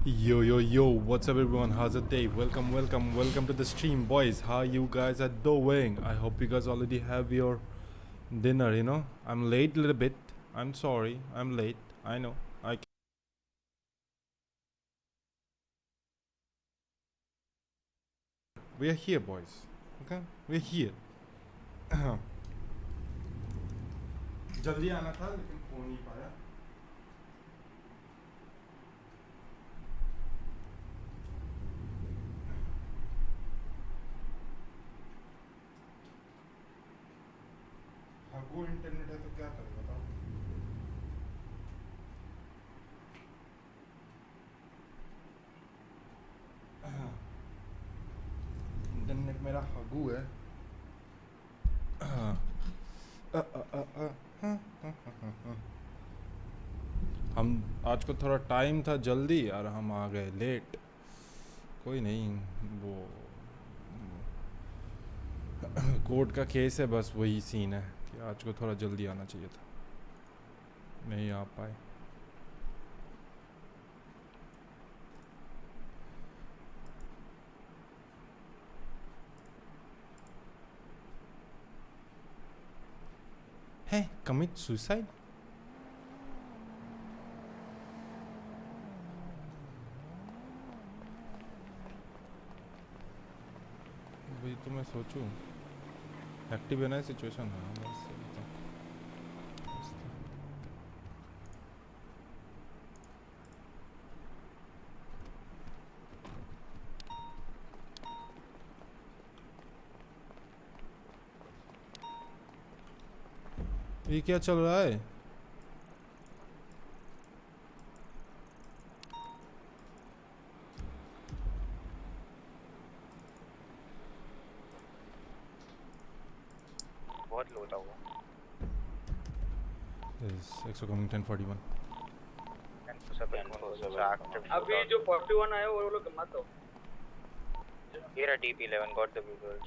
Yo, what's up everyone? How's the day? Welcome to the stream, boys. How you guys are doing? I hope you guys already have your dinner, you know. I'm late a little bit. I'm sorry. I'm late. I know. We are here, boys. Okay? We're here. जल्दी आना था लेकिन phone नहीं पाया. वो internet है तो क्या करें बताओ. इंटरनेट मेरा हगू है. हम आज को थोड़ा टाइम था जल्दी और हम आ गए लेट. कोई नहीं, वो कोर्ट का केस है, बस वही सीन है कि आज को थोड़ा जल्दी आना चाहिए था, नहीं आ पाए. है कमिट सुसाइड. वही तो मैं सोचूं. एक्टिव है ना सिचुएशन. हाँ बस ये क्या चल रहा है. बहुत लो था वो. एक्सो कमिंग 1041. अभी जो 41 आया वो लोग मत हो. ये रहा DP11 गॉट द विजुअल्स.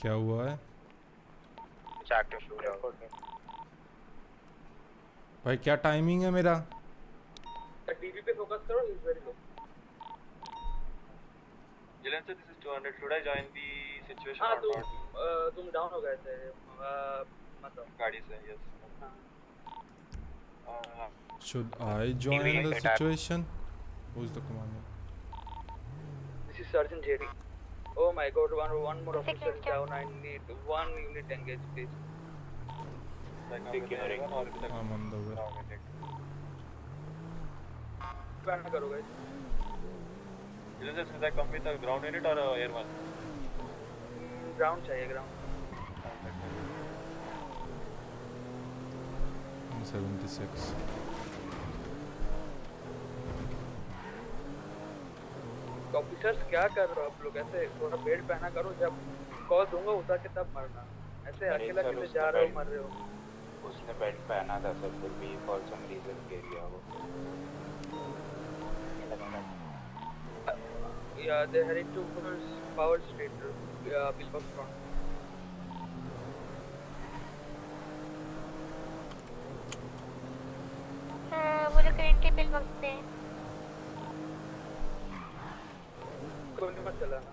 क्या हुआ है इट्स एक्टिव शूट. भाई? क्या टाइमिंग है मेरा? टीवी पे फोकस करो. Is very low. Jilan sir, this is 200. Should I join the situation हाँ or not? तुम डाउन हो गए थे. मतलब गाड़ी से, yes. Should I join the situation? Who's the commander? This is Sergeant JD. Oh my God, one more officer is down. I need one unit engage, please. Like I'm on the way. Plan करो guys. Jilan sir, should I come with a ground unit or a air one? Ground चाहिए ground. 76. Officers क्या कर रहे हो आप लोग? ऐसे थोड़ा बेल्ट पहना करो. जब कॉल दूंगा उतार के तब मरना. ऐसे अकेला कैसे जा रहे हो, मर रहे हो? उसने बेल्ट पहना था सर, फिर भी फॉर सम रीजन गिर गया वो. Yeah, they headed to Power Street, Billbox front. वो लोग करेंटली बिलबॉक्स पे हैं. कोई नहीं मत चलाना.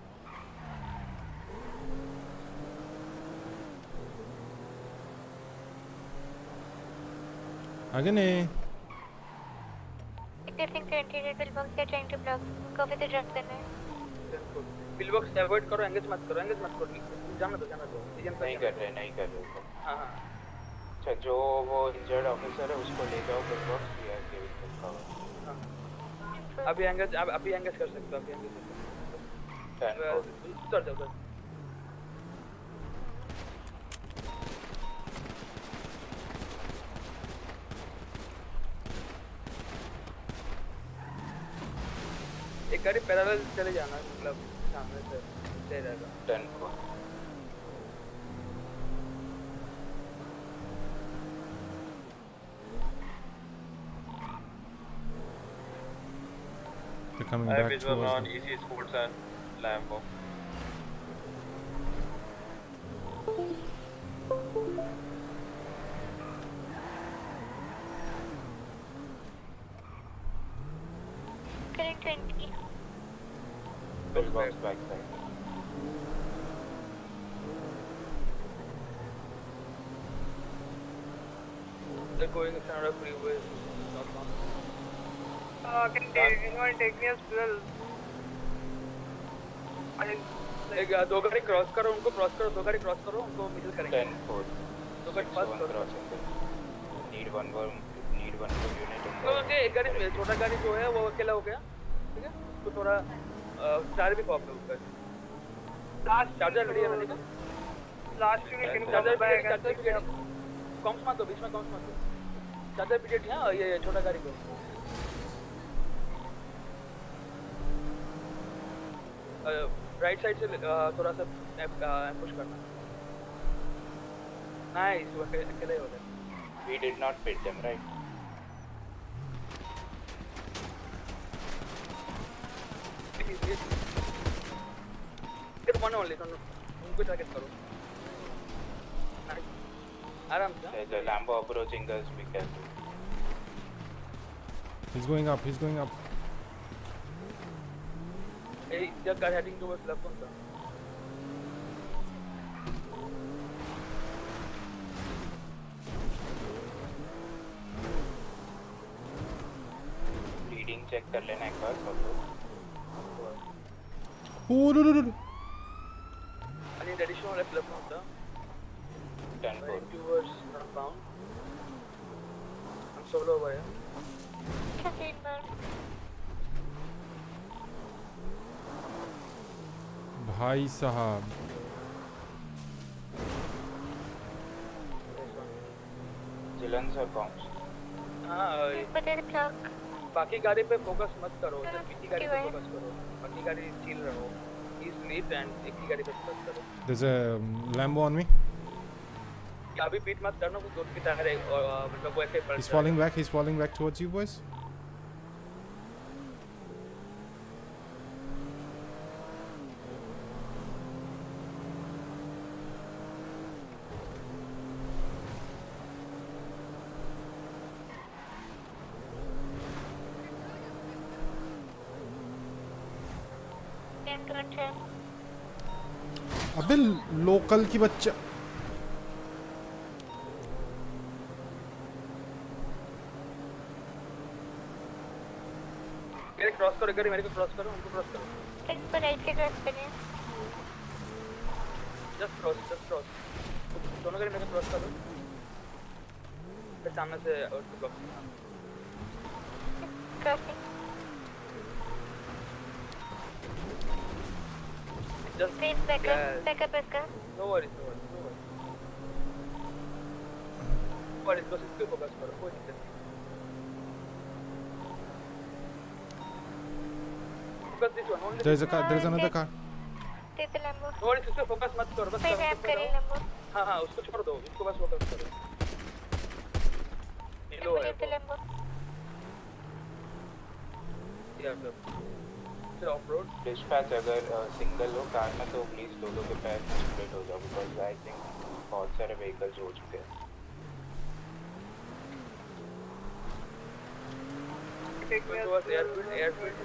आगे नहीं. Accessing currently red billbox. They're trying to block. Go with the drop gunner. बिलबॉक्स अवॉइड करो. एंगेज मत करो. जाना दो. नहीं कर रहे. हाँ. अच्छा, जो वो इंजर्ड ऑफिसर है उसको ले जाओ बिलबॉक्स. या केविन का अभी एंगेज कर सकते हो. उतर जाओ. एक गाड़ी पैरेलल चले जाना, मतलब सामने से सही रहेगा. 10 को They're coming I have back visual towards on them. EC Sports and Lambo. 120. Pillbox backside. They're going in front of freeway. anyone take me as well? एक दो गाड़ी क्रॉस करो, उनको क्रॉस करो, दो गाड़ी क्रॉस करो, उनको मिडिल करेंगे। 10-4. दो गाड़ी पास करो। crossing. Need one more unit. तो उनके एक गाड़ी में छोटा गाड़ी जो है वो अकेला हो गया, ठीक है? तो थोड़ा चार भी प्रॉब्लम होगा। Last चार्जर रेडी है ना? last unit can charger come back. Period comms मत दो, बीच में कॉम्स मत दो। चार्जर पीरियड है ये छोटा गाड़ी को। राइट साइड से थोड़ा सा पुश करना। नाइस, वो अकेले हो गए। We did not pit them, right? Get one only, no. उनको टारगेट करो। आराम से। There's a Lambo approaching us. Be careful. He's going up. He's going up. Hey, the car heading towards left one, sir. Reading check कर लेना एक बार सब लोग. Oh no no no! I need additional left one, sir. 10-4. Right towards northbound. I'm solo over here. 13 bar. भाई साहब. Chillens or bombs? हाँ, But there's a clock. बाकी गाड़ी पे फोकस मत करो, सिर्फ एक ही गाड़ी पे 75. फोकस करो। बाकी गाड़ी चिल रहो। He sleep and एक ही गाड़ी पे फोकस करो। There's a Lambo on me. अभी बीट मत करना, वो दोनों की टायर है मतलब वो ऐसे पलट He's falling back. He's falling back towards you, boys. M2 अबे लोकल की बच्चा. मेरे क्रॉस करो, गाड़ी मेरे को क्रॉस करो, उनको क्रॉस करो। Ten पर राइट से क्रॉस करें। Just cross. दोनों गाड़ी मेरे को क्रॉस करो। फिर सामने से और ब्लॉक करना। Crossing. Just Please back up. yeah. Back up इसका. No worries. और इसको सिर्फ फोकस करो, कोई दिक्कत नहीं। Focus this one, only There's a car. There's another car. Take the Lambo. no worries, इसको फोकस मत करो, बस फिर करो, रैप उसको करें जाओ। Lambo. हाँ, उसको छोड़ दो, इसको बस फोकस करो। ये लो है Take the Lambo. फिर ऑफ रोड। Dispatch अगर सिंगल हो कार में तो प्लीज दोनों के पैर स्प्लिट हो जाओ because I think बहुत सारे vehicles हो चुके हैं. Take me as towards airfield.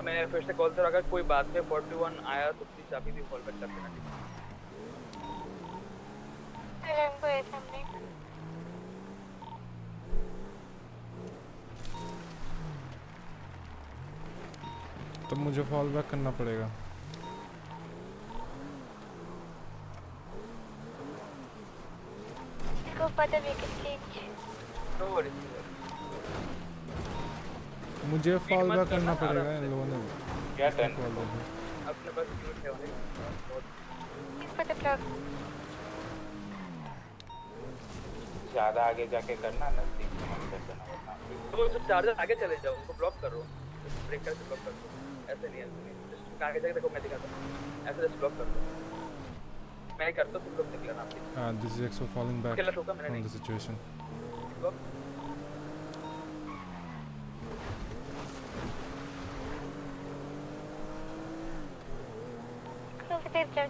मैं फिर से कॉल कर, अगर कोई बात में 41 आया तो प्लीज अभी भी कॉल बैक कर देना। Lambo है सामने. तो मुझे फॉल बैक करना पड़ेगा. Go for the vehicle change. No worries. मुझे फॉल मत बैक करना, करना पड़ेगा. आराम से। इन लोगों ने क्या 10? कॉल दे दी. अपने पास यूनिट है होने। For the clock. ज़्यादा आगे जाके करना नज़दीक में मत कर देना वरना. तो वो चार्जर आगे चले जाओ, उसको ब्लॉक करो, ब्रेक करके ब्लॉक कर दो। ऐसे नहीं, जस्ट आगे जाके देखो, मैं दिखाता हूँ। ऐसे जस्ट ब्लॉक कर दो। मैं ही करता हूँ, तुम लोग देख लेना आप। This is EXO falling back अकेला ठोका मैंने from नहीं। the situation. ब्लॉक। फिर चल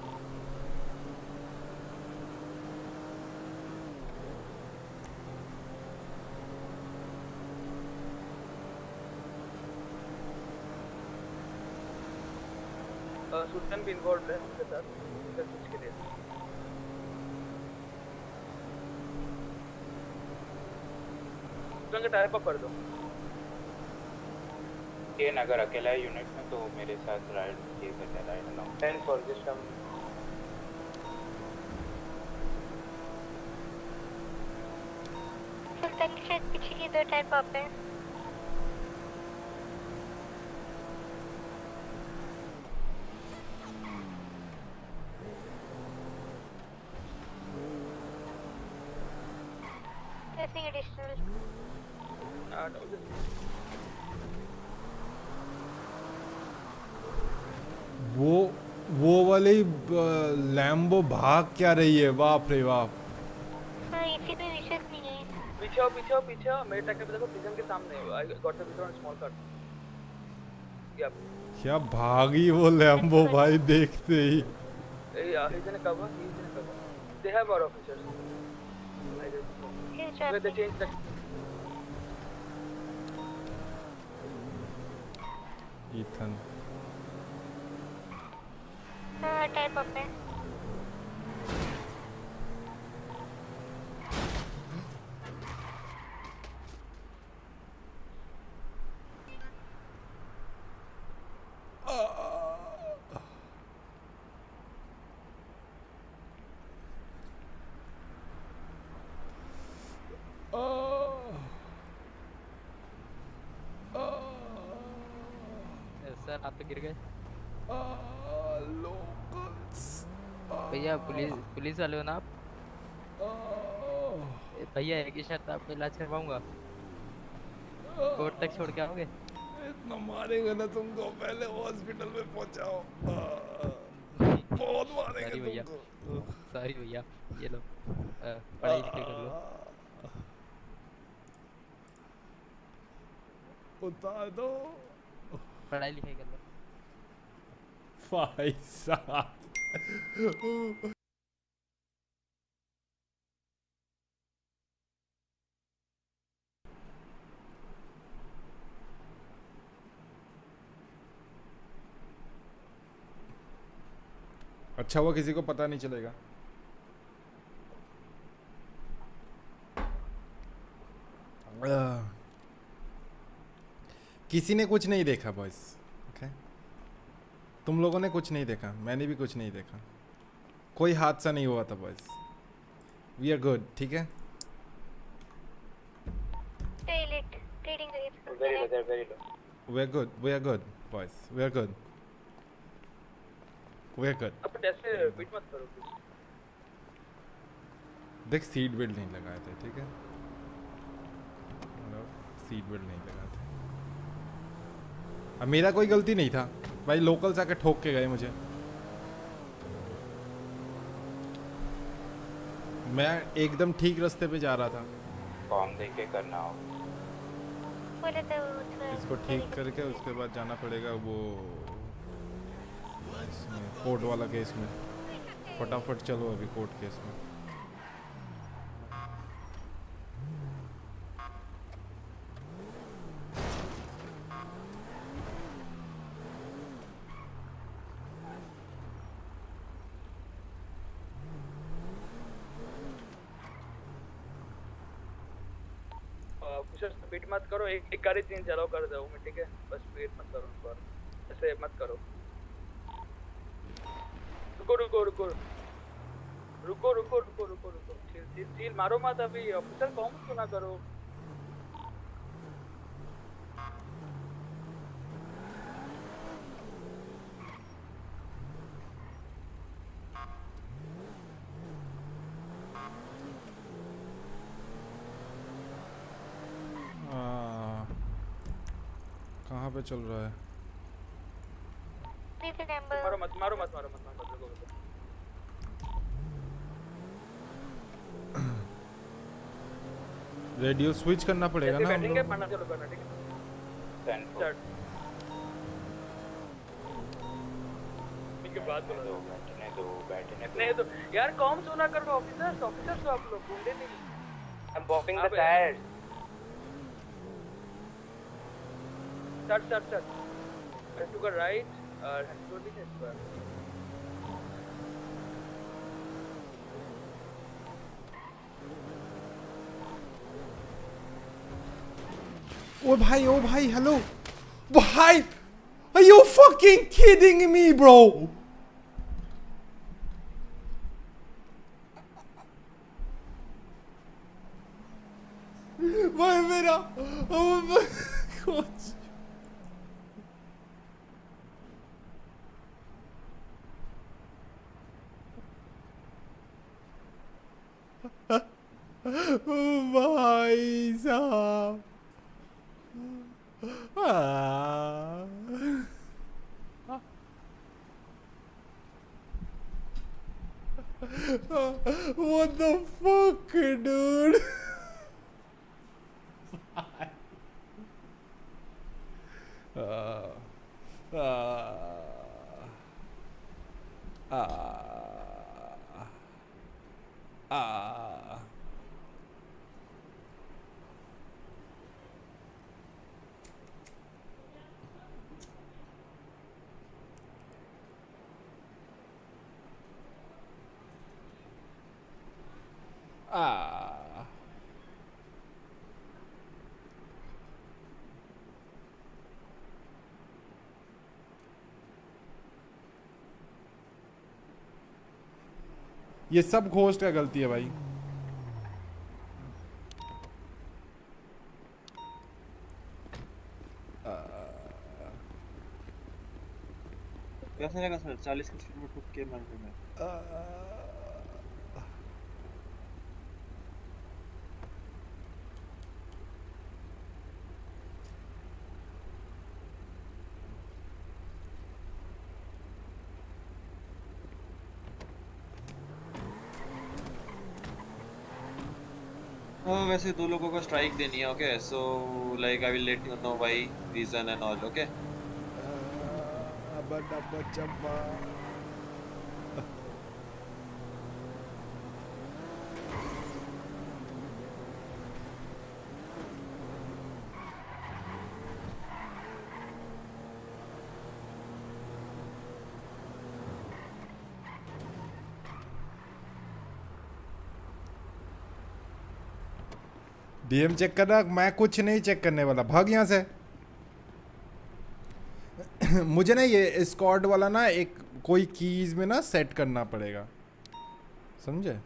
सुल्तान भी इन्वॉल्व है उनके साथ उनका कुछ के लिए सुल्तान का टायर पंप कर दो ये अगर अकेला है यूनिट में तो मेरे साथ राइड ये करता ride allow 10 for this term सुल्तान के शायद पीछे की 2 टायर पंप है Nothing additional. वो वाली लैम्बो भाग क्या रही है, बाप रे बाप। हाँ इसी पे विशेष नहीं है। पीछे आओ मेरे ट्रैक्टर पे देखो प्रिज्म के सामने I got the vision small car क्या भागी वो लैम्बो भाई देखते ही। he's in a cover they have our officers where they change the Ethan हाँ टायर पंप है सर आप तो गिर गए लोकल्स भैया पुलिस वाले हो ना आप भैया एक ही शर्त आपको इलाज करवाऊंगा कोर्ट तक छोड़ के आओगे इतना मारेगा ना तुमको, पहले हॉस्पिटल में पहुंचाओ। बहुत मारेंगे तुमको। सॉरी भैया ये लो पढ़ाई लिखाई कर लो उतार दो पढ़ाई लिखाई कर लो भाई साहब। अच्छा हुआ किसी को पता नहीं चलेगा। किसी ने कुछ नहीं देखा बॉयज, ओके? तुम लोगों ने कुछ नहीं देखा, मैंने भी कुछ नहीं देखा, कोई हादसा नहीं हुआ था बॉयज। वी आर गुड, ठीक है? We are good boys, we are good, we are good. अब ऐसे बीट मत करो देख सीट बेल्ट नहीं लगाए थे, ठीक है? सीट बेल्ट नहीं लगाए थे। अब मेरा कोई गलती नहीं था भाई, लोकल्स आके ठोक के गए मुझे। मैं एकदम ठीक रास्ते पे जा रहा था। फॉर्म देख के करना हो इसको ठीक करके उसके बाद जाना पड़ेगा वो इसमें कोर्ट वाला केस में। फटाफट चलो अभी कोर्ट केस में। स्पीड मत करो, एक गाड़ी 3 चलाओ कर दो मैं, ठीक है? बस स्पीड मत करो उनको, ऐसे मत करो। रुको चिल मारो मत अभी, ऑफिसर कौन सुना करो। कहाँ पे चल रहा है? मारो मत रेडियो स्विच करना पड़ेगा ना हम लोग। पढ़ना चलो करना, ठीक है? के बाद बोला दो बैठने दो बैठने दो नहीं तो यार कॉम सुना करो ऑफिसर्स ऑफिसर्स हो आप लोग गुंडे नहीं I'm popping the हाँ, tires. Start. I took a right. Slowly head square. ओ भाई हेलो भाई, are you fucking kidding me bro? भाई मेरा कोच भाई साहब what the fuck dude? ये सब घोस्ट का गलती है भाई। कैसे लगा सर 40 की स्पीड में ठुक के मारने में? वैसे दो लोगों को स्ट्राइक देनी है, okay? So like I will let you know why, reason and all, okay? DM check करना, मैं कुछ नहीं चेक करने वाला, भाग यहाँ से। मुझे ना ये स्क्वाड वाला ना एक कोई कीज में ना सेट करना पड़ेगा, समझे?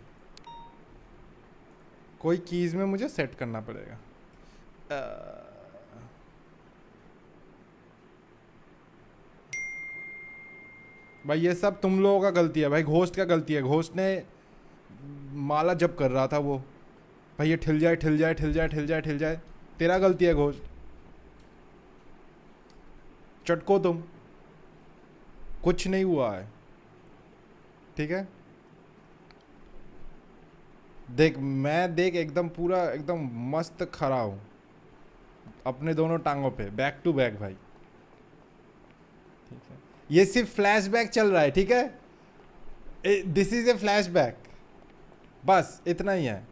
कोई कीज में मुझे सेट करना पड़ेगा। भाई ये सब तुम लोगों का गलती है भाई, घोस्ट का गलती है। घोस्ट ने माला जब कर रहा था वो, भाई ये ठिल जाए, तेरा गलती है घोस्ट। चटको तुम, कुछ नहीं हुआ है, ठीक है? देख मैं देख एकदम पूरा एकदम मस्त खड़ा हूँ अपने दोनों टांगों पे, बैक टू बैक भाई, ठीक है? ये सिर्फ फ्लैशबैक चल रहा है, ठीक है? दिस इज ए फ्लैशबैक, बस इतना ही है।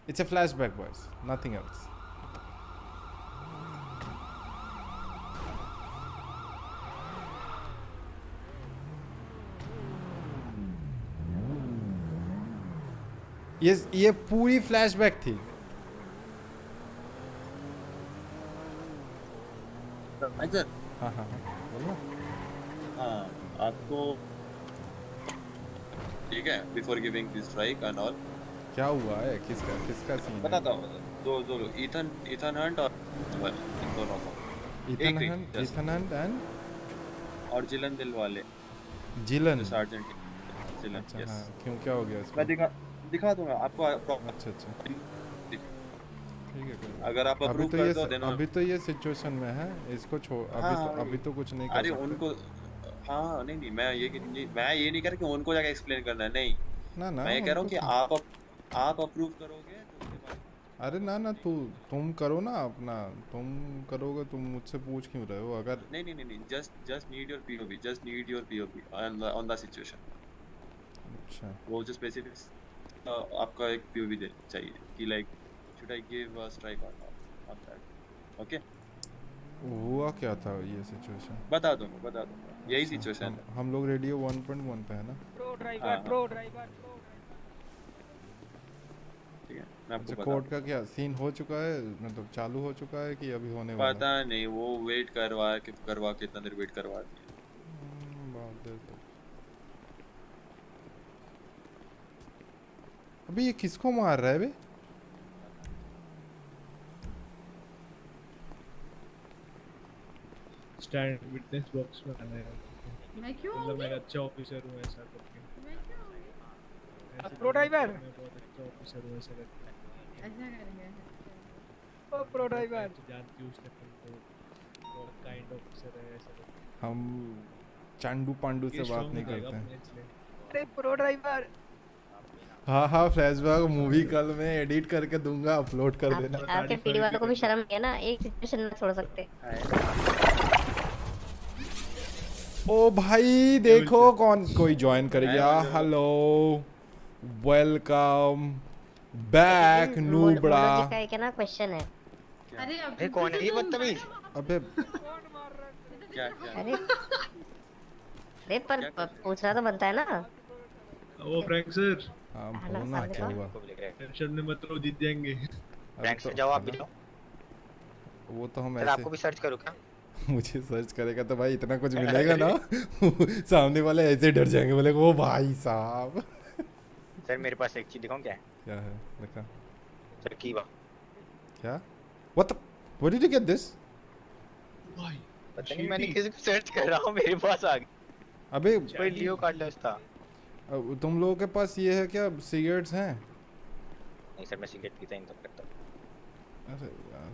It's a flashback boys, nothing else. ये पूरी फ्लैशबैक थी। अच्छा, हाँ बोलो। हाँ, आपको ठीक है, before giving this strike and all, क्या हुआ है, किसका सीन है? बताता हूँ। दो ईथन हंट और इन दोनों को, ईथन हंट एंड और जिलन दिल वाले, जिलन सार्जेंट जिलन। अच्छा यस, हाँ, क्यों क्या हो गया उसको? मैं दिखा दूंगा आपको। अच्छा ठीक है, अगर आप अप्रूव कर दो देना। अभी तो ये सिचुएशन में है, इसको छोड़ अभी तो कुछ नहीं कर अरे सकते। उनको, हाँ नहीं मैं ये नहीं कर रहा कि उनको जाके एक्सप्लेन करना है, नहीं। ना मैं ये कह रहा हूँ कि आप अप्रूव करोगे तो उसके बाद अरे ना ना तुम करो ना अपना, तुम करोगे, तुम मुझसे पूछ क्यों रहे हो? अगर नहीं, just need your POV, just need your POV on the situation. अच्छा वो जो स्पेसिफिक्स आपका एक POV दे चाहिए कि like should I give a strike or not on that. Okay, हुआ क्या था ये सिचुएशन? बता दूंगा यही अच्छा सिचुएशन है. हम लोग रेडियो 1.1 पे है ना? प्रो ड्राइवर हाँ प्रो ड्राइवर ठीक है, मैं आपको अच्छा बता कोर्ट का क्या सीन हो चुका है, मतलब चालू हो चुका है कि अभी होने वाला पता है? नहीं वो वेट करवा के इतना देर वेट करवा दिया. बहुत देर तक। अभी ये किसको मार रहा है बे? स्टैंड विटनेस बॉक्स में आना है. मैं क्यों मतलब मैं आऊंगी? अच्छा ऑफिसर हूँ ऐसा करके. मैं क्यों आऊंगी? ऐसे प्रो ड्राइवर मैं बहुत अच्छा ऑफिसर हूँ ऐसा करके. ऐसा करेंगे? ओ प्रो ड्राइवर तो जानती हूँ उसने तुमको बहुत काइंड ऑफिसर है ऐसा करके. हम चांडू पांडू से ये बात strong नहीं दिखेगा करते हैं। अपने इसलिए. अरे प्रो ड्राइवर हाँ हाँ फ्लैशबैक मूवी कल मैं एडिट करके दूंगा, अपलोड कर देना। आपके पीडी वालों को भी शर्म नहीं है ना, एक सिचुएशन में छोड़ सकते। ओ भाई देखो कौन कोई ज्वाइन कर गया। हेलो वेलकम बैक नूबड़ा। जिसका एक है ना क्वेश्चन है। अरे कौन है ये बदतमीज? अबे क्या अरे अरे पर पूछना तो बनता है ना। ओ फ्रैंक सर हाँ बोलो ना क्या हुआ? टेंशन में मत रहो, जीत जाएंगे. फ्रैंक सर जाओ आप भी जाओ. वो तो हम सर ऐसे आपको भी सर्च करूँ क्या? मुझे सर्च करेगा तो भाई इतना कुछ मिलेगा ना सामने वाले ऐसे डर जाएंगे, बोले ओ भाई साहब। सर मेरे पास एक चीज दिखाऊं क्या है? क्या है देखा? सर कीबा. क्या? What did you get this? पता नहीं मैंने किसी को सर्च कर रहा हूँ मेरे पास आ गया. अबे कोई लियो कार्डलेस था. तुम लोगों के पास ये है क्या, सिगरेट्स हैं? नहीं सर मैं सिगरेट पीता ही नहीं करता. अरे यार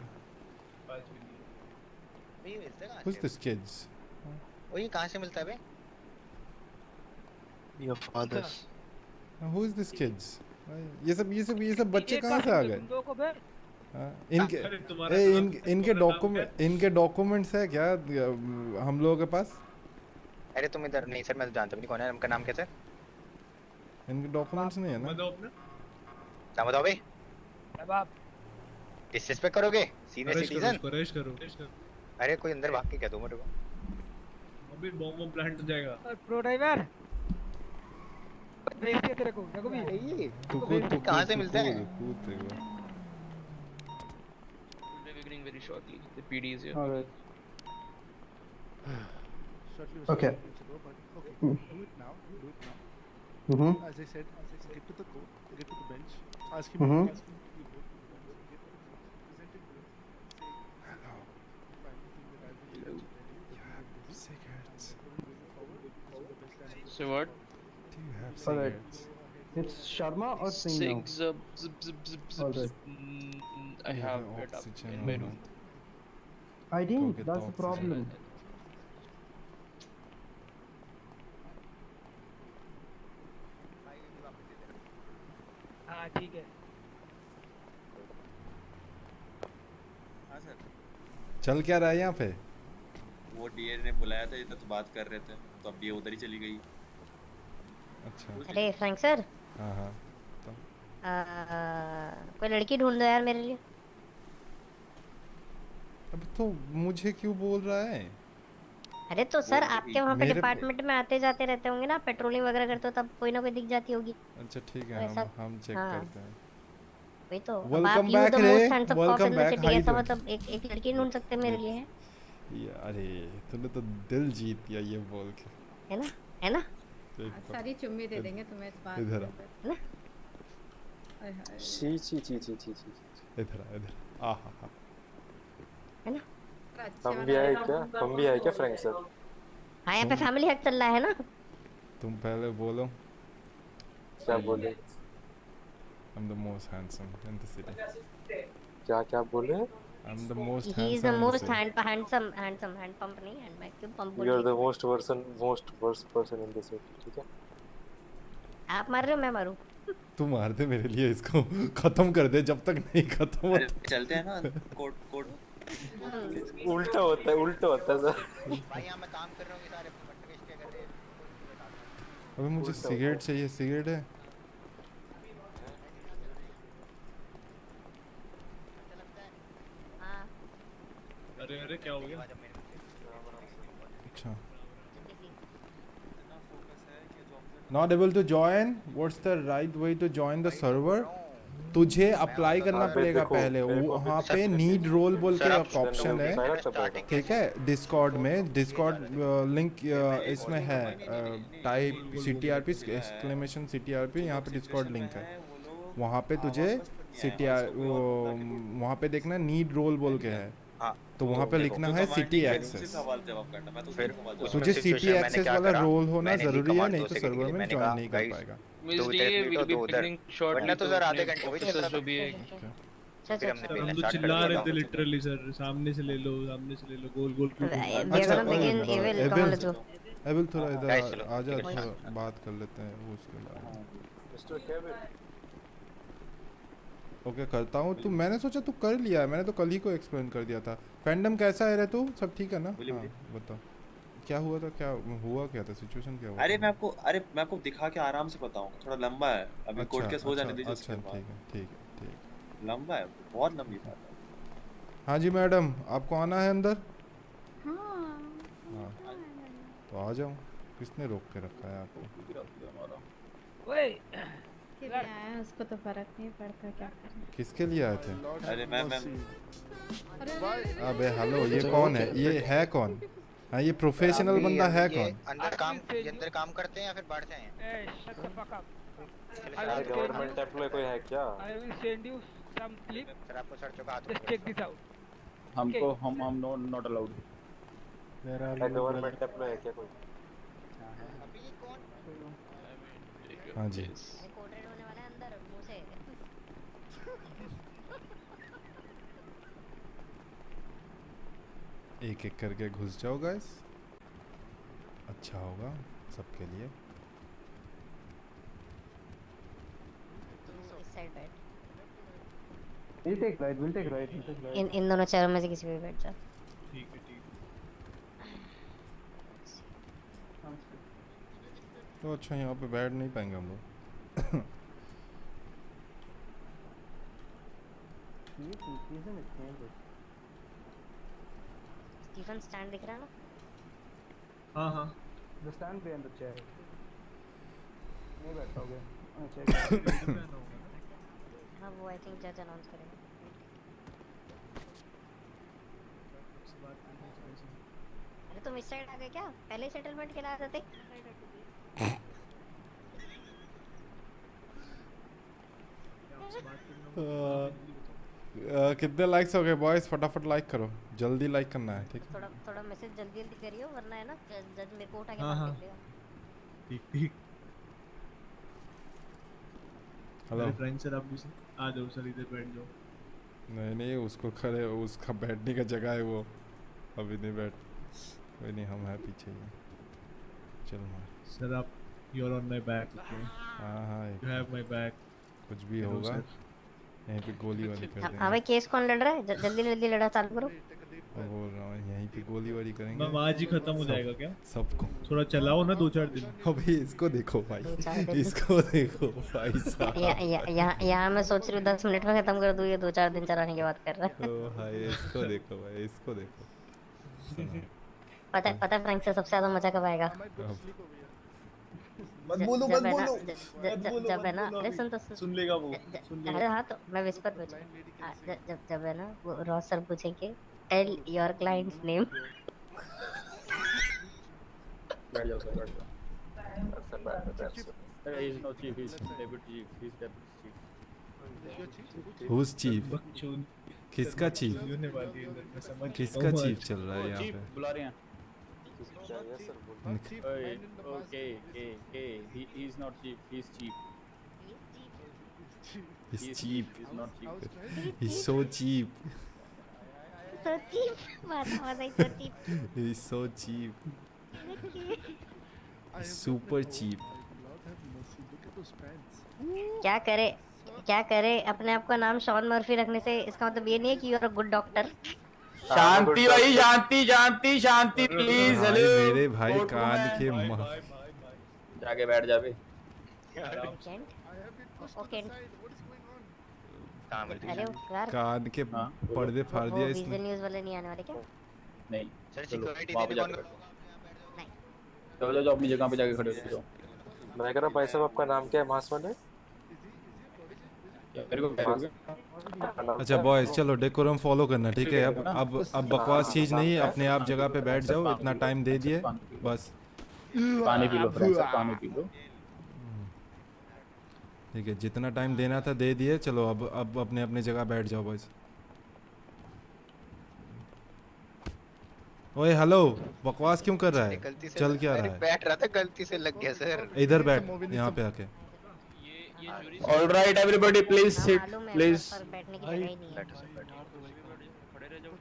ये मिलता कहाँ who's से? this kids? वो ये कहाँ से मिलता है बे? Your father's. Who is this kids? ये सब बच्चे कहाँ से आ गए? हाँ, इनके डॉक्यूमेंट्स है क्या हम लोगों के पास? अरे तुम इधर नहीं सर मैं तो जानता भी नहीं कौन है. उनका नाम क्या सर? इनके डॉक्यूमेंट्स नहीं है ना? बताओ अपना. क्या बताओ बे? बाप डिसरिस्पेक्ट करोगे सीनियर सिटीजन? अरेस्ट करो. अरे कोई अंदर भाग के क्या दो मेरे को. अभी बॉम्ब प्लांट हो जाएगा. प्रो ड्राइवर भेज दिया तेरे को देखो भी ये तू कहाँ से मिलता है? कूद एक बार। We'll be beginning very shortly. The PD is here. Alright. Okay. Do it now. Mm-hmm. As I said, get to the court, get to the bench, ask him. Mm-hmm. Ask him to be both. Present him to him. Say, hello. If I think that I will judge You have cigarettes. So what? Do you have Alright. cigarettes? It's Sharma or Singh now? Six zip. Alright. I You have have it up oxygen in my or room. I Go didn't. get That's the the problem. हाँ ठीक है हाँ sir. चल क्या रहा है यहाँ पे? वो डीए ने बुलाया था इधर तो बात कर रहे थे तो अब डीए उधर ही चली गई. अच्छा अरे फ्रैंक सर हाँ हाँ तो कोई लड़की ढूंढ दो यार मेरे लिए। अब तो मुझे क्यों बोल रहा है? अरे तो सर आपके वहाँ पे मेरे- डिपार्टमेंट में आते जाते रहते होंगे ना, पेट्रोलिंग वगैरह करते हो तब कोई ना कोई दिख जाती होगी। अच्छा ठीक है ऐसा- हम चेक हाँ। करते हैं। वही तो अब Welcome आप back the Ray, most handsome cop welcome in the back, city, how you ऐसा doing? मतलब एक लड़की ढूंढ सकते हैं मेरे लिए है ये अरे तूने तो दिल जीत लिया ये बोल के। है ना है ना। एक बार सारी चुम्मी दे देंगे तुम्हें इस बात इधर आ। है ना। Chi. इधर आ इधर आहा हा। है ना। हम भी आए क्या फ्रैंक सर? हाँ यहाँ पे फैमिली हक चल रहा है ना। तुम पहले बोलो। क्या बोले? I'm the most handsome in the city. क्या बोले? I'm the most He is the handsome in most the city. handsome hand pump नहीं hand vacuum pump You are बोल the most worst person in the city. ठीक है? आप मार रहे हो मैं मारूं? तू मार दे मेरे लिए इसको, खत्म कर दे जब तक नहीं खत्म अरे होता। चलते हैं ना कोड कोड उल्टा होता है सर। भाई यहाँ मैं काम कर रहा हूँ, ये सारे बदतमीज क्या कर रहे हैं? अबे मुझे उल्टा सिगरेट होता चाहिए, सिगरेट है? हाँ अरे अरे क्या हो गया? अच्छा, not able to join, what's the right way to join the server? तुझे अप्लाई करना हाँ, पड़ेगा देखो, पहले, मेरे को वहाँ भी- पे नीड रोल बोल के सर, एक ऑप्शन है, स्टार्टिंग ठीक है? डिस्कॉर्ड में, डिस्कॉर्ड लिंक इसमें है, टाइप CTRP एक्सक्लेमेशन CTRP, यहाँ पे डिस्कॉर्ड लिंक है, वहाँ पे तुझे वहाँ पे देखना नीड रोल बोल के है, तो वहाँ पे लिखना है सिटी एक्सेस। सवाल जवाब करना मैं तो फिर सवाल जवाब तुझे सिटी एक्सेस वाला रोल होना मैंने जरूरी है, command नहीं दो तो सेकंड के सर्वर लिए में मैंने ज्वाइन कहा, नहीं कर guys, पाएगा। दो उधर प्लेट और दो उधर, वरना तो सर आधे घंटे वही चल रहा था। चल फिर हमने सर बेलना हम तो स्टार्ट कर चिल्ला दिया रहे था। थे लिटरली सर, सामने से ले लो, सामने से ले लो, गोल गोल क्यों घूम रहे हो? we are gonna begin evil कहाँ ले तू एबिल थोड़ा इधर Guys, चलो, आ जा, ठीक है। थोड़ा बात कर लेते हैं वो उसके बारे में। मिस्टर केविन, ओके करता हूँ, तू मैंने सोचा तू कर लिया है, मैंने तो कल ही को एक्सप्लेन कर दिया था। फैंडम कैसा है रे तू, सब ठीक है ना? हाँ बताओ क्या हुआ था, क्या हुआ, क्या था सिचुएशन, क्या हुआ? अरे मैं आपको दिखा के आराम से बताऊंगा, थोड़ा लंबा है अभी, अच्छा, कोड केस हो जाने दीजिए अच्छा, उसके बाद। ठीक है, ठीक है, ठीक है। लंबा है, बहुत लंबी बात है। हाँ जी मैडम, आपको आना है अंदर? हाँ हाँ तो आ जाओ, किसने रोक के रखा है आपको? आया उसको तो फर्क नहीं पड़ता, क्या करें। किसके लिए आए थे? अरे मैं अबे हेलो, ये कौन है, ये है कौन? हाँ ये प्रोफेशनल बंदा है ये कौन? अंदर काम करते हैं या फिर बाहर से आए हैं? अरे गवर्नमेंट एम्प्लॉय कोई है क्या? सर आपको सर चुका हाथ हमको हम नॉट अलाउड। गवर्नमेंट एम्प्लॉय है क्या कोई? हाँ जी कोड रेड होने वाला है अंदर मुंह से एक एक करके घुस जाओ गाइस, अच्छा होगा सबके लिए। इस साइड बैठ, We'll take right. इन दोनों चेयर में से किसी पे बैठ जा। ठीक है ठीक तो अच्छा यहाँ पे बैठ नहीं पाएंगे हम लोग। स्टीफन स्टैंड दिख रहा है ना? हाँ हाँ The stand behind the chair. नहीं बैठोगे? हाँ वो आई थिंक जज अनाउंस करेगा। अरे तुम इस साइड आ गए क्या? पहले सेटलमेंट के लिए आ जाते। कितने लाइक्स हो गए बॉयज? फटाफट लाइक करो, जल्दी लाइक करना है, ठीक है? थोड़ा थोड़ा मैसेज जल्दी जल्दी करियो, वरना है ना जज मेरे को उठा के हाँ, मार हाँ। देगा। ठीक ठीक। हेलो अरे फ्रेंड सर आप भी आ जाओ सर, इधर बैठ जाओ। नहीं नहीं, उसको खड़े, उसका बैठने का जगह है वो, अभी नहीं बैठ, कोई नहीं, हम है पीछे ही। चल मार सर आप, you are on my back, okay, हाँ हाँ, यू हैव माय बैक। कुछ भी होगा यहीं पे गोली वाली कर हाँ देंगे। भाई केस कौन लड़ रहा है? जल्दी जल्दी लड़ा चालू करो। मैं बोल रहा हूँ यहीं पे गोली वाली करेंगे। मैम आज ही खत्म हो जाएगा क्या? सबको थोड़ा चलाओ ना 2-4 दिन। अभी इसको देखो भाई, 2-4 दिन। इसको देखो भाई साहब। यहाँ मैं सोच रही हूँ 10 मिनट में खत्म कर दूँ, ये 2-4 दिन चलाने की बात कर रहा है। ओ भाई इसको देखो भाई, इसको देखो। सुनो, पता फ्रैंक से सबसे ज्यादा मजा कब आएगा? मत बोलो मत बोलो। जब है ना, अरे सुन तो सुन लेगा वो, सुन लेगा। अरे हाँ तो मैं विस्पर पूछूं, जब है ना वो रॉस सर पूछेंगे टेल योर क्लाइंट्स नेम। बैठ जाओ सर, बैठ जाओ। He is no chief, he is deputy chief, he is deputy chief. Who's chief? बकचोद किसका chief? होने वाली है इधर, मैं समझ किसका chief चल रहा है यहाँ Chief पे? बुला रहे हैं। Chief, Okay, he is not chief, he is chief. He's He is cheap. He is not chief. He's so cheap. So cheap, what was I so cheap? He's so cheap. He's super cheap. Lord have mercy, look at those pants. क्या करे अपने आप का नाम Shawn Murphy रखने से इसका मतलब ये नहीं है कि you are a good doctor. शांति भाई, शांति शांति शांति प्लीज। भाई हेलो मेरे भाई कोर्टरूम कान है। के जाके बैठ जा बे। Second I have been pushed to okay. the side. What is going on? कहाँ मिल अरे रही वो यार कान के हाँ, बोलो। पर्दे फाड़ वो दिया विजन इसने। न्यूज़ वाले नहीं आने वाले क्या? नहीं सर चलो सिक्योरिटी वहाँ पे देने जाके कौन? नहीं। चलो जाओ अपनी जगह पे जाके खड़े हो जाओ। मैं कह रहा भाई साहब आपका नाम क्या है मास वाले? मेरे को अच्छा बॉयज चलो डेकोरम फॉलो करना ठीक है। अब बकवास चीज नहीं है, अपने आप जगह पे बैठ जाओ। इतना टाइम दे दिए बस। पानी पी लो फ्रेंड्स, पानी पी लो। ठीक है जितना टाइम देना था दे दिए। चलो अब अपने अपने जगह बैठ जाओ बॉयज। ओए हेलो बकवास क्यों कर रहा है? गलती से चल क्या रहा अरे है? बैठ रहा था गलती से लग गया सर। इधर बैठ यहाँ पे आके। All right everybody please sit मालूम है प्लीज। पर बैठने की जगह ही नहीं है। बैठो सर बैठो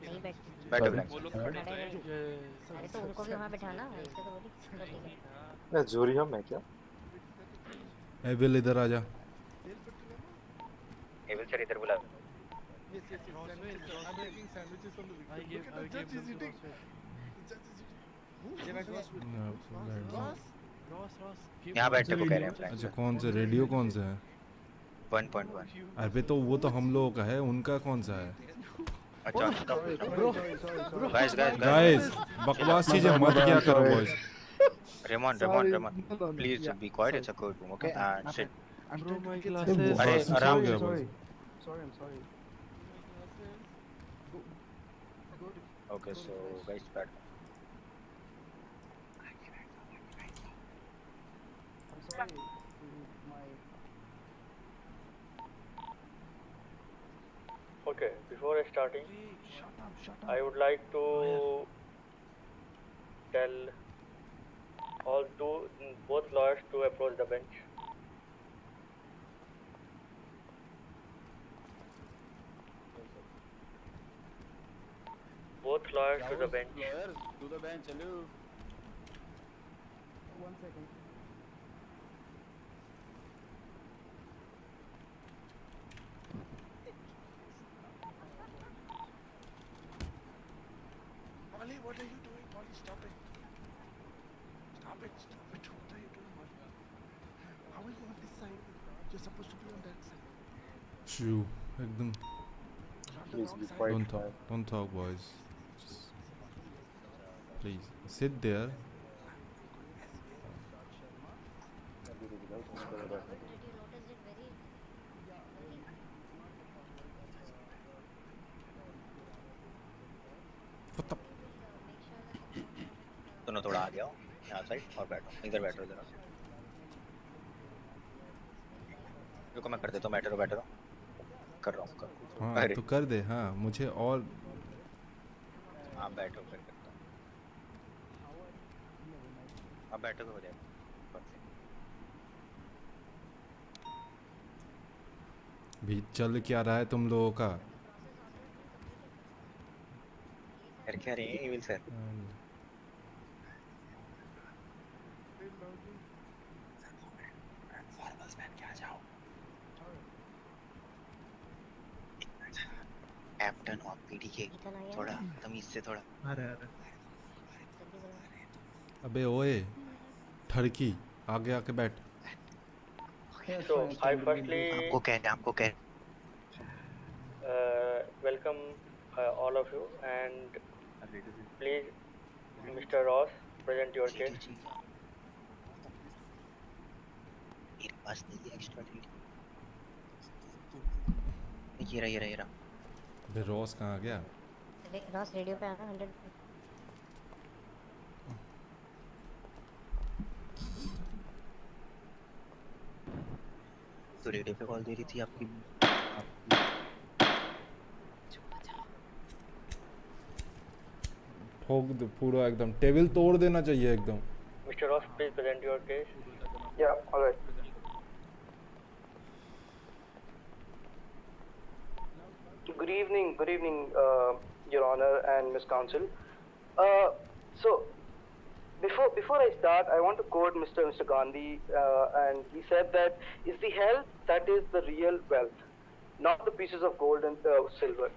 नहीं बैठ बैठो खड़े रहे। अरे तो उनको भी वहाँ बैठाना इससे तो बोली। मैं जूरी में क्या? एविल इधर आ जा। एविल सर इधर बुला। Yes. Sandwiches. I'm making sandwiches from the victim. Look at the judge is eating. The judge is eating. Ross. यहाँ बैठने को कह रहे हैं फ्रेंड्स। अच्छा कौन से रेडियो कौन सा है? 1.1। अरे तो वो तो हम लोगों का है, उनका कौन सा है? अच्छा गाइस गाइस बकवास चीजें मत किया करो boys. Ramon please be quiet. It's a court room okay and sit. I'm trying to get some अरे आराम से। I'm sorry. Okay so guys बैठ। Okay, before starting, I would like to tell both lawyers to approach the bench. Both lawyers to the bench. To the bench, hello. One second. Molly, what are you doing? Molly, stop it. Stop it. What are you doing, Molly? How are you on this side? You're supposed to be on that side. शू एकदम। Please be quiet. Don't talk boys. Just please sit there. दोनों थोड़ा आ जाओ यहाँ side और बैठो। इधर बैठो जरा। रुको मैं कर देता हूँ। बैठो कर रहा हूँ। हाँ तो कर दे। हाँ मुझे और हाँ बैठो फिर करता हूँ। अब बैठो तो हो जाएगा। भी चल क्या रहा है तुम लोगों का? कर क्या रहे हैं एविल सर? फॉर्मल्स पहन के आ जाओ। कैप्टन ऑफ पीडीके थोड़ा तमीज से थोड़ा। अरे अबे ओए ठरकी आगे आके बैठ। So I firstly आपको कह welcome all of you and please Mr. Ross present your case. मेरे पास नहीं है एक्स्ट्रा ये रहा। अबे रॉस कहाँ गया? रॉस रेडियो पे आना 100। तो रेडियो पे कॉल दे रही थी आपकी। ठोक दे पूरा एकदम। टेबल तोड़ देना चाहिए एकदम। Mr. Ross, please present your case. Yeah, all right. Good evening, Your Honor and Miss Counsel. So, before before I start, I want to quote Mr. Gandhi, and he said that it's the health that is the real wealth, not the pieces of gold and silver.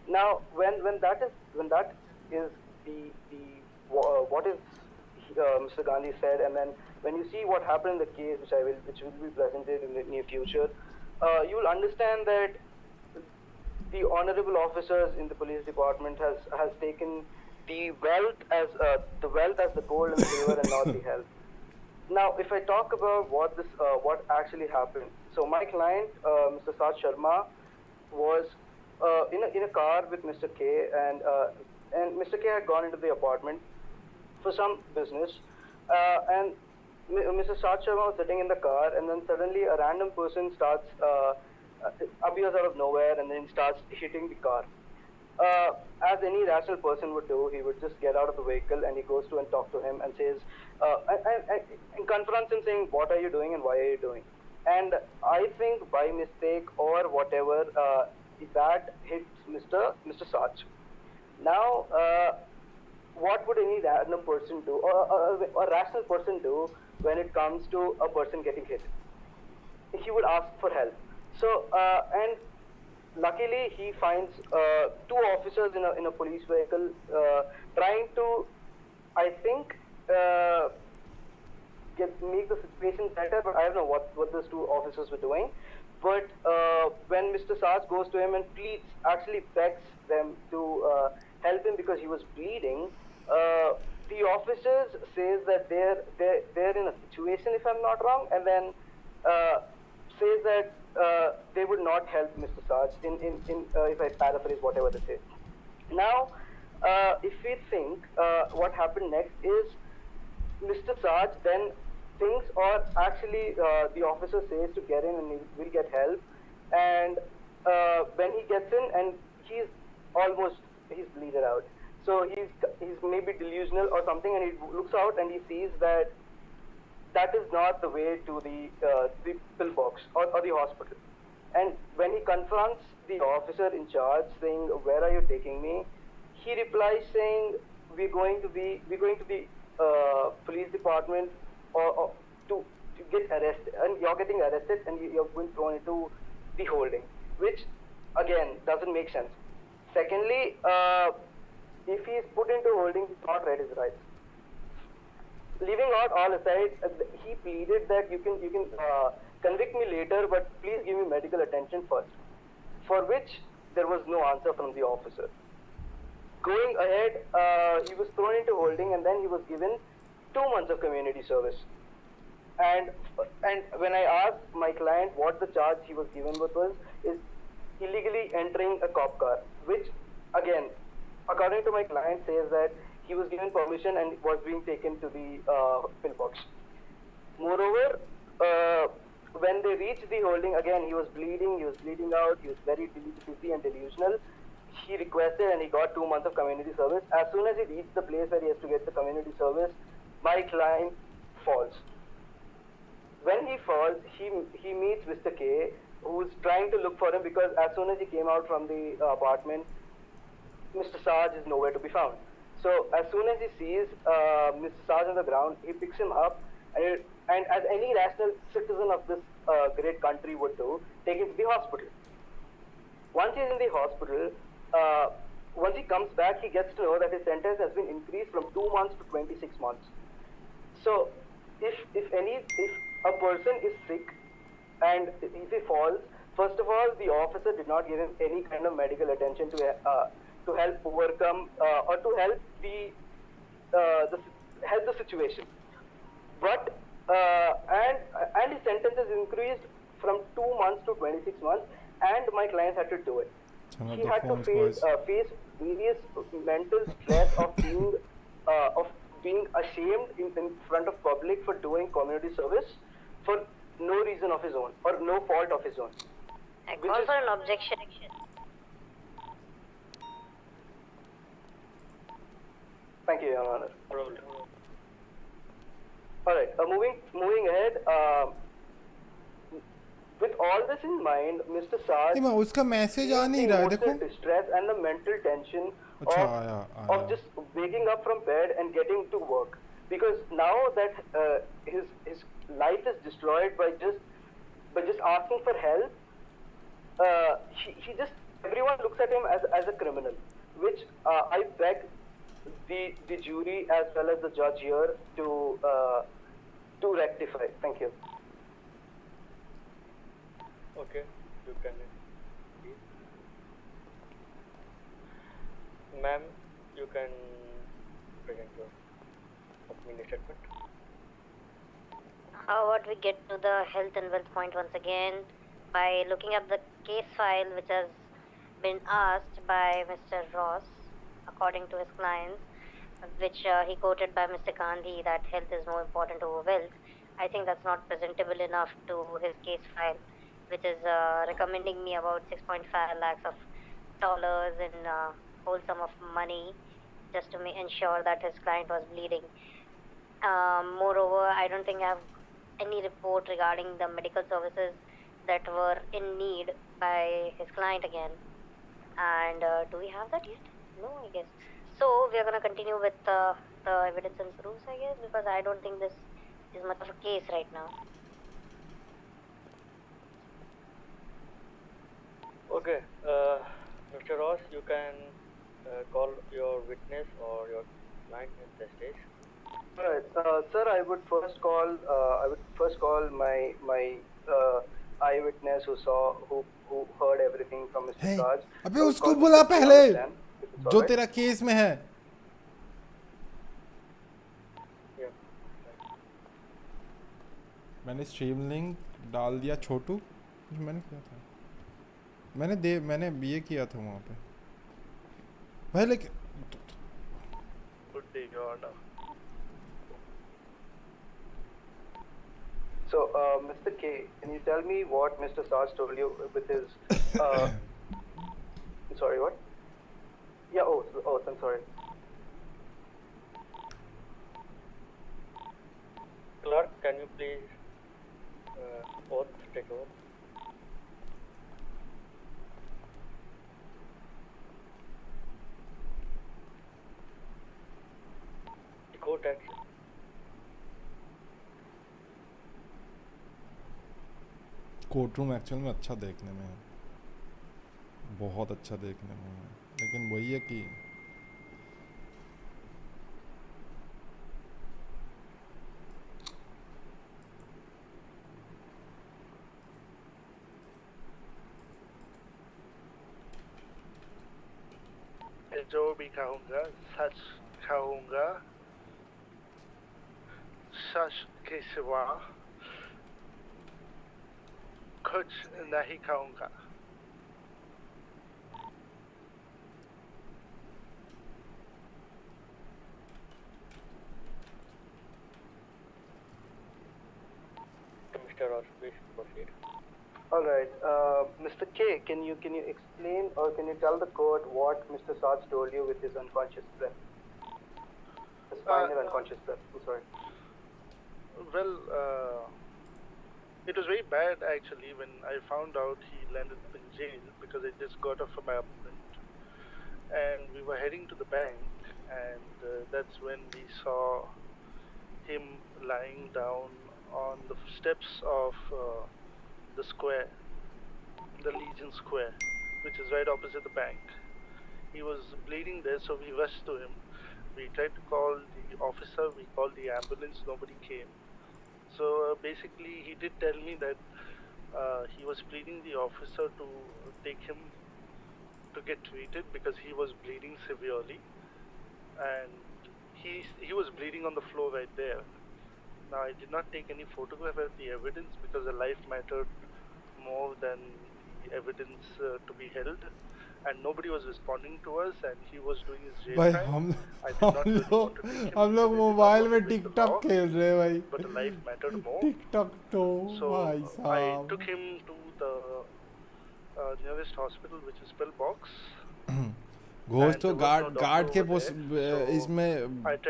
Now, when that is what is Mr. Gandhi said, and then when you see what happened in the case, which will be presented in the near future, you will understand that the honorable officers in the police department has taken the wealth as the gold and silver and not the health. Now, if I talk about what actually happened, so my client, Mr. Sat Sharma, was in a car with Mr. K, and Mr. K had gone into the apartment for some business, and Mr. Sat Sharma was sitting in the car, and then suddenly a random person appears out of nowhere, and then starts hitting the car. As any rational person would do, he would just get out of the vehicle and he goes to and talk to him and says, and confronts him saying, what are you doing and why are you doing? And I think by mistake or whatever, that hits Mr. Sach. Now, what would any random person do, or a rational person do when it comes to a person getting hit? He would ask for help. So, and luckily he finds two officers in a police vehicle trying to, I think, make the situation better, but I don't know what those two officers were doing. But when Mr. Saj goes to him and actually begs them to help him because he was bleeding, the officers says that they're in a situation, if I'm not wrong, and then says that they would not help Mr. Saj if I paraphrase whatever they say. Now, if we think what happened next is Mr. Saj then thinks, or actually the officer says to get in and he will get help, and when he gets in and he's bleeded out. So he's maybe delusional or something, and he looks out and he sees that is not the way to the pillbox or the hospital. And when he confronts the officer in charge saying, where are you taking me? He replies saying, we're going to the police department or to get arrested, and you're getting arrested and you're being thrown into the holding, which again doesn't make sense. Secondly, if he's put into holding, he's not read his rights. Leaving out all aside, he pleaded that you can convict me later, but please give me medical attention first, for which there was no answer from the officer. Going ahead, he was thrown into holding, and then he was given 2 months of community service. And when I asked my client what the charge he was given with is illegally entering a cop car, which again, according to my client, says that he was given permission and was being taken to the pillbox. Moreover, when they reached the holding, again he was bleeding out, he was very dizzy and delusional. He requested and he got 2 months of community service. As soon as he reached the place where he has to get the community service, my client falls. When he falls, he meets Mr. K, who's trying to look for him, because as soon as he came out from the apartment, Mr. Saj is nowhere to be found. So as soon as he sees Mr. Saj on the ground, he picks him up, and as any rational citizen of this great country would do, take him to the hospital. Once he's in the hospital, once he comes back, he gets to know that his sentence has been increased from 2 months to 26 months. So if a person is sick and if he falls, first of all, the officer did not give him any kind of medical attention to help overcome or to help the situation. But and his sentence is increased from 2 months to 26 months, and my client had to do it. He had to face various mental stress of being ashamed in front of public for doing community service for no reason of his own or no fault of his own. I call for an objection. Thank you, Your Honor. All right. Moving ahead. With all this in mind, Mr. Saj, उसका message आ नहीं रहा है, देखो. Distress and the mental tension of just waking up from bed and getting to work. because now that his life is destroyed by just asking for help, he just, everyone looks at him as a criminal, which I beg the jury as well as the judge here to rectify. Thank you. Okay, you can. Ma'am, you can present your opening statement. How about we get to the health and wealth point once again by looking at the case file which has been asked by Mr. Ross according to his clients, which he quoted by Mr. Gandhi that health is more important over wealth. I think that's not presentable enough to his case file, which is recommending me about 6.5 lakhs of dollars in whole sum of money just to ensure that his client was bleeding. Moreover, I don't think I have any report regarding the medical services that were in need by his client again. And do we have that yet? No, I guess. So we are going to continue with the evidence and proofs, I guess, because I don't think this is much of a case right now. Okay, Mr. Ross, you can call your witness or your client at the stage. Alright, sir, I would first call my eyewitness who heard everything from Mr. Raj. अबे उसको बुला पहले जो तेरा case में है. मैंने stream link डाल दिया छोटू. मैंने किया था. मैंने ये किया था वहाँ पे. भाई लेकिन. Good day, Your Honor. So, Mr. K, can you tell me what Mr. Saj told you with his, sorry, what? Yeah, oh, I'm sorry. Clerk, can you please take oath? The court action. Court room actual में अच्छा देखने में है, बहुत अच्छा देखने में है, लेकिन वही है कि जो भी कहूँगा सच कहूँगा, सच के सिवा कुछ नहीं कहूँगा. Mr. Ross, please proceed. All right, Mr. K, can you explain or can you tell the court what Mr. Saj told you with his unconscious breath? His final unconscious breath. I'm sorry. Well, it was very bad actually when I found out he landed up in jail because I just got off from my appointment, and we were heading to the bank, and that's when we saw him lying down on the steps of the square, the Legion Square, which is right opposite the bank. He was bleeding there, so we rushed to him. We tried to call the officer, we called the ambulance, nobody came. So basically he did tell me that he was pleading the officer to take him to get treated because he was bleeding severely, and he was bleeding on the floor right there. Now I did not take any photograph of the evidence because the life mattered more than the evidence to be held, and nobody was responding to us, and he was doing his jail भाई time. हम लोग mobile में TikTok खेल रहे हैं भाई. But the life mattered more. TikTok तो भाई So साहब. I took him to the nearest hospital, which is Pillbox. Ghosh तो गार्ड के इसमें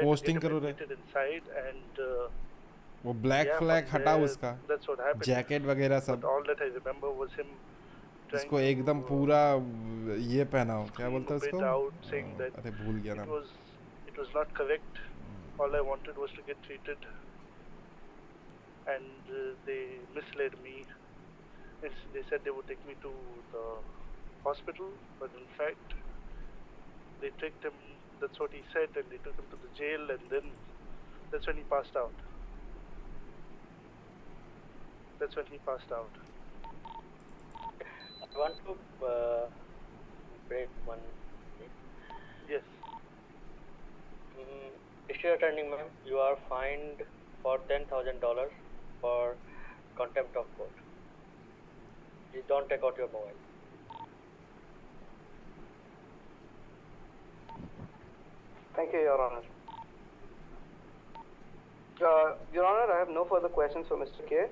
पोस्टिंग करो रे. Inside and वो ब्लैक फ्लैग हटा उसका. जैकेट वगैरह सब. All that I remember was him इसको एकदम पूरा ये पहनाओ, क्या बोलते हैं उसको? saying that अरे भूल गया ना. It was not correct All I wanted was to get treated, and they misled me. They said they would take me to the hospital, but in fact, they tricked him. That's what he said, and they took him to the jail, and then that's when he passed out. That's when he passed out. I want to break one thing. Yes. District Attorney ma'am, you are fined for $10,000 for contempt of court. Please don't take out your mobile. Thank you, Your Honor. Your Honor, I have no further questions for Mr. K.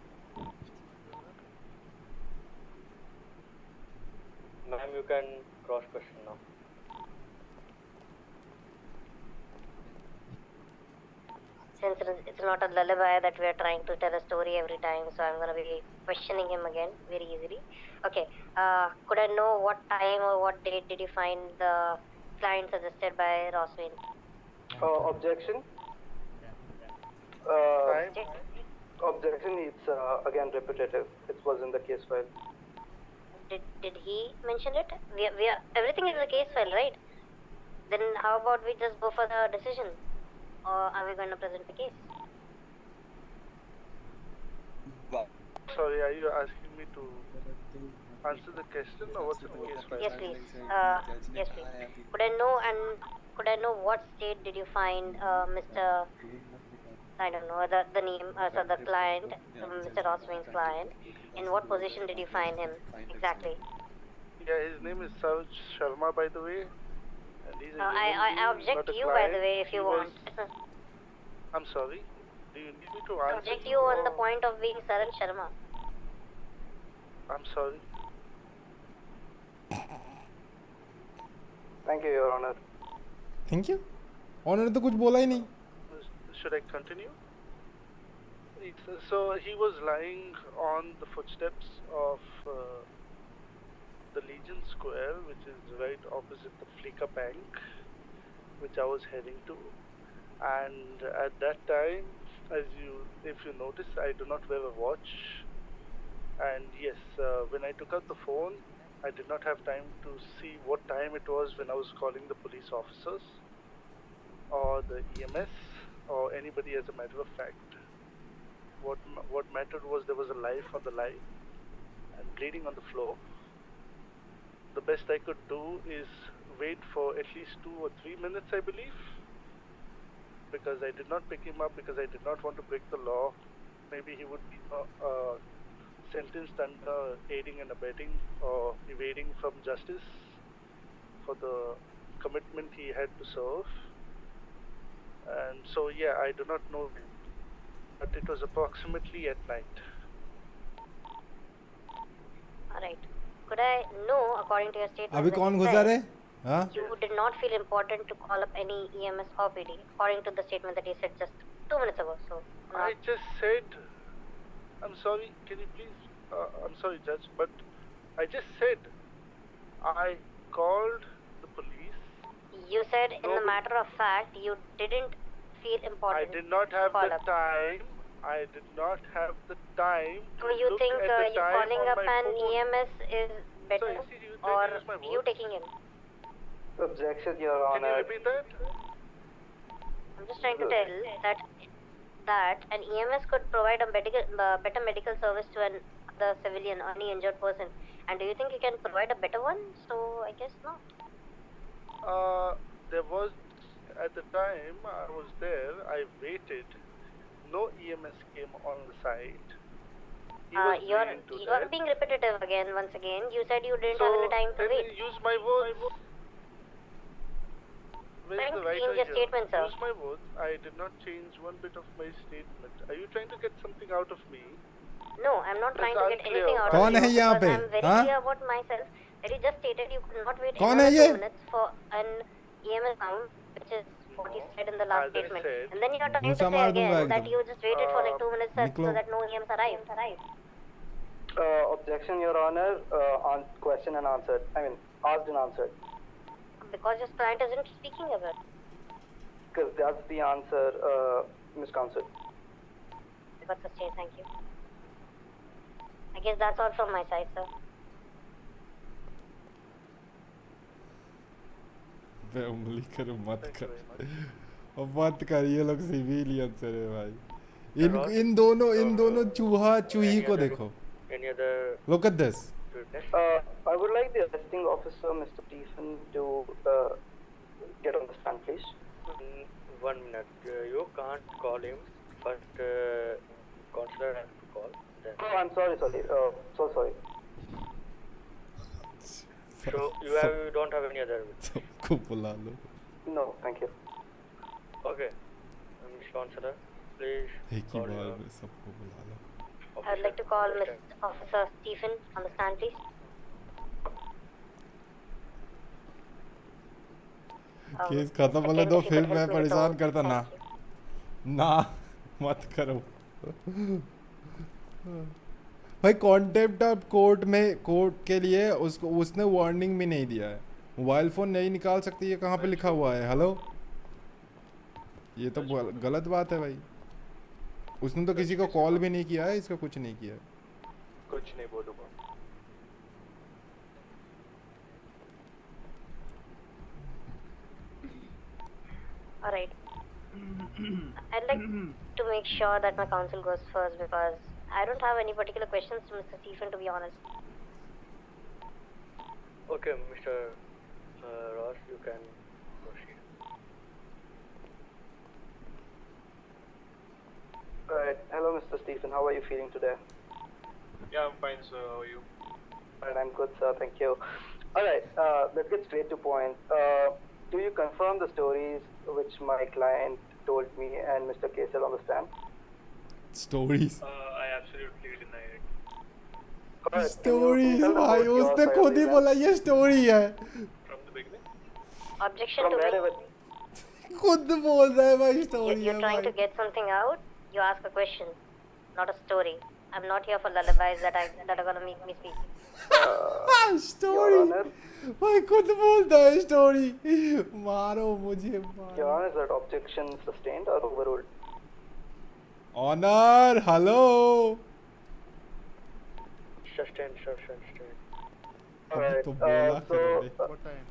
Ma'am, you can cross question now. Since it's not a lullaby that we are trying to tell a story every time, so I'm going to be questioning him again very easily. Okay, could I know what time or what date did you find the client suggested by Roswin? Objection? Objection, it's again repetitive. It was in the case file. Did he mention it? We are, everything is in the case file, right? Then how about we just go for the decision? Or are we going to present the case? Sorry, are you asking me to answer the question, or what's in the case file? Yes, please. Yes, please. Could I know what state did you find Mr. I don't know the name, so the client, Mr. Roswin's client. In what position did you find him exactly? Yeah, his name is Saroj Sharma, by the way. And he's a I object you, by the way, if you want. I'm sorry. Do you need me to answer? Object you on the point of being Saroj Sharma. I'm sorry. Thank you, Your Honor. Thank you. Honor तो कुछ बोला ही नहीं. Should I continue? So he was lying on the footsteps of the Legion Square, which is right opposite the Fleeca Bank, which I was heading to. And at that time, if you notice, I do not wear a watch. And yes, when I took out the phone, I did not have time to see what time it was when I was calling the police officers or the EMS or anybody, as a matter of fact. What mattered was there was a life on the line and bleeding on the floor. The best I could do is wait for at least 2 or 3 minutes, I believe, because I did not pick him up because I did not want to break the law. Maybe he would be sentenced under aiding and abetting or evading from justice for the commitment he had to serve. And so yeah, I do not know, but it was approximately at night. Alright. Could I know, according to your statement, अभी कौन घुसा रे? हाँ? You did not feel important to call up any EMS or PD, according to the statement that you said just 2 minutes ago. So I just said, I'm sorry, can you please, I'm sorry Judge, but I just said, I called the police. You said in the matter of fact, you didn't feel important. I did not have call the up. time. I did not have the time. So you look think at the you time calling on up my an phone. EMS is better, or you taking him? Objection, Your Can you Honor. repeat that? I'm just trying to tell that an EMS could provide a better medical service to the civilian or any injured person. And do you think you can provide a better one? So I guess not. There was, at the time I was there, I waited. No EMS came on the site. You're being repetitive again. Once again, you said you didn't have any time to wait. Use my words. Where's the writer change your here? statement, sir. Use my words. I did not change one bit of my statement. Are you trying to get something out of me? No, I'm not trying to get unclear. anything out कौन of है you यहाँ because पे? I'm very हाँ? clear about myself that you just stated you could not wait कौन another है ये? 2 minutes for an EMS round, which is what you said in the last As I statement. said, And then you're trying to घूसा say मार दूंगा again that एकदम. you just waited for like 2 minutes so निकलो. that no EMS arrived. Objection, Your Honor. On question and answered. I mean, asked and answered. Because your client isn't speaking about it. Because that's the answer, Ms. Counsel. Got sustained, thank you. I guess that's all from my side, sir. बे उंगली करो मत कर और मत कर ये लोग civilian से रे भाई इन दोनों चूहा चूही को देखो Any other? Look at this. I would like the arresting officer, Mr. Stephen, to get on the stand, please. 1 minute. You can't call him. First, consular has to call. Then. Oh, I'm sorry. So sorry. So you don't have any other? सबको बुला लो. No, thank you. Okay. Mr. Consular, please. एक ही बार में सबको बुला लो. I would like to call Mr. Officer Stephen on the stand, please. Case खत्म होने दो फिर मैं परेशान करता ना मत करो भाई कॉन्टेम्प्ट ऑफ कोर्ट में कोर्ट के लिए उसने वार्निंग भी नहीं दिया है मोबाइल फ़ोन नहीं निकाल सकती ये कहाँ पे लिखा हुआ है हेलो ये तो गलत बात है भाई उसने तो किसी को कॉल भी नहीं किया है इसका कुछ नहीं किया कुछ नहीं बोलूँगा Alright. I'd like to make sure that my counsel goes first because I don't have any particular questions to Mr. Stephen, to be honest. Okay, Mr. Ross, you can proceed. Alright. Hello, Mr. Stephen. How are you feeling today? Yeah, I'm fine, sir. How are you? Alright, I'm good, sir. Thank you. Alright, let's get straight to point. Do you confirm the stories which my client told me and Mr. Kesel on the stand? Stories? I absolutely deny it. Alright, Stories भाई उसने खुद ही बोला ये story है From the beginning? Objection From to wherever. खुद बोल रहा है भाई story You're है trying to भाई get something out, you ask a question, not a story. I'm not here for lullabies that are gonna make me speak. story भाई खुद बोलता है story मारो मुझे मारो Your Honor, is that objection sustained or overruled? Honor hello Sustained. Alright, तो बोला so What time?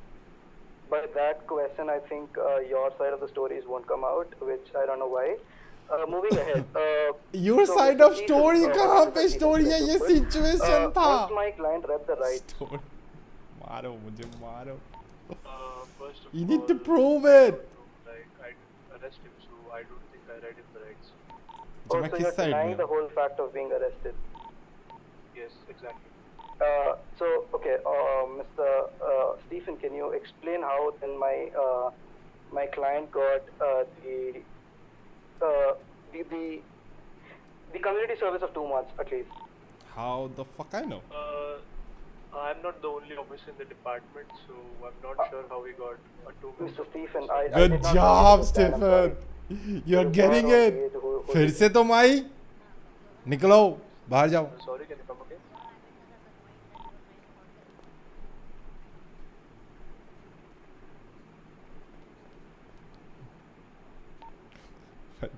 by that question, I think your side of the stories won't come out, which I don't know why. Moving ahead. your so side Mr. of Stephen, story कहाँ पे Mr. story है ये Stephen, situation था Once my client read the rights. story मारो मुझे मारो First of you need to all, prove it like, I didn't arrest him, so I don't think I read him the rights. तो मैं So किस you're side denying में the whole fact of being arrested. Yes, exactly. So okay, Mr. Stephen, can you explain how then my client got the community service of 2 months at least? how the fuck I know I'm not the only officer in the department, so I'm not sure how he got a 2 months. Mr. Stephen, I good did not job understand, I'm Stephen you're getting it फिर से तुम आई निकलो बाहर जाओ Sorry, can you come again?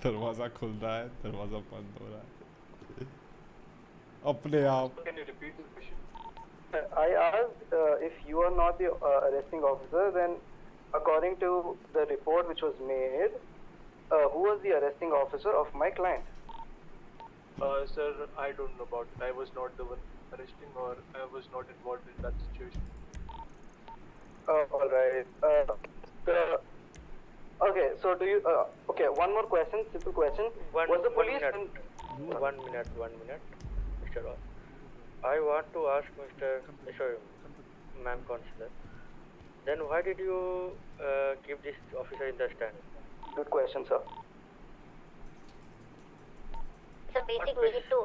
दरवाजा खुल रहा है दरवाजा बंद हो रहा है अपने आप Can you repeat the question? I asked if you are not the arresting officer, then according to the report which was made, who was the arresting officer of my client? Sir, I don't know about it. I was not the one arresting, or I was not involved in that situation. Alright. Okay, so do you... okay, one more question, simple question. Was the police... One minute, Mr. Ross. I want to ask Ma'am Consular. Then why did you keep this officer in the stand? Good question, sir. It's a basic need to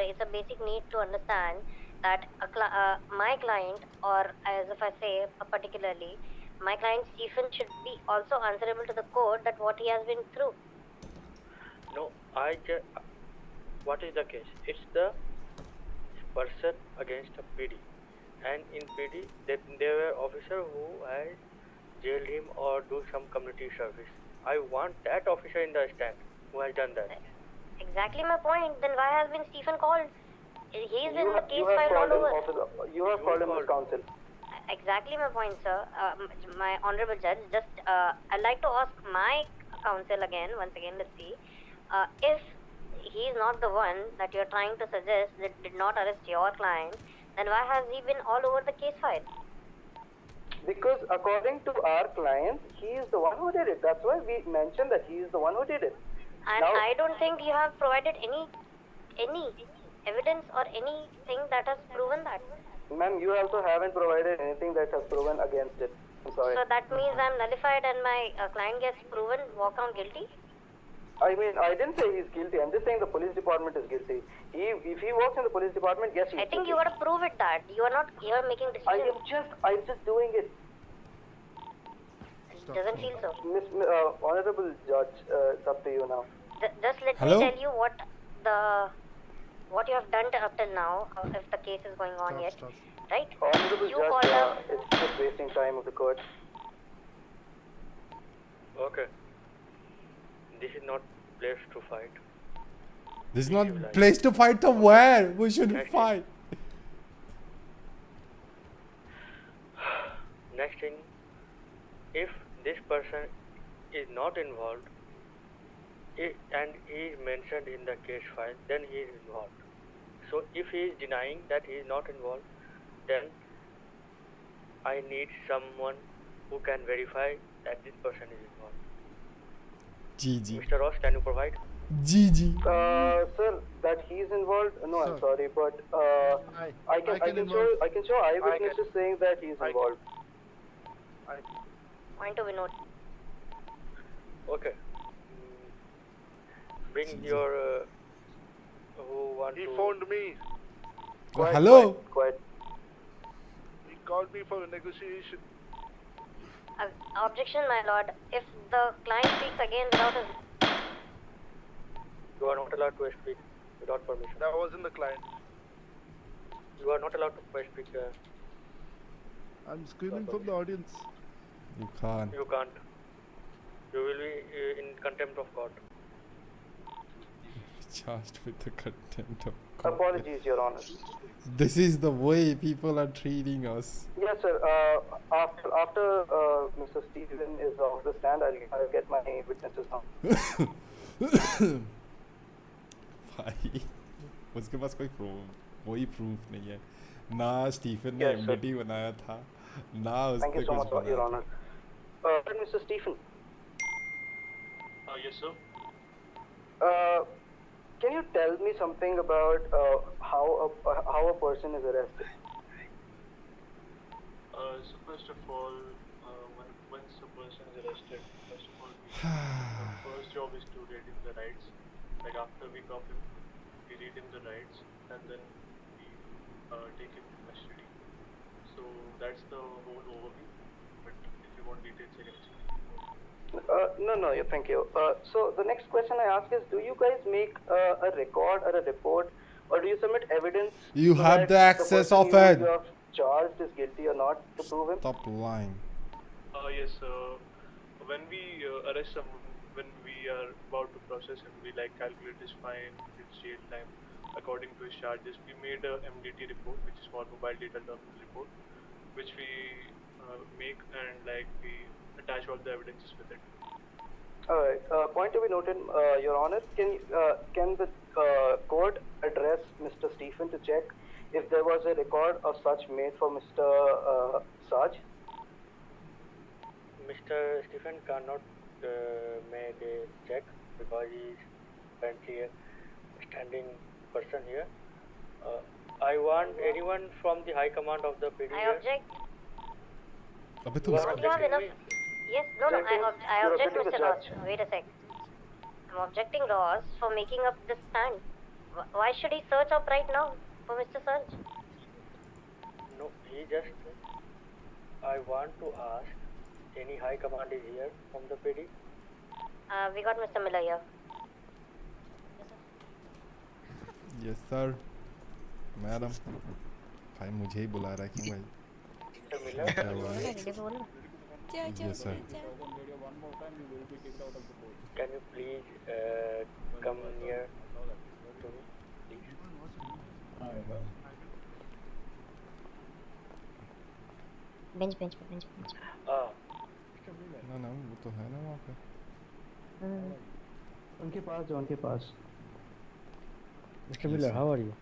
it's a basic need to understand that my client, or as if I say particularly, my client Stephen should be also answerable to the court that what he has been through. No, what is the case? It's the person against the PD, and in PD there were officer who had jailed him or do some community service. I want that officer in the stand who has done that. Exactly my point. Then why has been Stephen called? He's in the case you have file called all him, over. officer. You have called him as counsel. Exactly my point, sir. My honorable judge, just I'd like to ask my counsel again, once again, let's see. If he's not the one that you're trying to suggest that did not arrest your client, then why has he been all over the case file? Because according to our client, he is the one who did it. That's why we mentioned that he is the one who did it. And now, I don't think you have provided any evidence or anything that has proven that. Ma'am, you also haven't provided anything that has proven against it. I'm sorry. So that means I'm nullified and my client gets proven walk on guilty? I mean, I didn't say he's guilty. I'm just saying the police department is guilty. If he works in the police department, yes, he's I think guilty. you got to prove it that. You are making decisions. I'm just doing it. It doesn't feel so. Honorable Judge, it's up to you now. Just let Hello? me tell you what you have done up till now, if the case is going on yet, right? Honorable You Judge, called up. it's just wasting time of the court. Okay. This is not place to fight. This is not place to fight the where? We shouldn't fight. Next thing, if this person is not involved and he is mentioned in the case file, then he is involved. So if he is denying that he is not involved, then I need someone who can verify that this person is involved. GG. Mr. Ross, can you provide? GG. Sir, that he's involved? No, I'm sorry, but I can show eyewitnesses saying that he's involved. Point to be noted. Okay. Bring your who want He to... phoned me. Hello? Quiet. He called me for a negotiation. Objection, my lord. If the client speaks again without his... You are not allowed to speak without permission. That wasn't the client. You are not allowed to speak. I'm screaming from the audience. You can't. You can't. You will be in contempt of court. Charged with the contempt of court. Apologies, Your Honor. This is the way people are treating us. Yes, sir. After Mr. Stephen is off the stand, I'll get my witnesses now. भाई उसके पास कोई proof नहीं है ना Stephen ने Yes, sir. MDT बनाया था ना Thank उसने you so कुछ much, Your बनाया Honor. था Mr. Stephen, Yes, sir. can you tell me something about how a person is arrested? So first of all, once a person is arrested, first of all, the first job is to read him the rights. Like after we cop him, we read him the rights, and then we take him to custody. So that's the whole overview. But if you want details, I can explain. No, thank you. So the next question I ask is, do you guys make a record or a report, or do you submit evidence? You so have that the access person of it. you have charged is guilty or not to prove him? Stop lying. Yes, when we arrest someone, when we are about to process him, we like calculate his fine, his jail time, according to his charges. We made a MDT report, which is called Mobile Data Terminal Report, which we make and like we attach all the evidences with it. Alright, point to be noted, Your Honor. Can the court address Mr. Stephen to check if there was a record of such made for Mr. Saj? Mr. Stephen cannot make a check because he is apparently a standing person here. I want anyone from the high command of the PD. I object. अबे तो You are उसका You have objecting enough. me? Yes, no, I You're object, objecting the Mr. Ross. judge. Wait a sec. I'm objecting Ross for making up this stand. Why should he search up right now for Mr. Surge? No, he just. I want to ask, any high command is here from the PD? We got Mr. Miller here. Yes sir. Madam भाई मुझे ही बुला रहा है क्यों भाई Mr. Miller? क्या हुआ है Yes, sir. Can you please come near to me, please? Bench bench पे बेंच बेंच ना ना वो तो है ना वहाँ पे. उनके पास जो उनके पास. Mr. Yes, Miller, sir. how are you?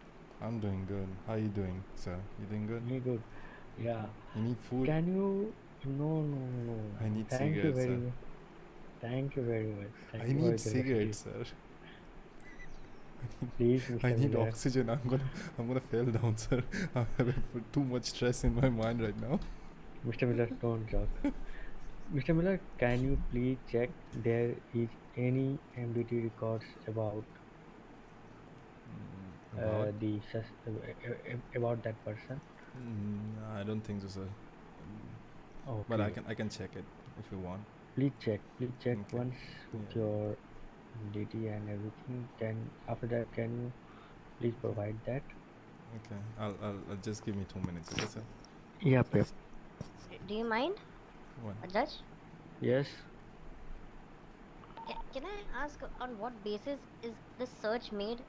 I'm doing good. How you doing, sir? You doing good? Me good. Yeah. You need food? Can you? No, no, no. I need Thank you cigarettes, very sir. much. Thank you very much. Thank I you for need your cigarettes, generosity. sir. Please, I Mr. need Miller. oxygen. I'm gonna fall down, sir. I'm having too much stress in my mind right now. Mr. Miller, don't joke. Mr. Miller, can you please check there is any MDT records about About? about that person? I don't think so, sir. But Okay. I can check it if you want. Please check. Please check Okay. once with your DT and everything. Then after that, can you please provide that? Okay. I'll just give me 2 minutes, okay, sir? Yep. Yep. Do you mind, What? Judge? Yes. Can I ask on what basis is this search made?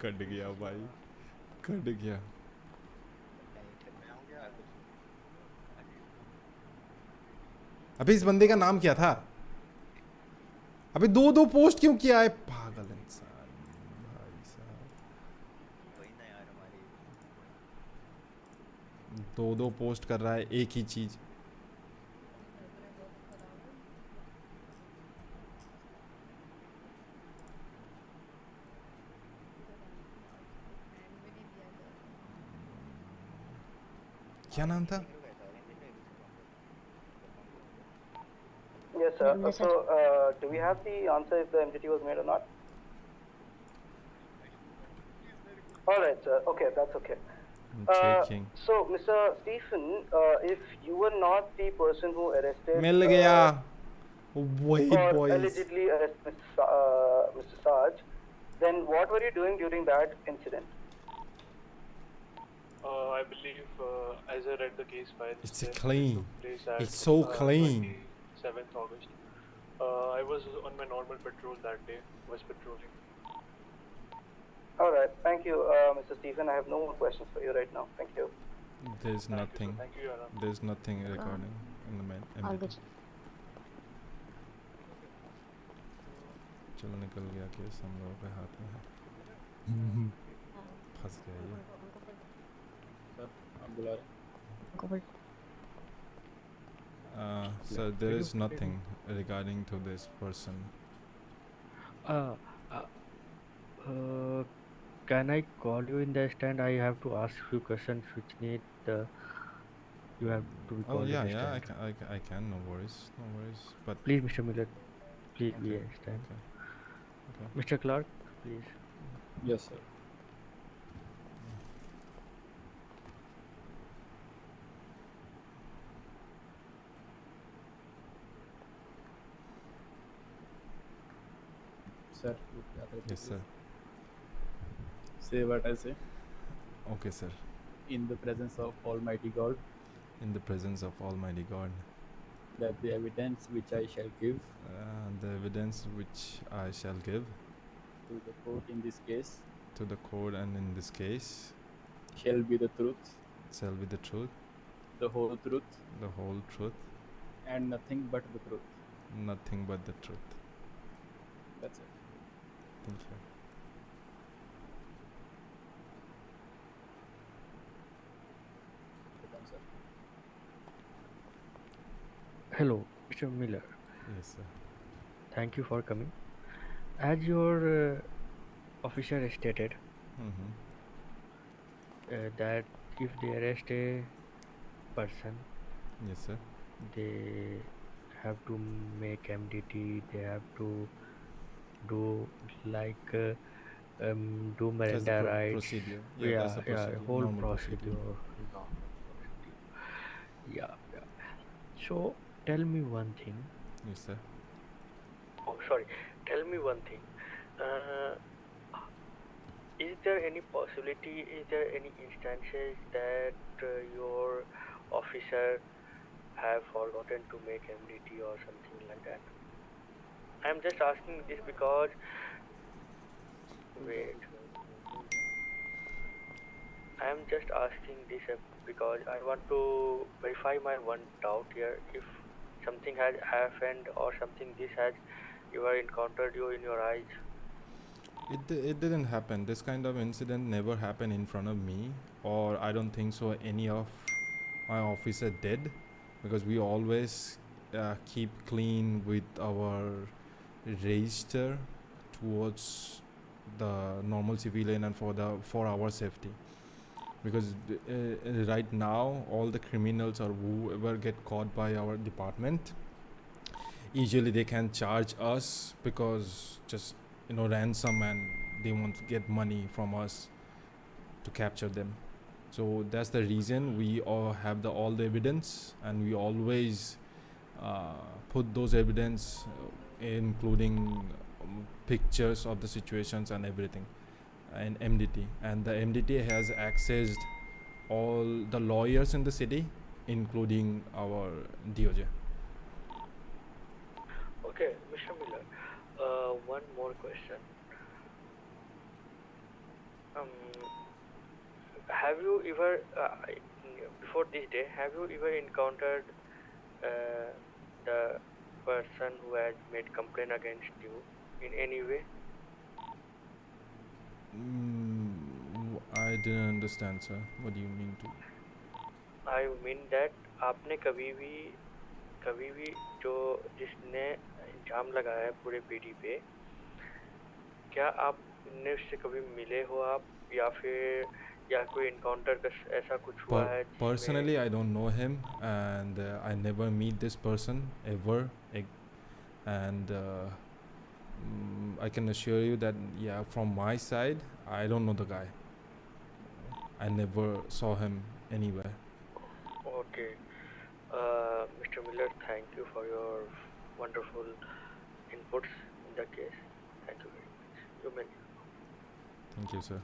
Cut गया भाई. Cut गया. अबे इस बंदे का नाम क्या था? अबे दो पोस्ट क्यों किया है? पागल इंसान भाई साहब. दो पोस्ट कर रहा है एक ही चीज. क्या नाम था? Yes, sir. So, do we have the answer if the MDT was made or not? All right, sir. Okay, that's okay. Checking. So, Mr. Stephen, if you were not the person who arrested, मिल गया. Wait, or boys. allegedly arrested Mr. Sarge, then what were you doing during that incident? I believe, as I read the case file, It's it clean. took place at, It's so clean. 27th August. I was on my normal patrol that day, was patrolling. All right, thank you, Mr. Stephen. I have no more questions for you right now. Thank you. There's nothing. Thank you, Anna. There's nothing recording in the All MDT. good. चलो निकल गया case हम लोगों के हाथ में है. फंस गया ये. आप बुला रहे Sir, there is nothing regarding to this person. Can I call you in the stand? I have to ask few questions which need you have to be Oh called yeah, in the yeah, stand. I can. No worries, no worries. But Please, Mr. Miller, please be Okay, in stand. okay. Mr. Clark, please. Yes, sir. Sir, Yes, sir. say what I say. Okay, sir. In the presence of Almighty God, In the presence of Almighty God, that the evidence which I shall give the evidence which I shall give to the court in this case to the court and in this case shall be the truth, shall be the truth, the whole truth, the whole truth, and nothing but the truth. nothing but the truth. That's it. Thank you. Welcome, sir. Hello, Mr. Miller. Yes, sir. Thank you for coming. As your officer stated, Mm-hmm. that if they arrest a person, Yes, sir. they have to make MDT. They have to do like do That's the Miranda rights. procedure. Yeah, that's the procedure. Whole Normal procedure. procedure. Normal procedure. Yeah, yeah. So tell me one thing. Yes, sir. Oh, sorry. Tell me one thing. Is there any possibility, is there any instances that your officer have forgotten to make MDT or something like that. I'm just asking this because wait. I'm just asking this because I want to verify my one doubt here. If something has happened or something this has ever encountered you in your eyes. It didn't happen. This kind of incident never happened in front of me, or I don't think so any of my officer did, because we always keep clean with our register towards the normal civilian and for our safety. Because right now all the criminals or whoever get caught by our department, usually they can charge us because just ransom, and they want to get money from us to capture them. So that's the reason we all have all the evidence, and we always put those evidence, including pictures of the situations and everything, and MDT. And the MDT has accessed all the lawyers in the city, including our DOJ. Okay, Mr. Miller, one more question. Have you ever, before this day, have you ever encountered the person who has made complaint against you in any way? I didn't understand, sir. What do you mean to? I mean that आपने कभी भी जो जिसने इल्जाम लगाया है पूरे PD पे, क्या आपने उससे कभी मिले हो आप, या फिर या कोई इनकाउंटर का ऐसा कुछ हुआ है? Personally, I don't know him, and I never meet this person ever, and I can assure you that from my side, I don't know the guy. I never saw him anywhere. Okay, Mr. Miller, thank you for your wonderful inputs in the case. Thank you very much. You may. Thank you, sir.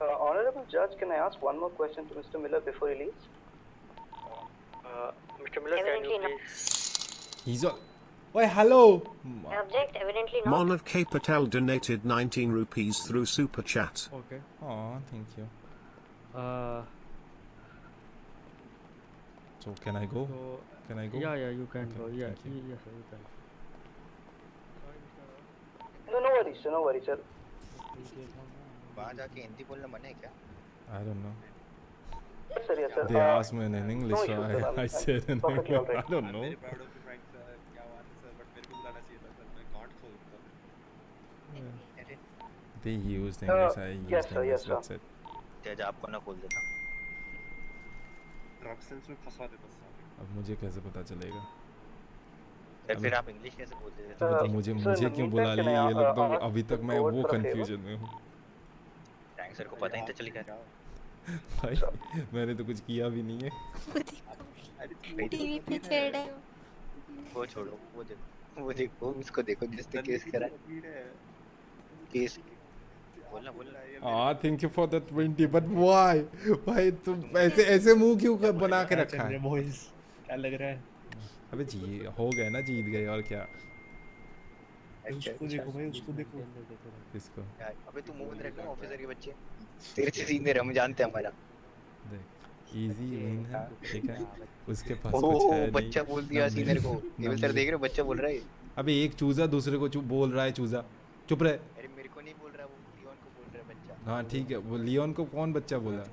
Honorable Judge, can I ask one more question to Mr. Miller before he leaves? Mr. Miller, can you please? He's all. Wait, hello. Object, evidently not. Mon of K Patel donated 19 rupees through super chat. Okay. Oh, thank you. So can I go? Can I go? Yeah, you can Okay, go. Yeah, thank you. yes, sir, you can. No worries, sir. वहाँ जाके हिंदी बोलना मना है क्या? I don't know. Yes, sir, yes, sir. They asked me in English, no so issues, sir. I said in perfectly English. all right. I don't know. very proud of you, Frank sir. क्या बात है sir, but मेरे को बुलाना चाहिए था sir. मैं can't खोल सकता. They used English. I used yes, sir, English. yes, sir. That's it. तेज आपको ना खोल देता. Drug sense में फंसा देता sir. अब मुझे कैसे पता चलेगा? फिर आप इंग्लिश कैसे बोलते थे? तो मुझे क्यों बुला लिया? ये लोग तो अभी तक मैं वो कंफ्यूजन में हूँ. फ्रैंक सर को पता ही तो चल गया. भाई मैंने तो कुछ किया भी नहीं है. टीवी पे चढ़ है. वो छोड़ो, वो देखो उसको देखो जिसने केस करा. केस बोलना. Thank you for the 20, but why? भाई तुम ऐसे मुंह क्यों बना के रखा है? क्या लग रहा है? अबे हो गए ना, जीत गए और क्या? उसको देखो भाई, उसको देखो. किसको? अबे तू मुंह बंद रखना, ऑफिसर के बच्चे. तेरे से सीनियर हम जानते हैं हमारा. देख इजी विन है, ठीक है. उसके पास ओ, कुछ है नहीं. बच्चा बोल दिया सीनियर को. केवल सर देख रहे हो, बच्चा बोल रहा है. अबे एक चूजा दूसरे को बोल रहा है. चूजा चुप रहे. अरे मेरे को नहीं बोल रहा, वो लियोन को बोल रहा है बच्चा. हाँ ठीक है, वो लियोन को कौन बच्चा बोला?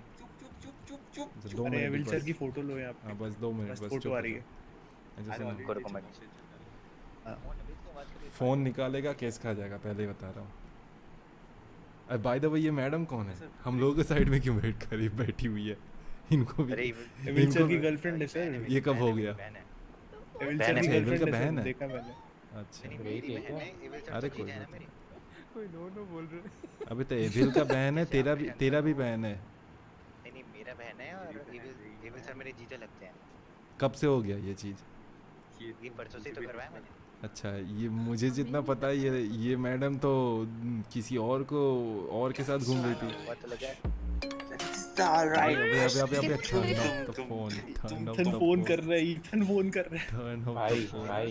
चुप. अरे एविल सर की फोटो लो यहाँ पे. हाँ बस 2 मिनट बस. फोटो आ रही है. फोन निकालेगा केस खा जाएगा, पहले ही बता रहा हूँ. बाय द वे ये मैडम कौन है? हम लोगों के साइड में क्यों बैठी हुई है? इनको भी एविल सर की गर्लफ्रेंड है सर. ये कब हो गया? एविल सर की गर्लफ्रेंड है, देखा मैंने. अच्छा अरे कोई नो बोल रहे. अबे तो एविल का बहन है, तेरा भी बहन है. नहीं मेरा बहन है और एविल सर मेरे जीजा लगते हैं. कब से हो गया ये चीज? ये परसों से तो करवाया मैंने. अच्छा, ये मुझे जितना पता है ये मैडम तो किसी और के साथ घूम रही थी. पता लगा. Alright. अबे turn off the phone. Turn off Ethan the phone phone. कर रहा है, इथन फोन कर रहा है। Turn off the भाई phone. भाई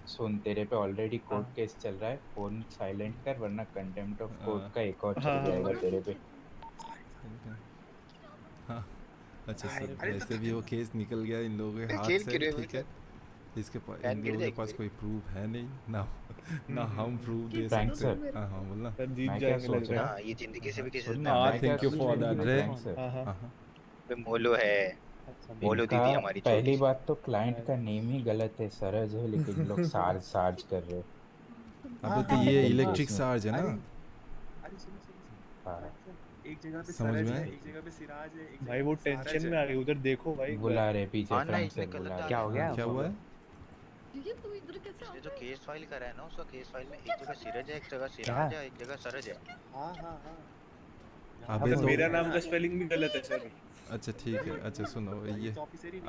सुन तेरे पे ऑलरेडी कोर्ट केस चल रहा है, फोन साइलेंट कर वरना कंटेम्प्ट ऑफ कोर्ट का एक और चल जाएगा तेरे पे। हाँ अच्छा सर वैसे भी वो केस निकल गया इन लोगों के हाथ से, ठीक है। इन लोगों के पास कोई प्रूफ है नहीं ना हम प्रूफ दे सकते। हाँ हाँ बोलना। जीत जाएंगे लग रहा है। ये जिंदगी से भी किसी थैंक यू फॉर दैट रे। पे मोलो है, मोलो दीदी हमारी पहली बात तो क्लाइंट का नेम ही गलत है, सरज है, लेकिन लोग सार्ज कर रहे। अबे तो ये इलेक्ट्रिक सार्ज है ना। एक जगह पे समझ में एक जगह पे सिराज है, एक भाई वो टेंशन में आ गई, उधर देखो भाई बुला रहे पीछे फ्रंट से बुला। क्या हो गया? क्या हुआ है? इसने जो केस फाइल करा है ना, उसका केस फाइल में एक जगह सिराज है, एक जगह सिराज है, एक जगह सरज है। हाँ अबे तो मेरा नाम का स्पेलिंग भी गलत है सर। अच्छा ठीक है। अच्छा सुनो ये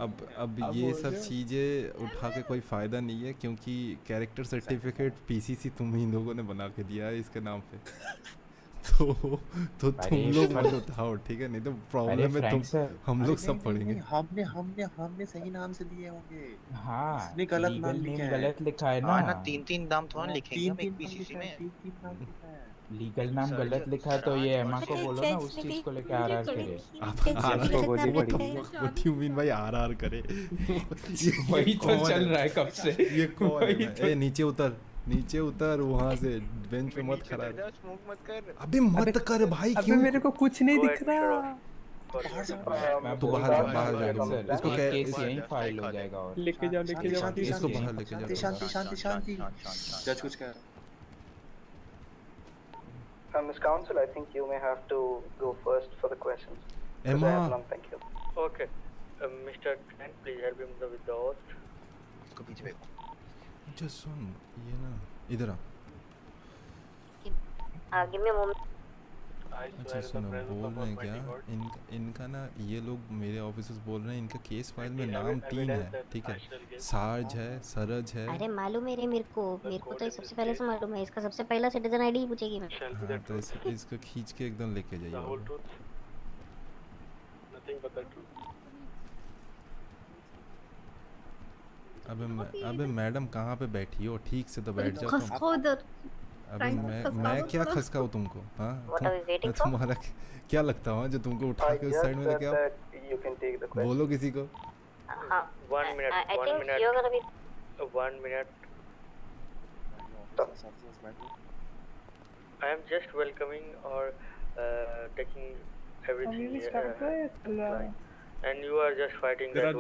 अब ये सब चीज़ें उठा के कोई फ़ायदा नहीं है, क्योंकि कैरेक्टर सर्टिफिकेट पीसीसी तुम ही लोगों ने बना के दिया है इसके नाम पे। तो तुम लोग मत उठाओ, ठीक है, नहीं तो प्रॉब्लम है। हम लोग सब पढ़ेंगे। हमने सही नाम से दिए होंगे। हाँ इसने गलत नाम लिखा है। गलत लिखा है ना। ना तीन नाम थोड़ा लिखेंगे हम एक पीसीसी में। लीगल नाम गलत लिखा है तो ये एमा को बोलो ना उस चीज को लेके आरआर करे। What do you mean भाई आरआर करे? वही तो चल रहा है कब से। ये कौन है? ए नीचे उतर वहाँ से, बेंच पे मत खड़ा रह। स्मोक मत कर। अबे मत कर भाई, क्यों? मेरे को कुछ नहीं दिख रहा। तू बाहर जा सर, इसको केस यहीं फाइल हो जाएगा। और लेके जाओ इसको बाहर लेके जाओ। शांति जज कुछ कह रहा है। Miss Counsel, I think you may have to go first for the questions. Emma. Thank you. Okay, Mr. Trent, please help him with the oath. इसको पीछे देखो। Just सुन ये ना इधर आ। Give me a moment. अच्छा सुनो बोल रहे हैं क्या इनका ना, ये लोग मेरे ऑफिसर्स बोल रहे हैं इनका केस फाइल में नाम 3 है, ठीक है। सार्ज है, सरज है। अरे मालूम है रे मेरे को तो सबसे पहले से मालूम है। इसका सबसे पहला सिटीजन आईडी पूछेगी मैं। हाँ, तो इसको खींच के एकदम लेके जाइए। अबे मैडम कहाँ पे बैठी हो? ठीक से तो बैठ जाओ तुम। अभी मैं क्या खसकाऊं तुमको? हाँ तुम्हारा क्या लगता है जो तुमको उठा के उस साइड में लेके आओ? बोलो किसी को। 1 minute. I am just welcoming or taking everything and you are just fighting that.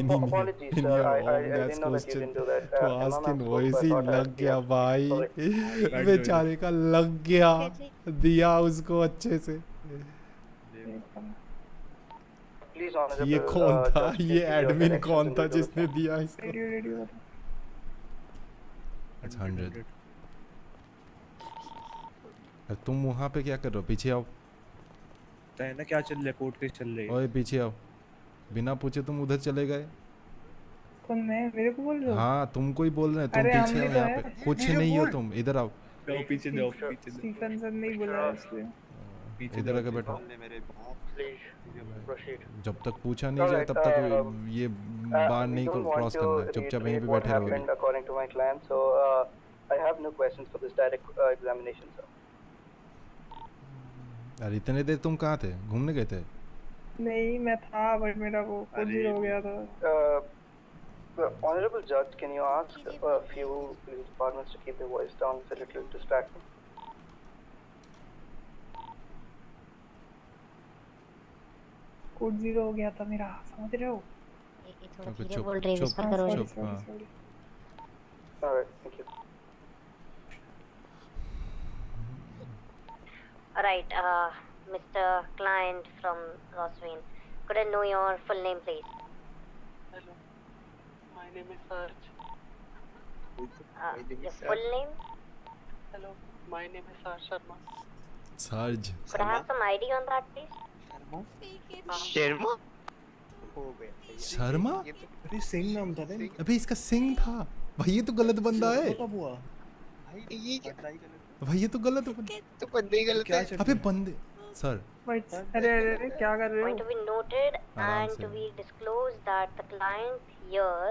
Apologies, sir. I didn't know that you didn't do that. तो आज की वॉइस ही लग गया भाई, बेचारे का लग गया, दिया उसको अच्छे से। ये कौन था? ये एडमिन कौन था जिसने दिया इसको? 100। तुम वहाँ पे क्या कर रहे हो? पीछे आओ। ना क्या चल रहा है? कोर्ट केस चल रही है। ओए पीछे आओ। बिना पूछे तुम उधर चले गए। कौन? मैं? मेरे को बोल रहे हो? हाँ तुमको ही बोल रहे हैं। तुम पीछे आओ यहाँ पे। कुछ नहीं हो तुम, इधर आओ। पीछे जाओ। स्टीफन सर नहीं बोला इसलिए। इधर आके बैठो। जब तक पूछा नहीं जाए तब तक ये बार नहीं क्रॉस करना है। चुपचाप यहीं पे बैठे रहोगे। According to my client, so I have no questions for this direct examination, sir. अरे इतने देर तुम कहाँ थे? घूमने गए थे? नहीं मैं था, बट मेरा वो कुछ हो गया था। Honorable Judge, can you ask a few police departments to keep their voice down? It's a little distracting. Code 0 हो गया था मेरा, समझ रहे हो? चुप बोल रहे विस्पर करो। Alright, thank you. Alright, Mr. Client from Roswell, could I know your full name, please? Hello, my name is Sarj. Your full name? Hello, my name is Sarj Sharma. Sarj. Could I have some ID on that, please? Sharma? Sharma? अरे सिंह नाम था ना। अबे इसका सिंह था भाई। ये तो गलत बंदा है ये क्या? भाई ये तो गलत तो बंदे ही गलत है। अबे बंदे sir. Wait, अरे क्या कर रहे हो? Point to be noted आराम and से। to be disclosed that the client here,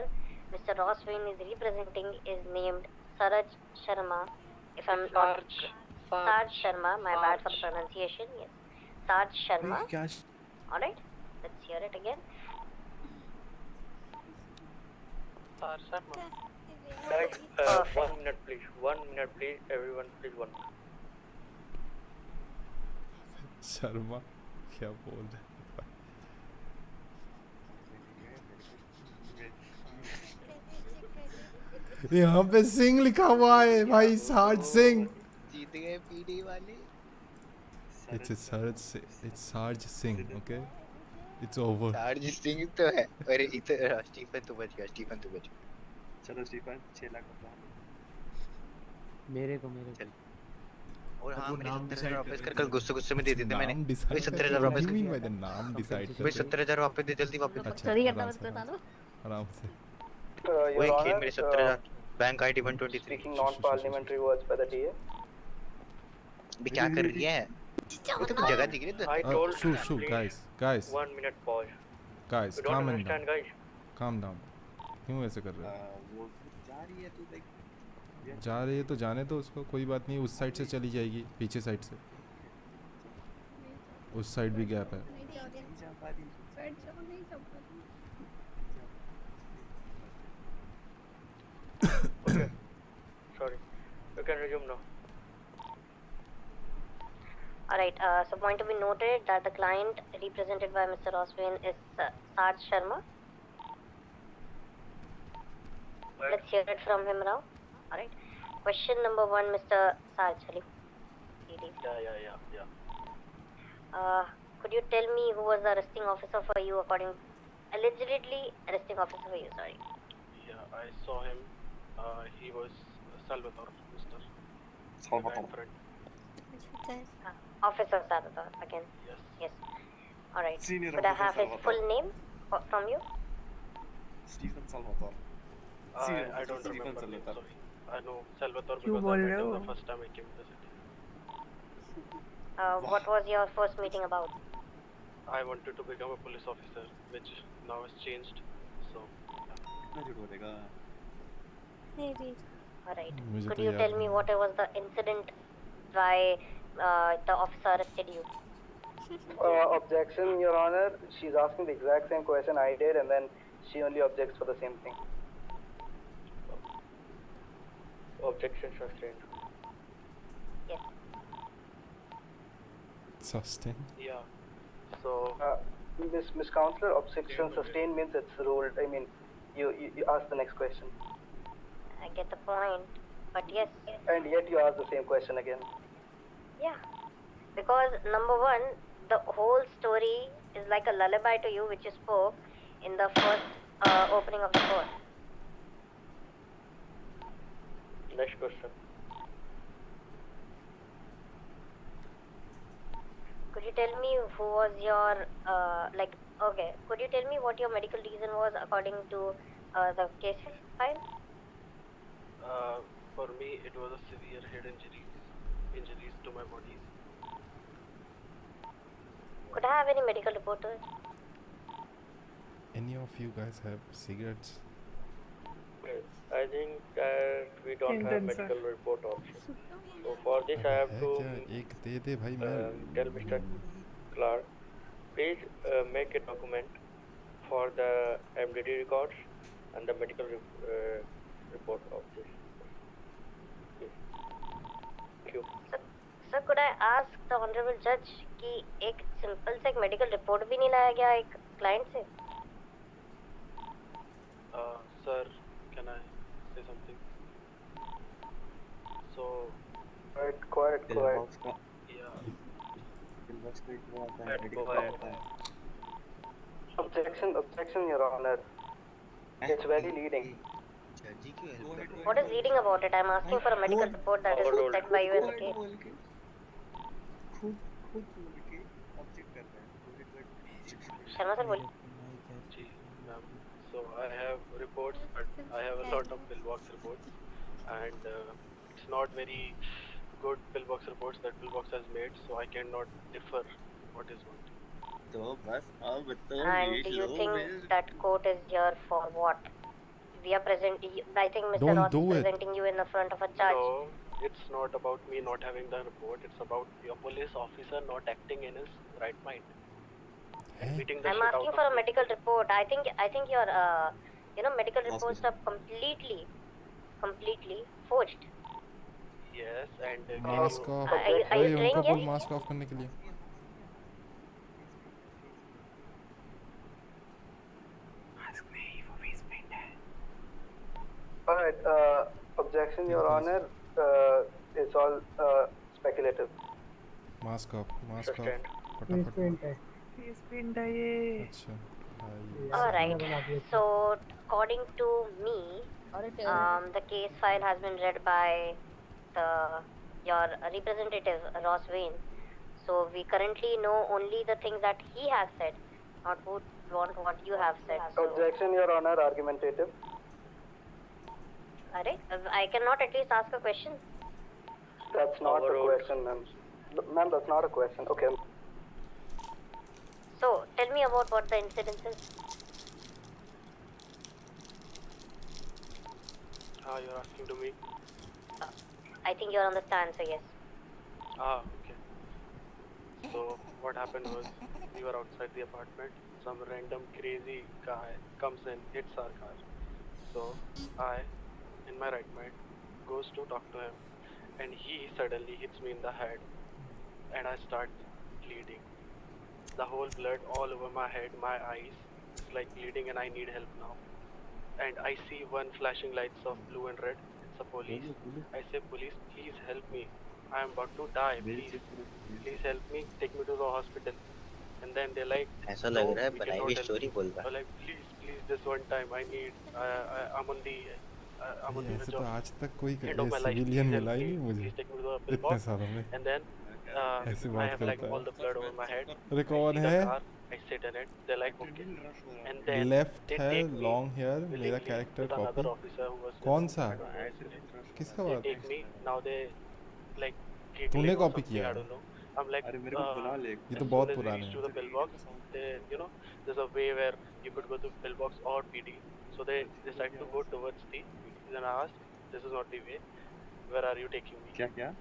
Mr. Ross Wayne, is representing is named Saraj Sharma. If I'm not Sarj Sharma, my bad for the pronunciation. Yes, Sarj Sharma. All right, let's hear it again. Sarj Sharma. Guys, 1 minute please. 1 minute please. Everyone, please 1 minute. Sharma क्या बोल रहे हैं? यहाँ पे सिंह लिखा हुआ है भाई, साज सिंह। जीत गए पीडी वाले। It's Sarj Singh, okay? It's over. Sarge Singh तो है। अरे इधर स्टीफन तो बच गया, स्टीफन तो बच गया। चलो स्टीफन 6 लाख रुपए मेरे को और हाँ मैंने 70,000 वापस कर, कल गुस्से में दे देते मैंने। भाई 70,000 वापस कर। नाम डिसाइड कर। भाई 70,000 वापस दे, जल्दी वापस। अच्छा आराम से। वही खेल मेरे 70,000 bank ID 123। Speaking non-parliamentary words by the DA. भी क्या कर रही है? वो तो जगह दिख रही है। I told Shoo, guys. 1 minute pause. Guys, You don't calm understand, down. guys. Calm down. क्यों ऐसे कर रहे हो? वो जा रही है तो लाइक जा रही है तो जाने दो उसको, कोई बात नहीं। उस साइड से चली जाएगी, पीछे साइड से। उस साइड भी गैप है। Okay. Sorry. You can resume now. Alright, so point to be noted that the client represented by Mr. Ross Wayne is Sarj Sharma. Let's hear it from him now. Alright. Question number 1, Mr. Sarj. Yeah. Could you tell me who was the arresting officer for you allegedly arresting officer for you, sorry? Yeah, I saw him. He was Salvatore, Mr. Salvatore. Officer Salvatore, again. Yes. Alright. Senior Could I officer have his Salvatore. full name from you? Stephen Salvatore. I don't remember. Sorry. I know Salvatore क्यों because बोल I रहे met him हो? the first time I came to the city. What was your first meeting about? I wanted to become a police officer, which now has changed. So, कितना झूठ बोलेगा? Alright. मुझे Could तो you याद tell me नहीं। what was the incident why the officer arrested you? Objection, Your Honor. She's asking the exact same question I did, and then she only objects for the same thing. Objection sustained. Yes. Sustain. yeah. So, Miss Counselor, objection sustained means it's ruled. I mean, you ask the next question. I get the point, but yes. And yet you ask the same question again. Yeah. Because number 1, the whole story is like a lullaby to you which you spoke in the first opening of the court. Next question. Could you tell me who was your, could you tell me what your medical reason was according to the case file? for me, it was a severe head injuries to my body. Could I have any medical report to it? Any of you guys have cigarettes? I think that we don't have medical report option. So for this I have to एक दे दे भाई मैं। tell Mr. Clark, please make a document for the MDD records and the medical report of this. Thank you. Sir, could I ask the honorable judge कि एक simple सा एक medical report भी नहीं लाया गया एक client से? Sir, can I say something? So, Quiet. yeah. Objection, Your Honor. It's very leading. What is leading about it? I'm asking for a medical report that is set by you in the case. Sharma sir, बोलिए. So I have reports, but I have a lot of pillbox reports, and it's not very good pillbox reports that pillbox has made, so I cannot differ what is what. तो बस अब तो And देख do you low think मैं that court is here for what? We are presenting. I think Mr. Don't Ross do is it. presenting you in the front of a judge. No, it's not about me not having the report. It's about a police officer not acting in his right mind and beating the I'm shit asking out for of a medical report. I think your medical reports Hospital. are completely forged. Yes, and mask of Are you भाई doing उनको बोल it? Mask of करने के लिए Alright, objection, Your Honor. It's all speculative. Mask of Sustained. फटाफट He's been dying. अच्छा Alright. So according to me, the case file has been read by your representative Ross Wayne. So we currently know only the things that he has said, not what you have said. So, Objection, Your Honor. Argumentative. I cannot at least ask a question. That's not a question, ma'am. Ma'am, that's not a question. Okay. So tell me about what the incident is. You're asking to me? I think you're on the stand, so yes. Okay. So what happened was we were outside the apartment. Some random crazy guy comes in, hits our car. So I, in my right mind, goes to talk to him, and he suddenly hits me in the head, and I start bleeding. The whole blood all over my head, my eyes, it's like bleeding, and I need help now. And I see one flashing lights of blue and red. It's a police. I say, police, please help me. I am about to die. Please help me. Take me to the hospital. And then they're like, ऐसा no, लग रहा है we बनाई cannot हुई help story you. बोल रहा They're like, please, this one time. I'm on the ऐसे तो verge of आज तक कोई end of my life. Civilian Please मिला help ही me. नहीं मुझे Please take me to the इतने pillbox. सालों में And then ऐसे I बात have like करता all the blood over my head. अरे कौन I see the है car, I sit in it. They're like, okay. And then left they है take me लॉन्ग हेयर मेरा willingly character with another copy officer who was कौन with सा me. I don't know. किसका They बात take me. Now they like तूने giggling or copy something. किया I है don't know. I'm like, ये तो as बहुत soon as we पुराने reach to हैं the pillbox, there's a way where you could go to pillbox or PD. So they decide to go towards the. Then I asked, this is not the way. Where are you taking me? क्या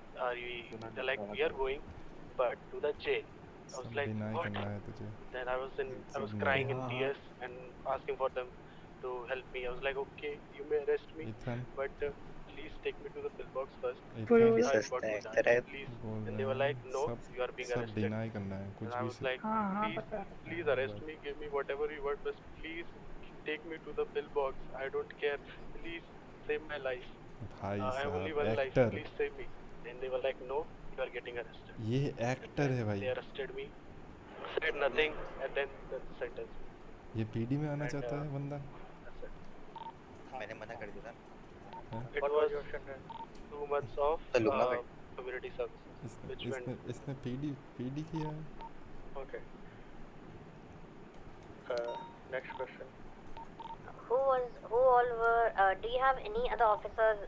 They're like, we are going, but to the J. I was सब like, deny what? करना है तुझे Then I was crying in tears and asking for them to help me. I was like, okay, you may arrest me, Ethan. but please take me to the pillbox first. Ethan. I'm about to die, please. बोल And रहे they were हैं like, no, सब you are being सब arrested. Deny करना है कुछ And I भी was से like, please arrest me, give me whatever you want, but please take me to the pillbox. I don't care. Please save my life. भाई I have only साहब one life. Actor Please save me. Then they were like, no, you are getting arrested. ये actor है They भाई arrested me, said nothing, and then sentenced me. ये PD में आना And, चाहता है बंदा That's it. मैंने मना कर दिया था It was 2 months of तो लूंगा मैं community service, which went इसने पीडी किया है okay. Next question. Who all were? Do you have any other officers?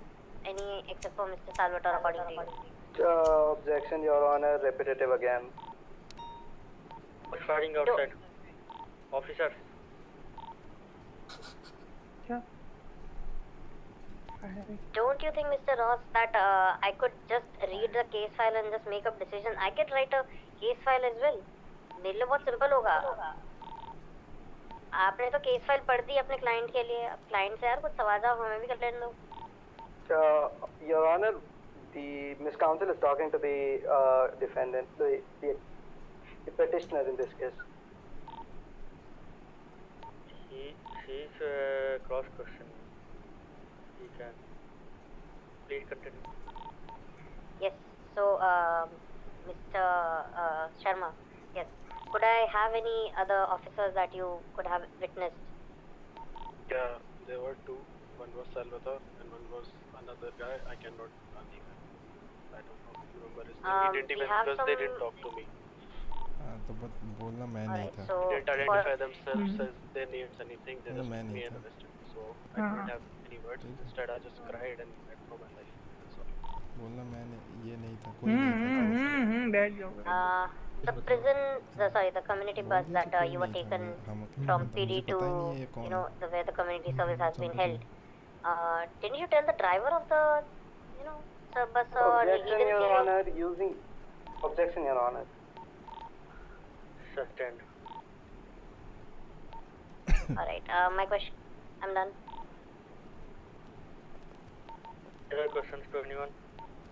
Any except for Mr. Salvatore, according to you? Objection, Your Honor. Repetitive again. Firing outside. Officer. Don't you think, Mr. Ross, that I could just read the case file and just make a decision? I can write a case file as well. मेरे लिए बहुत simple होगा. आपने तो case file पढ़ दी अपने client के लिए. अब क्लाइंट से यार कुछ सवाल जवाब हमें भी कर लेने दो. Your Honor, the Miss Counsel is talking to the defendant, the petitioner in this case. She's cross question. He can. Please continue. Yes. So, Mr. Sharma. Yes. Could I have any other officers that you could have witnessed? Yeah, there were two. One was Salvatore and one was another guy. I cannot name him. I don't know if you remember his name. He didn't we even have because they some- didn't talk to me. तो बोलना मैं नहीं था So, They didn't identify themselves as their names, anything. They No, just man, me नहीं and था arrested me. So I didn't have any words. Instead, I just cried and let go my life. That's all. बोलना वाला मैंने ये नहीं था कोई नहीं था बैठ जाओ The prison, the community bus that you were taken from PD to, you know, where the community service has been held. Didn't you tell the driver of the, you know, the bus or he Objection, didn't Your see you? Honor. Using objection, Your Honor. Sustained. Alright, my question, I'm done. Other questions to anyone?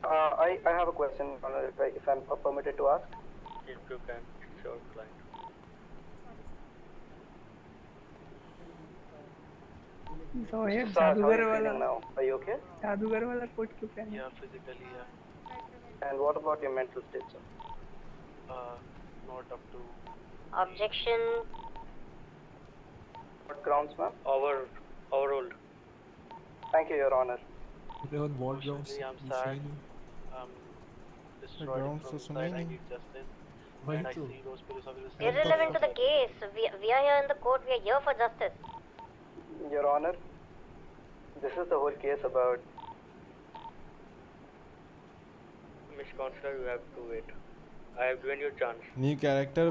I have a question, Your Honor, if I'm permitted to ask. If you can, it's your client. So ये Sir, how are जादूगर you वाला feeling now? Are you okay? जादूगर वाला coat क्यों पहना? Yeah, physically, yeah. And what about your mental state, sir? Not up to. Objection. What grounds, ma'am? Overruled. Thank you, Your Honor. On what grounds? I'm sad. Destroyed grounds from to inside. I Sunaini? need justice. Why And I so? see those police officers. Irrelevant to the case. We are here in the court. We are here for justice. Your Honor, this is the whole case about. Miss Counselor, you have to wait. I have given you chance. New character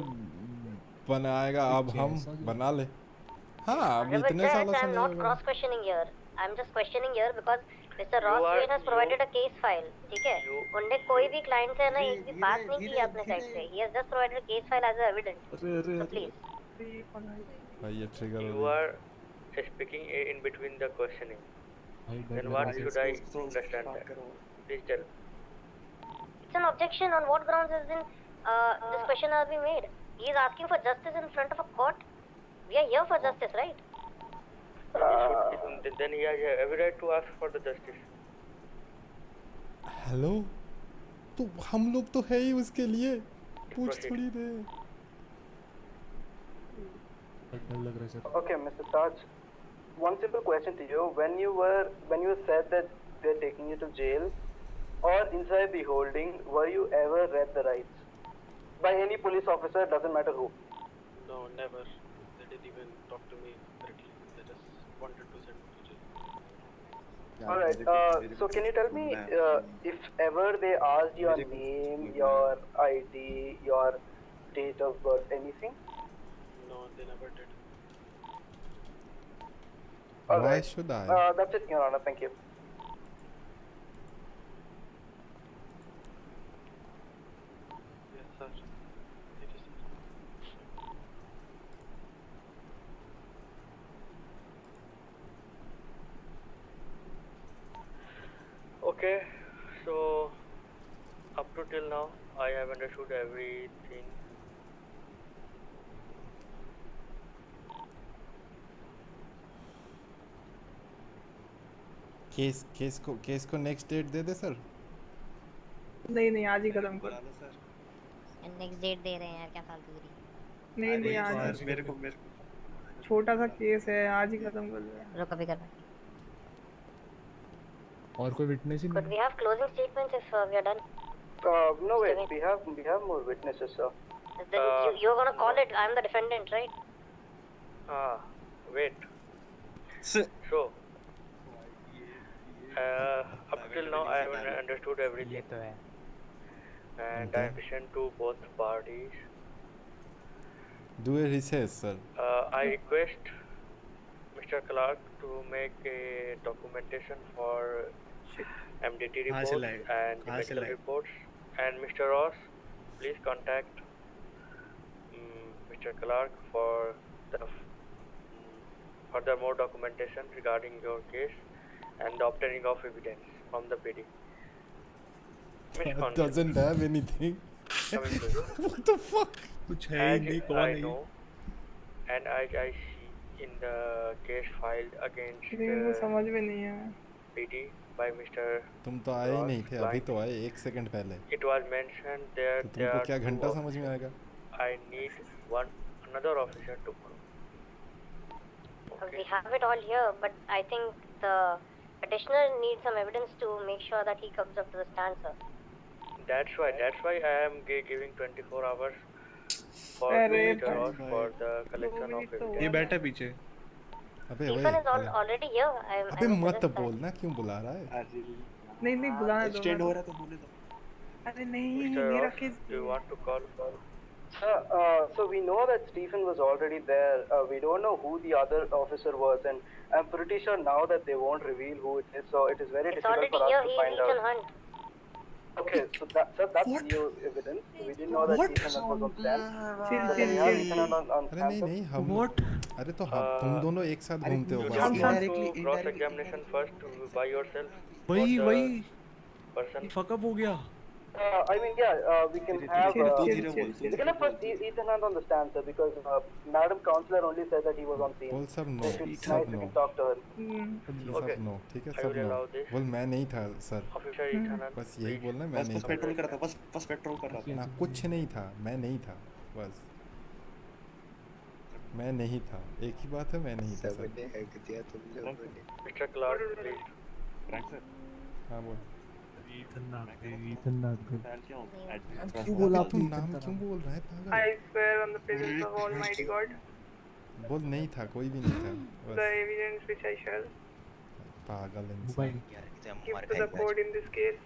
बनाएगा अब हम बना ले हाँ अब Honorable इतने Judge, सालों से I'm नहीं not होगा cross questioning here. I'm just questioning here because Mr. You Ross are- Wayne has provided a case file. ठीक है? उनने कोई भी client से ना एक भी बात नहीं की अपने side से. He has just provided a case file as a evidence. So please. भाई ये trigger You are speaking in between the questioning. Then what should I understand that? Please tell. It's an objection. On what grounds has been this question has been made? He is asking for justice in front of a court. We are here for justice, right? Then he has every right to ask for the justice. Hello तो हम लोग तो है ही उसके लिए पूछ Proceed. थोड़ी रहे डर लग रहा है sir Okay, Mr. Taj. One simple question to you: when you said that they're taking you to jail, or inside the holding, were you ever read the rights by any police officer? Doesn't matter who. No, never. They didn't even talk to me directly. They just wanted to send me to jail. All right. So can you tell me if ever they asked your name, your ID, your date of birth, anything? No, they never did. All Why right. should I? That's it, Your Honor. Thank you. Yes, sir. Thank you, sir. Okay, so up to till now, I have understood everything. Case को next date दे दे sir नहीं आज ही खत्म कर. Next date दे रहे हैं यार क्या फालतूगिरी. नहीं आज मेरे को छोटा सा केस है आज ही खत्म कर दो. रुक अभी कर. और कोई witness he Could we have closing statements if we are done? No wait, we have more witnesses, sir. Then you're gonna call it. I'm the defendant, right? Wait. So, up till now, I have understood everything. ये तो है. And I listened to both parties. Do a recess, sir. I request Mr. Clark to make a documentation for MDT reports and medical reports. And Mr. Ross, please contact Mr. Clark for the further more documentation regarding your case and the obtaining of evidence from the PD. It doesn't have anything. Coming to you. What the fuck? कुछ है ही नहीं कौन I है know, and I see in the case filed against लेकिन वो समझ में नहीं है. PD by Mr. तुम तो आए ही नहीं थे अभी तो आए 1 सेकंड पहले It was mentioned there. तो तुमको क्या घंटा समझ में आएगा I need another officer tomorrow. We have it all here, but I think the petitioner needs some evidence to make sure that he comes up to the stand, sir. That's why I am giving 24 hours for अरे Mr. Ross for the collection of evidence. ये बैठा पीछे. अबे Stephen is already here. अबे मत बोलना क्यों बुला रहा है नहीं नहीं बुलाने दो एक्सटेंड हो रहा है तो होने दो. अरे नहीं Mr. मेरा Ross, case do you want to call? Sir, so we know that Stephen was already there. We don't know who the other officer was, and I'm pretty sure now that they won't reveal who it is. So it is very It's difficult already for us here. to He's find Ethan out. Hunt. Okay, so that's new evidence. We didn't know that Ethan Hunt was on stand. chill So chill we have chill Ethan Hunt on अरे stand. नहीं नहीं हम What? अरे तो हम तुम दोनों एक साथ घूमते हो You बस don't यार. want to cross examination first by yourself? वही What वही person? फकअप हो गया. I mean, yeah, we can have chill we chill can have first Ethan Hunt on the stand, sir, because Madam Counselor only said that he was on scene. बोल सब So no if it's सब nice, we know can talk to her. Okay. सब no ठीक है I सब will no allow this. बोल मैं नहीं था सर Officer Ethan Hunt. बस यही बोलना मैं बस नहीं बस था पेट्रोल कर रहा था. बस पेट्रोल कर रहा था. ना कुछ नहीं था मैं नहीं था बस मैं नहीं था एक ही बात है मैं नहीं था सर. सबने हक दिया तुम लोगों ने. Mr. Clark, please. Frank sir. हाँ बोल इतना क्यों बोला तू नाम क्यों बोल रहा है पागल. I swear on the presence of Almighty God, बोल नहीं था कोई भी नहीं था the बस evidence which I shall पागल इंसान give to the court in this case,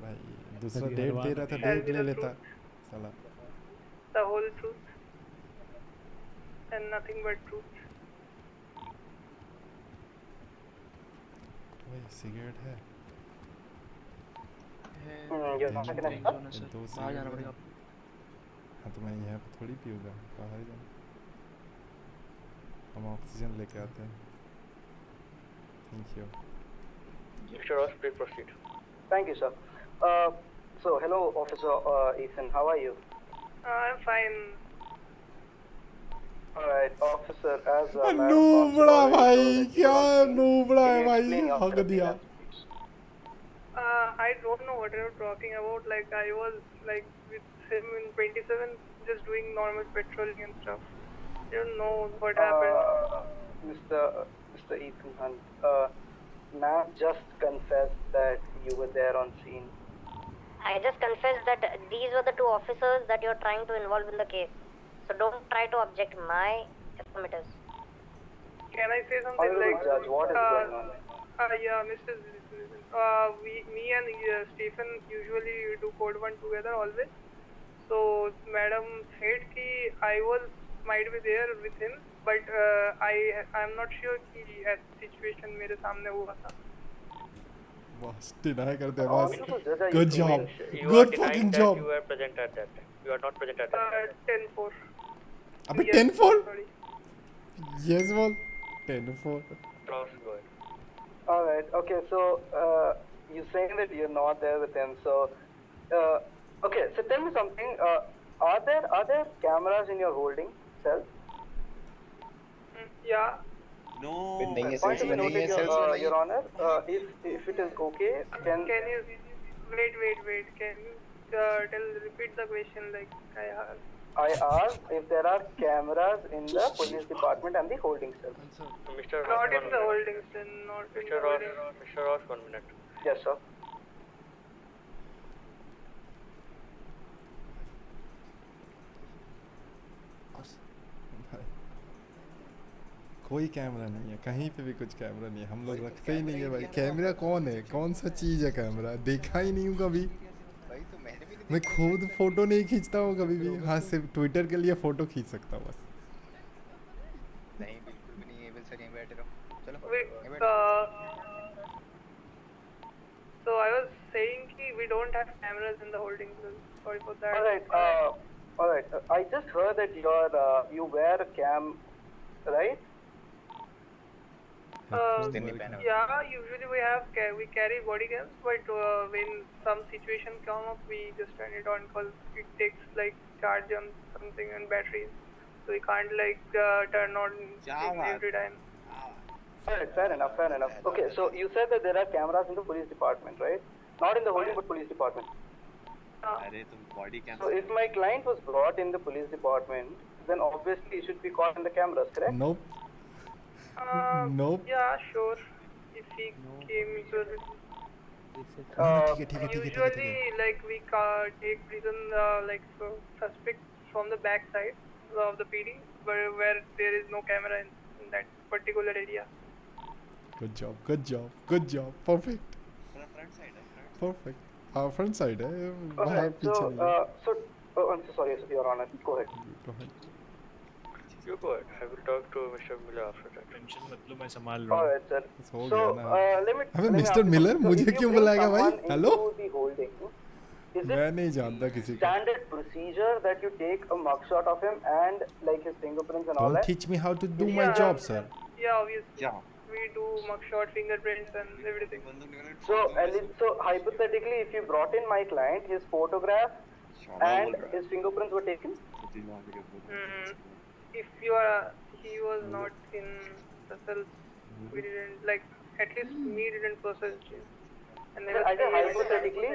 भाई दूसरा डेट दे रहा था डेट ले लेता साला. the whole truth and nothing but truth. वही सिगरेट है Yes, I can have दो सिगरेट. हाँ तो मैं यहाँ पे थोड़ी पीऊँगा बाहर जाना. हम ऑक्सीजन लेके आते हैं. Thank you. Mr. Ross, please proceed. Thank you, sir. So hello, Officer Ethan. How are you? I'm fine. All right, Officer. As नूबड़ा भाई क्या नूबड़ा है भाई हक दिया. I don't know what you're talking about. Like I was like with him in 27, just doing normal patrolling and stuff. I don't know what happened. Mr. Ethan Hunt, Nav just confessed that you were there on scene. I just confessed that these were the two officers that you're trying to involve in the case. So don't try to object my affirmatives. Can I say something Honorable like? Judge, what is going on? Yeah, Mr. Me and Stephen usually do code 1 together always. So Madam said कि I might be there with him, but I'm not sure कि at situation मेरे सामने हुआ था. बस deny करते हैं बस. Judge, Good job. You Good are denying fucking that job. you were present at that time. You are not present at that time. 10-4. अबे Yes, 10-4. sorry. Yes बोल. 10-4. Ross, go ahead. All right. Okay. So you're saying that you're not there with him. So okay. So tell me something. Are there cameras in your holding cell? Yeah. No. Point of notice, Your Honor. If it is okay, Can you wait? Can you repeat the question? Like I asked if there are cameras in the police department and the holding cell. Mr. Ross, not 1 in the minute. holding cell, not in Mr. the Ross, holding. Mr. Ross, 1 minute. Yes, sir. कोई camera नहीं है कहीं पे भी कुछ camera नहीं है हम लोग रखते ही नहीं है भाई. कैमरा कौन है कौन सा चीज़ है कैमरा देखा ही नहीं हूँ कभी. मैं खुद फोटो नहीं खींचता हूँ कभी भी. हाँ सिर्फ ट्विटर के लिए फ़ोटो खींच सकता हूँ बस. नहीं बिल्कुल भी नहीं. एबल सर यहीं बैठे रहो. चलो. Wait, so I was saying कि we don't have cameras in the holding cell. Sorry for that. All right. I just heard that you wear a cam, right? Yeah, usually we carry body cams, but when some situation come up, we just turn it on because it takes like charge on something and batteries, so we can't like turn on every time. Alright, fair enough. Okay, so you said that there are cameras in the police department, right? Not in the holding, but police department. अरे तुम body cam. So if my client was brought in the police department, then obviously he should be caught in the cameras, correct? Nope. Nope. Yeah, sure. If he came into it. Usually, like we take prison like suspects from the back side of the PD, where there is no camera in that particular area. Good job. Perfect. front side है. Perfect front side है All बाहर right. पीछे नहीं है I'm so sorry, Your Honor. Go ahead. Go ahead. You go ahead. I will talk to Mr. Miller after that. Tension मत लो मैं संभाल All रहा हूँ right, sir. हो So, गया ना let me अबे ask mister you Miller something. So, मुझे if you क्यों bring बुलाएगा भाई someone hello into the holding, is मैं it नहीं जानता किसी को standard procedure that you take a mugshot of him and like his fingerprints and all Don't that? teach me how to do Yeah. my job sir Yeah, obviously. Yeah. We do mugshot, fingerprints, and everything. So, so hypothetically, if you brought in my client, his photograph and his fingerprints were taken. If he was not in the cells, we didn't like. At least me didn't process it. And I said hypothetically,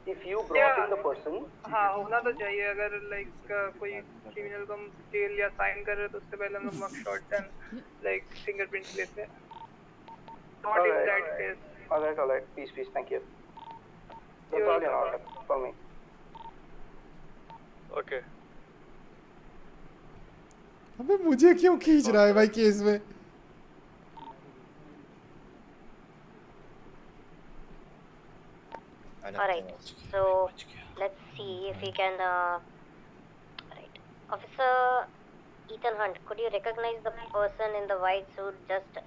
if you brought in the person. हाँ होना तो चाहिए अगर like कोई criminal को jail या sign कर रहे तो उससे पहले हम लोग mugshot and like fingerprints लेते हैं. Not in that case. All right. Peace. Thank you. That's all, Your Honor, for me. Okay. अबे मुझे क्यों खींच रहा है भाई केस में Alright, so let's see if we can. Right, Officer Ethan Hunt, could you recognize the person in the white suit just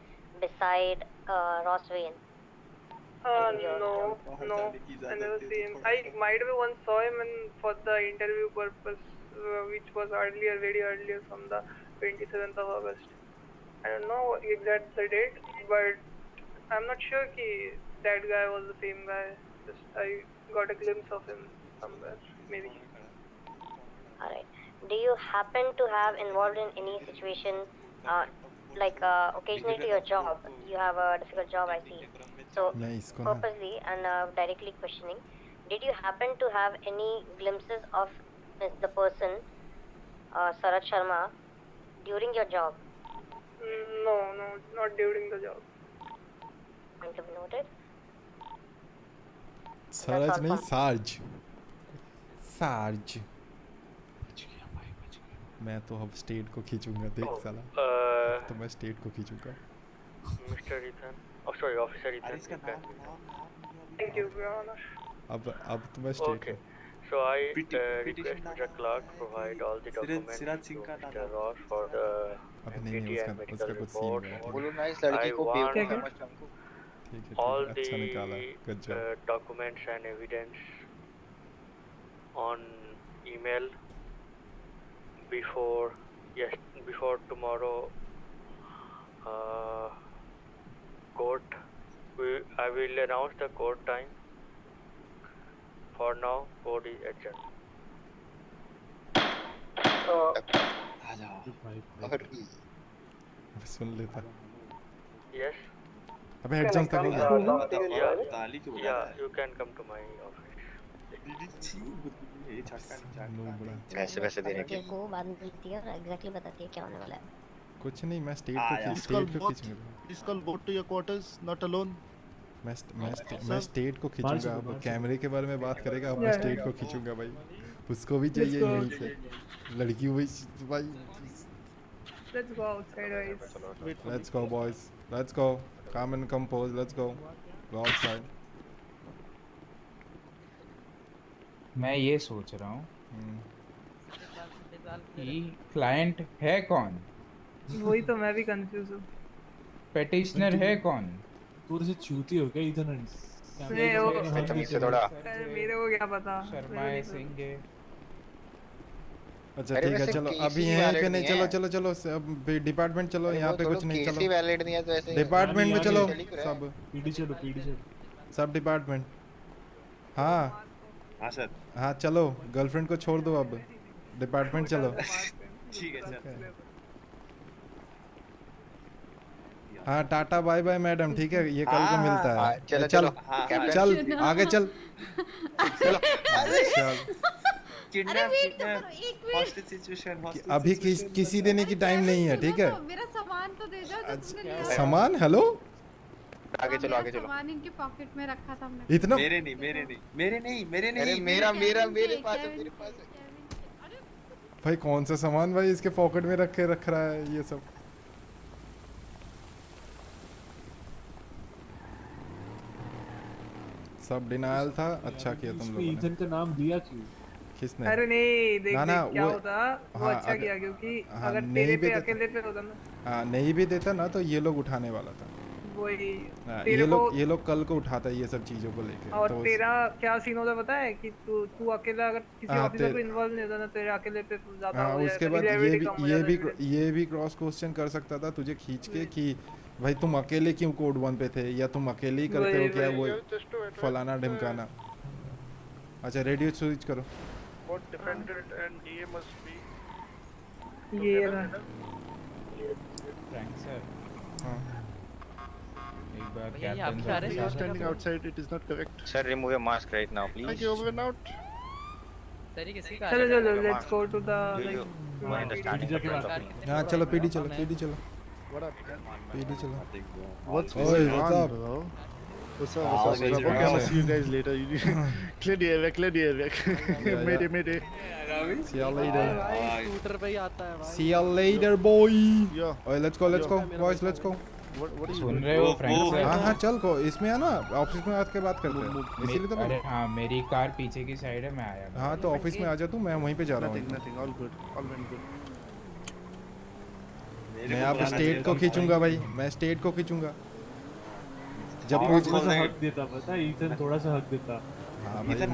beside Ross Wayne? No, I never see him. I might have once saw him for the interview purpose, which was very earlier from the 27th of August. I don't know exact the date, but I'm not sure that guy was the same guy. Just I got a glimpse of him somewhere, maybe. Alright. Do you happen to have involved in any situation, like occasionally to your job, you have a difficult job I see. So purposely and directly questioning, did you happen to have any glimpses of the person, Sarat Sharma, during your job? No, not during the job. Point to be noted. Saraj नहीं sarge मैं तो अब state को खींचूंगा देख साला तो मैं state को खींचूंगा Mr. Ethan, sorry, Officer Ethan. Thank you, Your Honor. अब तो मैं state Okay. So I request Mr. Clark provide all the documents to Mr. Ross for the MPT and medical report. I want all the documents and evidence on email before tomorrow court. I will announce the court time. For now, court is adjourned. सुन लेता Yes. अबे exam तक हो गया Yeah, you can come to my office. पैसे देने के को बाद में पूछती है और एग्जैक्टली बताती है क्या होने वाला है कुछ नहीं मैं स्टेट को खींचूंगा Please call both to your quarters, not alone. मैं स्टेट को खींचूंगा अब कैमरे के बारे में बात करेगा अब मैं स्टेट को खींचूंगा भाई उसको भी चाहिए यहीं पे लड़की हुई भाई Let's go outside, guys. Let's go boys let's go calm and compose let's go outside मैं ये सोच रहा हूँ कि क्लाइंट है कौन वही तो मैं भी कंफ्यूज हूँ पेटिशनर है कौन तू से चूती हो क्या इधर से थोड़ा मेरे को क्या पता शर्माए सिंह अच्छा ठीक है चलो अभी यहीं पे नहीं चलो अब डिपार्टमेंट चलो यहाँ पे कुछ नहीं चलो वैलिड नहीं है तो ऐसे डिपार्टमेंट में चलो सब पीडी चलो सब डिपार्टमेंट हाँ सर हाँ चलो गर्लफ्रेंड को छोड़ दो अब डिपार्टमेंट चलो ठीक है सर हाँ टाटा बाय बाय मैडम ठीक है ये कल को मिलता है चलो चल आगे चल अभी किसी देने की टाइम नहीं है ठीक है मेरा सामान तो दे दो सामान हेलो आगे चलो सामान इनके पॉकेट में रखा था हमने इतना मेरे नहीं मेरे पास है भाई कौन सा सामान भाई इसके पॉकेट में रख रहा है ये सब सब डिनायल था, अच्छा किया तुम लोगों ने। ईथन का नाम दिया क्यों? किसने? अरे नहीं, देख ना देख क्या वो होता वो हाँ, अच्छा किया, क्योंकि हाँ, अगर नहीं तेरे भी पे देता, अकेले पे होता ना, हाँ नहीं भी देता ना तो ये लोग उठाने वाला था। वही हाँ, तेरे को। ये लोग कल को उठाता है ये सब चीज़ों को लेके। और तो तेरा क्या सीन होता पता है कि तू अकेला अगर किसी हाँ ऑफिसर को इन्वॉल्व नहीं होता ना, तेरे अकेले पे ज्यादा हाँ हो उसके जाता, बाद रिलायबिलिटी कम हो जाता है। ये भी क्रॉस क्वेश्चन कर सकता था तुझे खींच के कि भाई तुम अकेले क्यों कोड 1 पे थे, या तुम अकेले ही करते हो क्या वो फलाना ढिमकाना। अच्छा रेडियो स्विच करो। What defendant and DA must be ये together, ना फ्रैंक सर हाँ एक बार भैया ये आपके आ रहे You हैं are standing outside. It is not correct. Sir, remove your mask right now, please. Thank you. Over and out. Sir ये किसी का आ चलो रहा चलो है? Let's go to the You mind the starting जाके point बात of me. हाँ चलो पीडी चलो पीडी चलो What up, man? पीडी चलो। What's Oi, going what's on, up? bro? What's up? Ah, What's up? guys, What's up? Okay, I'll okay. see you guys later. You clear the airway. Clear the airway. Yeah. Mayday, mayday. See you later. Scooter पे ही आता है भाई। See you later boy. Yo. ओए let's go boys let's go। What are you soon doing? रहे हो Frank sir? हाँ हाँ चल को इसमें है ना ऑफिस में आके बात करते हैं इसीलिए तो अरे हाँ मेरी कार पीछे की साइड है, मैं आया। हाँ तो ऑफिस में आ जा तू, मैं वहीं पे जा रहा हूँ। Nothing, nothing. All good. All went good. मैं आप स्टेट को खींचूंगा भाई, मैं स्टेट को खींचूंगा जब थोड़ा मुझे सा हक देता, पता है ईथन थोड़ा सा हक देता। हाँ भाई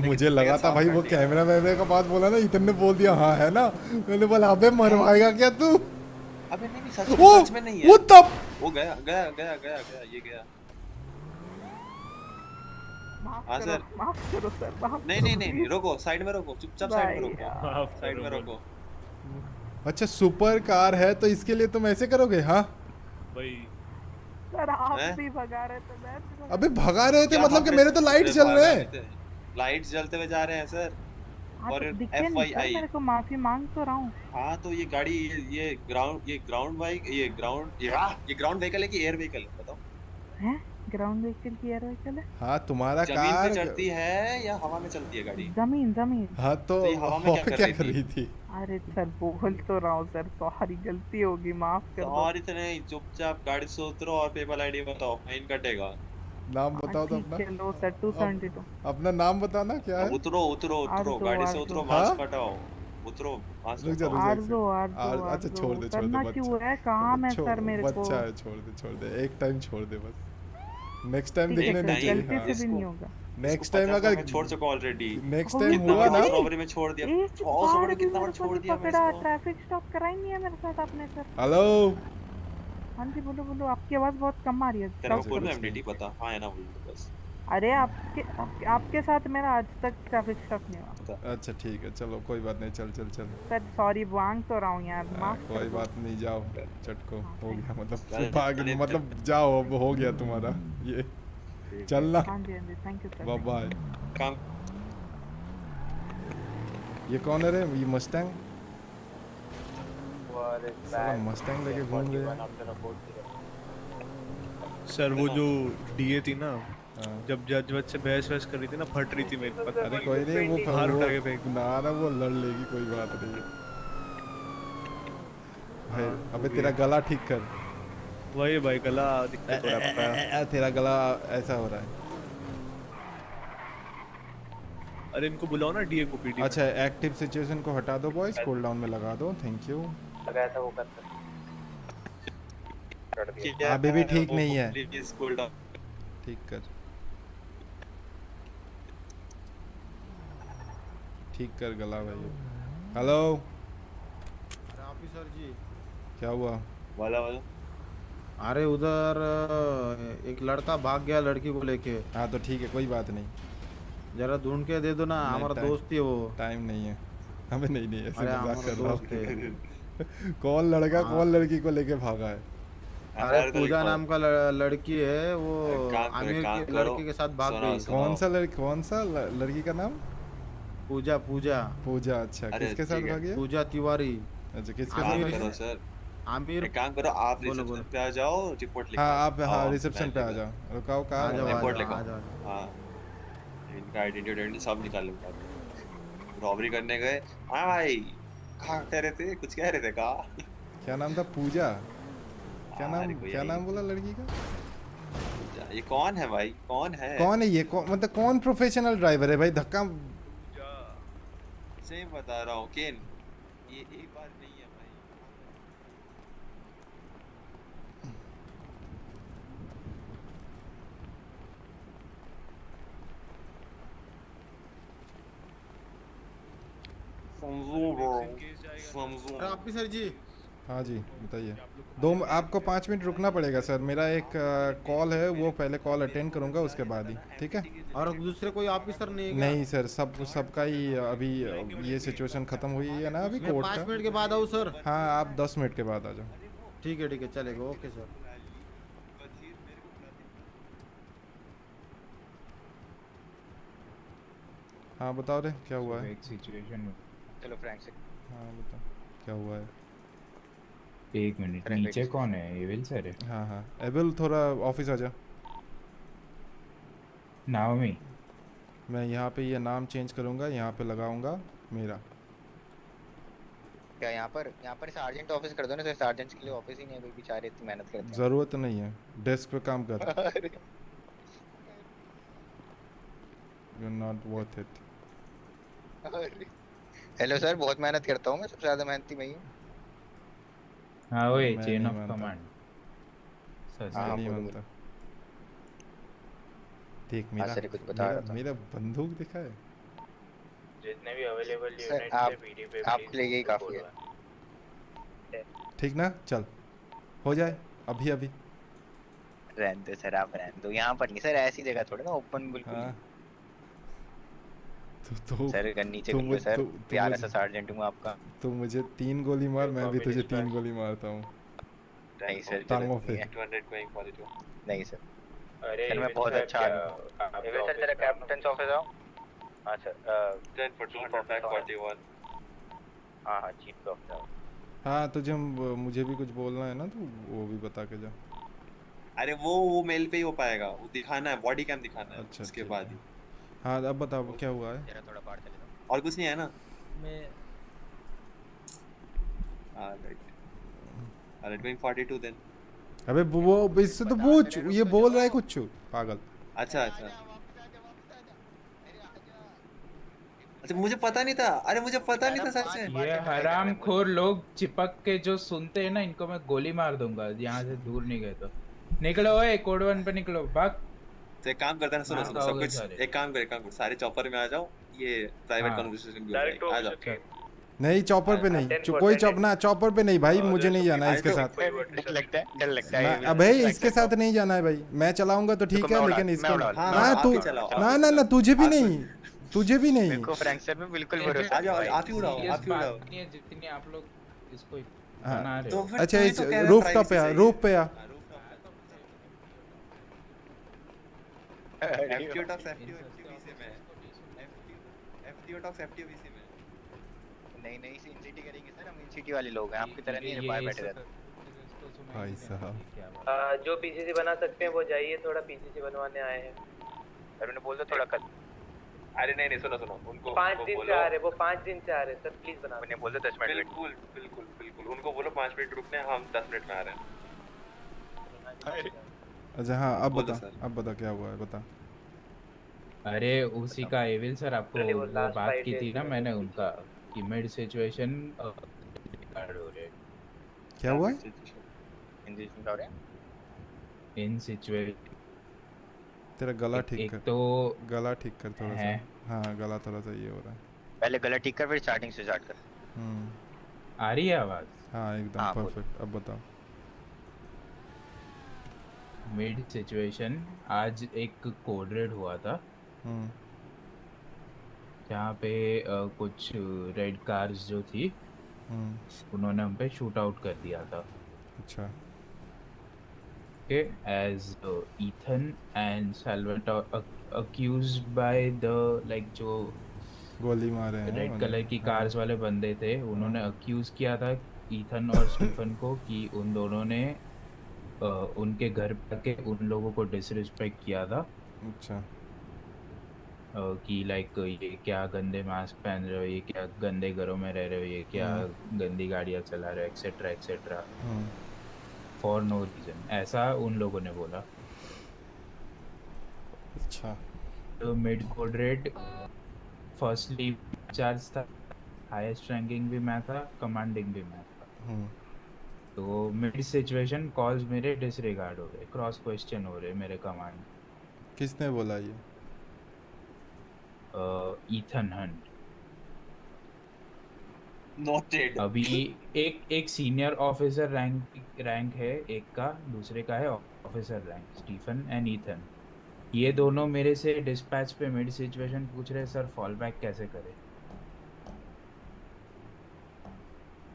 मुझे लगा था भाई वो कैमरा वैमरे का बात बोला ना, इतने ने बोल दिया हाँ है ना, मैंने बोला अबे मरवाएगा क्या तू। अबे नहीं सच में नहीं है। वो तब वो गया ये गया। हाँ सर माफ करो सर, माफ नहीं रोको, साइड में रोको, चुपचाप साइड में रोको। अच्छा सुपर कार है तो इसके लिए तुम ऐसे करोगे? हाँ भाई सर आप भी भगा रहे थे, मैं भी अबे भगा रहे थे मतलब कि मेरे तो लाइट जल रहे हैं। लाइट्स जलते हुए जा रहे हैं सर। और FYI मेरे को माफी मांग तो रहा हूँ। हाँ तो ये गाड़ी ये ग्राउंड व्हीकल है कि एयर व्हीकल है बताओ? हैं ग्राउंड व्हीकल की एयर व्हीकल है? हाँ तुम्हारा जमीन कार पे चढ़ती है या हवा में चलती है गाड़ी? जमीन। हाँ तो ये हवा में क्या कर रही थी? अरे सर बोल तो रहा हूँ सर, सॉरी गलती होगी, माफ कर दो। और इतने चुपचाप गाड़ी से उतरो और पेपर आईडी बताओ, फाइन कटेगा। नाम बताओ तो अपना। चलो सर 272 अपना नाम बताना क्या है? उतरो गाड़ी से उतरो, मास्क हटाओ, उतरो मास्क हटाओ। आरजो अच्छा छोड़ दे करना क्यों है, काम है सर मेरे को। बच्चा है, छोड़ दे एक टाइम छोड़ दे बस, नेक्स्ट टाइम देखने नहीं चाहिए। गलती से भी नहीं होगा। नेक्स्ट टाइम अगर छोड़ चुका ऑलरेडी, नेक्स्ट टाइम हुआ ना रॉबरी में छोड़ दिया, 100 में कितना बार छोड़ दिया मैं इसको। ट्रैफिक स्टॉप कराएंगे है मेरे साथ आपने सर। हेलो हाँ जी बोलो, आपकी आवाज बहुत कम आ रही है। तेरा को बोलना एमडीटी पता हाँ है ना, बोल बस। अरे आपके साथ मेरा आज तक ट्रैफिक स्टॉप नहीं हुआ। अच्छा ठीक है चलो कोई बात नहीं, चल सर सॉरी मांग तो रहा हूँ यार, माफ कोई बात नहीं, जाओ चटको हो गया मतलब जाओ अब हो गया तुम्हारा ये चलना। हाँ जी थैंक यू सर, बाय। काम ये कौन है रे? ये मस्टैंग लेके घूम रहे हैं। सर वो जो डीए थी ना, जब जज से बहस कर रही थी ना, फट रही थी मेरी पता अरे कोई नहीं वो बाहर उठा के फेंक ना वो लड़ लेगी, कोई बात नहीं भाई। अबे तेरा गला ठीक कर। वही भाई गला दिक्कत हो रहा है, तेरा गला ऐसा हो रहा है। अरे इनको बुलाओ ना डीए को पीडी। अच्छा एक्टिव सिचुएशन को हटा दो बॉयज, कूल डाउन में लगा दो, थैंक यू। लगाया था वो करता अभी भी ठीक नहीं है, प्लीज कूल डाउन ठीक कर, ठीक कर गला भाई। हेलो ऑफिसर जी क्या हुआ? वाला अरे उधर एक लड़का भाग गया लड़की को लेके। हाँ तो ठीक है कोई बात नहीं, जरा ढूंढ के दे दो ना, हमारा दोस्त ही वो। टाइम नहीं है हमें। नहीं ऐसे मजाक कर रहा हूँ। कौन लड़का कौन लड़की को लेके भागा है? अरे पूजा नाम का लड़की है, वो आमिर के लड़के के साथ भाग गई। कौन सा लड़की का नाम? पूजा। अच्छा किसके साथ भागी है? पूजा तिवारी। अच्छा किसके साथ भागी? सर आमिर एक काम करो, आप रिसेप्शन पे आ जाओ, रिपोर्ट लिखो। हाँ आप हाँ रिसेप्शन पे आ जाओ, रुकाओ कहाँ रिपोर्ट लिखो। हाँ इनका आइडेंटिटी सब निकाल लूंगा। रॉबरी करने गए। हाँ भाई कहाँ कह रहे थे, कुछ कह रहे थे कहा? क्या नाम था? पूजा। क्या नाम बोला लड़की का? ये कौन है भाई, कौन है? कौन है ये? मतलब कौन प्रोफेशनल ड्राइवर है भाई? धक्का सही बता रहा हूँ केन, ये एक बार नहीं है भाई। ऑफिसर जी। हाँ जी बताइए। आपको 5 मिनट रुकना पड़ेगा सर, मेरा एक कॉल है, वो पहले कॉल अटेंड करूंगा उसके बाद ही, ठीक है? और दूसरे कोई ऑफिसर नहीं है क्या? नहीं सर, सबका ही अभी ये सिचुएशन खत्म हुई है ना अभी कोर्ट का। 5 मिनट के बाद आऊँ सर? हाँ आप 10 मिनट के बाद आ जाओ। ठीक है चलेगा, ओके सर। हाँ बताओ रे क्या हुआ है? एक सिचुएशन में चलो फ्रैंक से। हाँ बताओ क्या हुआ है? 1 मिनट, नीचे कौन है? एविल सर है? हाँ एविल थोड़ा ऑफिस आ जा। नाओमी, मैं यहाँ पे ये नाम चेंज करूँगा, यहाँ पे लगाऊंगा मेरा। क्या यहाँ पर सार्जेंट ऑफिस कर दो ना, तो सार्जेंट्स के लिए ऑफिस ही नहीं है, कोई बेचारे इतनी मेहनत करते हैं। ज़रूरत नहीं है, डेस्क पे काम कर। You're not worth it. Hello sir, बहुत मेहनत करता हूँ मैं, सबसे ज्यादा मेहनती मैं ही हूँ। हाँ वही मैं चेन नहीं ऑफ मानता। Command sir. मैं नहीं मानता। देख मेरा बंदूक दिखा है। जितने भी अवेलेबल यूनिट थे पीडी पे आपके लिए यही काफी है। ठीक ना? चल हो जाए अभी अभी। रहने दो सर, आप रहने दो, यहाँ पर नहीं सर, ऐसी जगह थोड़ी ना ओपन बिल्कुल। हाँ। तो सर नीचे बिल्कुल सर, प्यारा सा सार्जेंट हूँ आपका। तू मुझे 3 गोली मार, मैं भी तुझे 3 गोली मारता हूँ। नहीं सर, टांगों पे। 200 गोइंग पॉजिटिव। नहीं सर, सर मैं बहुत अच्छा आदमी हूँ। सर जरा कैप्टन ऑफिस आओ। हाँ सर 10 for 200 back 41। हाँ चीफ ऑफिस आओ। हाँ मुझे भी कुछ बोलना है ना, तो वो भी बता के जा। अरे वो मेल पे ही हो पाएगा, वो दिखाना है, बॉडी कैम दिखाना है। अच्छा उसके बाद ही। हाँ अब बताओ क्या हुआ है? जरा थोड़ा बाहर चले जाओ। और कुछ नहीं है ना? मैं Alright, going 42 then। अबे वो इससे तो पूछ, ये बोल रहा है कुछ पागल। अच्छा मुझे पता नहीं था। अरे मुझे पता नहीं था सच में। ये हरामखोर लोग चिपक के जो सुनते हैं ना, इनको मैं गोली मार दूंगा यहाँ से दूर नहीं गए तो। निकलो ओए, कोड 1 पे निकलो, भाग। तो एक काम करते हैं, सुनो सब कुछ, एक काम कर सारे चॉपर में आ जाओ, ये प्राइवेट कन्वर्सेशन भी आ जाओ। नहीं चॉपर पे नहीं, कोई चॉपर पे नहीं भाई, मुझे नहीं जाना है इसके साथ। डर लगता है अबे इसके साथ नहीं जाना है भाई, मैं चलाऊंगा तो ठीक है, लेकिन इसको ना तुझे भी नहीं। मेरे को फ्रैंक सर पे बिल्कुल भरोसा। आ जाओ, आप ही उड़ाओ। जितनी आप लोग इसको बना रहे हो। अच्छा रूफ टॉप पे आ, रूफ पे आ। FTO talks FTO में। FTO talks FTO में। नहीं इनसिटी करेंगे सर, हम इनसिटी वाले लोग हैं, आपकी तरह नहीं बाहर बैठे रहते। भाई साहब जो पीसीसी बना सकते हैं वो जाइए, थोड़ा पीसीसी बनवाने आए हैं। सर उन्हें बोल दो थोड़ा कल। अरे नहीं सुनो उनको 5 दिन से आ रहे, वो 5 दिन से आ रहे सर, प्लीज बना। उन्हें बोल दो 10 मिनट। बिल्कुल उनको बोलो 5 मिनट रुकने, हम 10 मिनट में आ रहे हैं। अच्छा हाँ अब बता क्या हुआ है, बता। अरे उसी का एविल सर, आपको वो बात की थी ना मैंने उनका, कि मिड सिचुएशन कार्ड हो रहे। क्या हुआ? इन सिचुएशन तेरा गला ठीक कर। तो गला ठीक कर थोड़ा सा। हाँ गला थोड़ा सा ये हो रहा है। पहले गला ठीक कर, फिर स्टार्टिंग से स्टार्ट कर। आ रही है आवाज? हाँ एकदम परफेक्ट। अब बताओ। मिड सिचुएशन आज एक कोड रेड हुआ था, जहाँ पे कुछ रेड कार्स जो थी उन्होंने हम पे शूट आउट कर दिया था। अच्छा। as Ethan and Salvatore accused by the जो गोली मारे हैं रेड कलर की कार्स वाले बंदे थे, उन्होंने अक्यूज किया था ईथन और स्टीफन को कि उन दोनों ने उनके घर पर के उन लोगों को डिसरिस्पेक्ट किया था। अच्छा। कि ये क्या गंदे मास्क पहन रहे हो, ये क्या गंदे घरों में रह रहे हो, ये क्या गंदी गाड़ियाँ चला रहे हो, etcetera etcetera, for no reason, ऐसा उन लोगों ने बोला। अच्छा तो mid code red firstly charge था, हाईएस्ट रैंकिंग भी मैं था, कमांडिंग भी मैं था। तो मिड सिचुएशन कॉल्स मेरे डिसरिगार्ड हो रहे, क्रॉस क्वेश्चन हो रहे मेरे कमांड। किसने बोला ये? Ethan Hunt. नोटेड। अभी एक सीनियर ऑफिसर रैंक है, एक का, दूसरे का है officer rank, Stephen and Ethan. ये दोनों मेरे से डिस्पैच पे मिड सिचुएशन पूछ रहे सर फॉल बैक कैसे करे।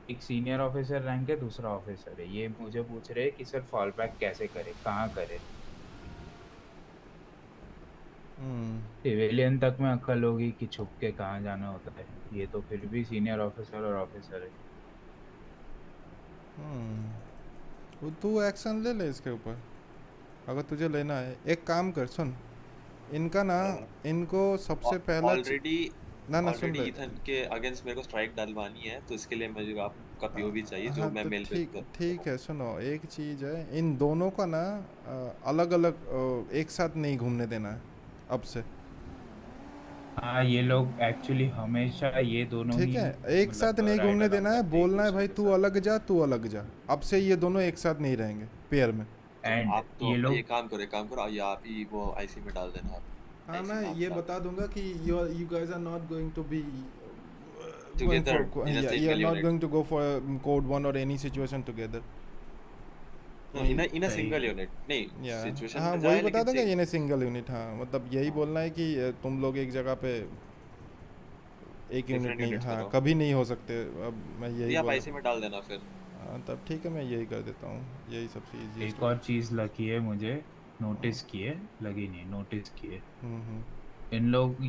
एक सीनियर ऑफिसर रैंक है, दूसरा ऑफिसर है, ये मुझे पूछ रहे कि सर फॉल बैक कैसे करे, कहाँ करे। सिविलियन तक में अक्ल होगी कि छुप के कहाँ जाना होता है, ये तो फिर भी सीनियर ऑफिसर और ऑफिसर है। वो तू एक्शन ले ले इसके ऊपर अगर तुझे लेना है। एक काम कर, सुन इनका ना, इनको सबसे पहला ऑलरेडी सुन ले। ईथन के अगेंस्ट मेरे को स्ट्राइक डलवानी है, तो इसके लिए मुझे आपका पीओवी चाहिए जो हाँ, मैं तो मेल पे ठीक है। सुनो, एक चीज़ है, इन दोनों का ना अलग अलग एक साथ नहीं घूमने देना है अब से। हाँ, ये लोग एक्चुअली हमेशा ये दोनों ठीक ही है, एक साथ नहीं घूमने देना है, बोलना है भाई तू अलग जा, तू अलग जा। अब से ये दोनों एक साथ नहीं रहेंगे पेयर में। एंड आप तो ये काम करो या आप ही वो आईसी में डाल देना। हाँ, मैं ये बता दूंगा कि you guys are not going to be together you are not going to go for code 1 or any situation together. in a single unit नहीं सिचुएशन हाँ, वही बता दूंगा, इन सिंगल यूनिट। हाँ, मतलब यही बोलना है कि तुम लोग एक जगह पे एक यूनिट नहीं, हाँ कभी नहीं हो सकते। अब मैं यही आप आईसी में डाल देना फिर। हाँ, तब ठीक है, मैं यही कर देता हूँ, यही सबसे इजी। एक और चीज़ लगी है मुझे, नोटिस किए, लगी नहीं, नोटिस किए।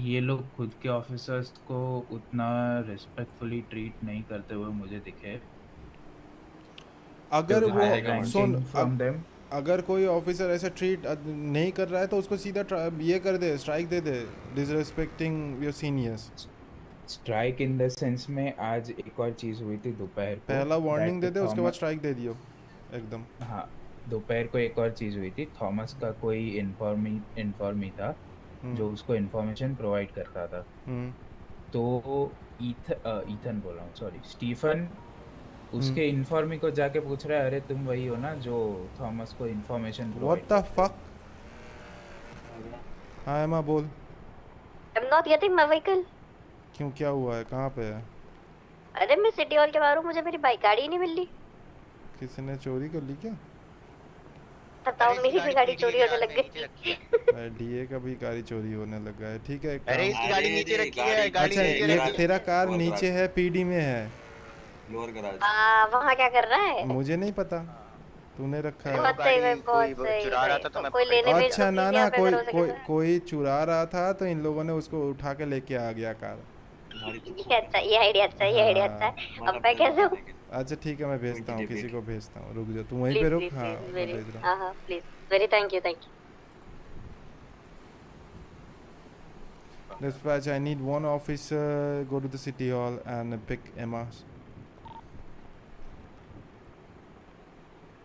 ये लोग खुद के ऑफिसर्स को उतना रिस्पेक्टफुली ट्रीट नहीं करते हुए मुझे दिखे। अगर वो सुन, अगर कोई ऑफिसर ऐसा ट्रीट नहीं कर रहा है तो उसको सीधा ये कर दे, स्ट्राइक दे दे, disrespecting your seniors. Strike in the sense में आज एक और चीज़ हुई थी दोपहर को, पहला वार्निंग दे दे, उसके बाद स्ट्राइक दे दियो एकदम। हाँ, दोपहर को एक और चीज़ हुई थी, थॉमस का कोई इन्फॉर्मी था जो उसको इन्फॉर्मेशन प्रोवाइड करता था। तो ईथन बोल रहा हूँ, सॉरी, स्टीफन उसके इन्फॉर्मी को जाके पूछ रहा है, अरे तुम वही हो ना जो थॉमस को इन्फॉर्मेशन व्हाट द फक। हाँ एमा बोल। I'm not getting my vehicle. क्यों, क्या हुआ है, कहाँ पे है? अरे मैं सिटी हॉल के बाहर हूँ, मुझे मेरी बाइक गाड़ी नहीं मिल रही। किसी ने चोरी कर ली क्या? बताओ, मेरी भी गाड़ी चोरी होने लग गई। डीए का भी गाड़ी चोरी होने लगा है। ठीक है, अरे इसकी गाड़ी नीचे रखी है, गाड़ी अच्छा नीचे ये तेरा कार नीचे है, पीडी में है, लोअर गैराज। वहाँ क्या कर रहा है? मुझे नहीं पता, तूने रखा है। बहुत सही, चुरा रहा था तो मैं कोई लेने में अच्छा ना कोई चुरा रहा था तो इन लोगों ने उसको उठा के लेके आ गया कार। अच्छा, ये आइडिया अच्छा है। अब मैं कैसे हूँ? अच्छा ठीक है, मैं भेजता हूँ, किसी को भेजता हूँ, रुक जा, तू वहीं पे रुक। हाँ मैं भेज रहा हूँ। Please, very thank you. Dispatch, I need one officer, go to the city hall and pick Emma.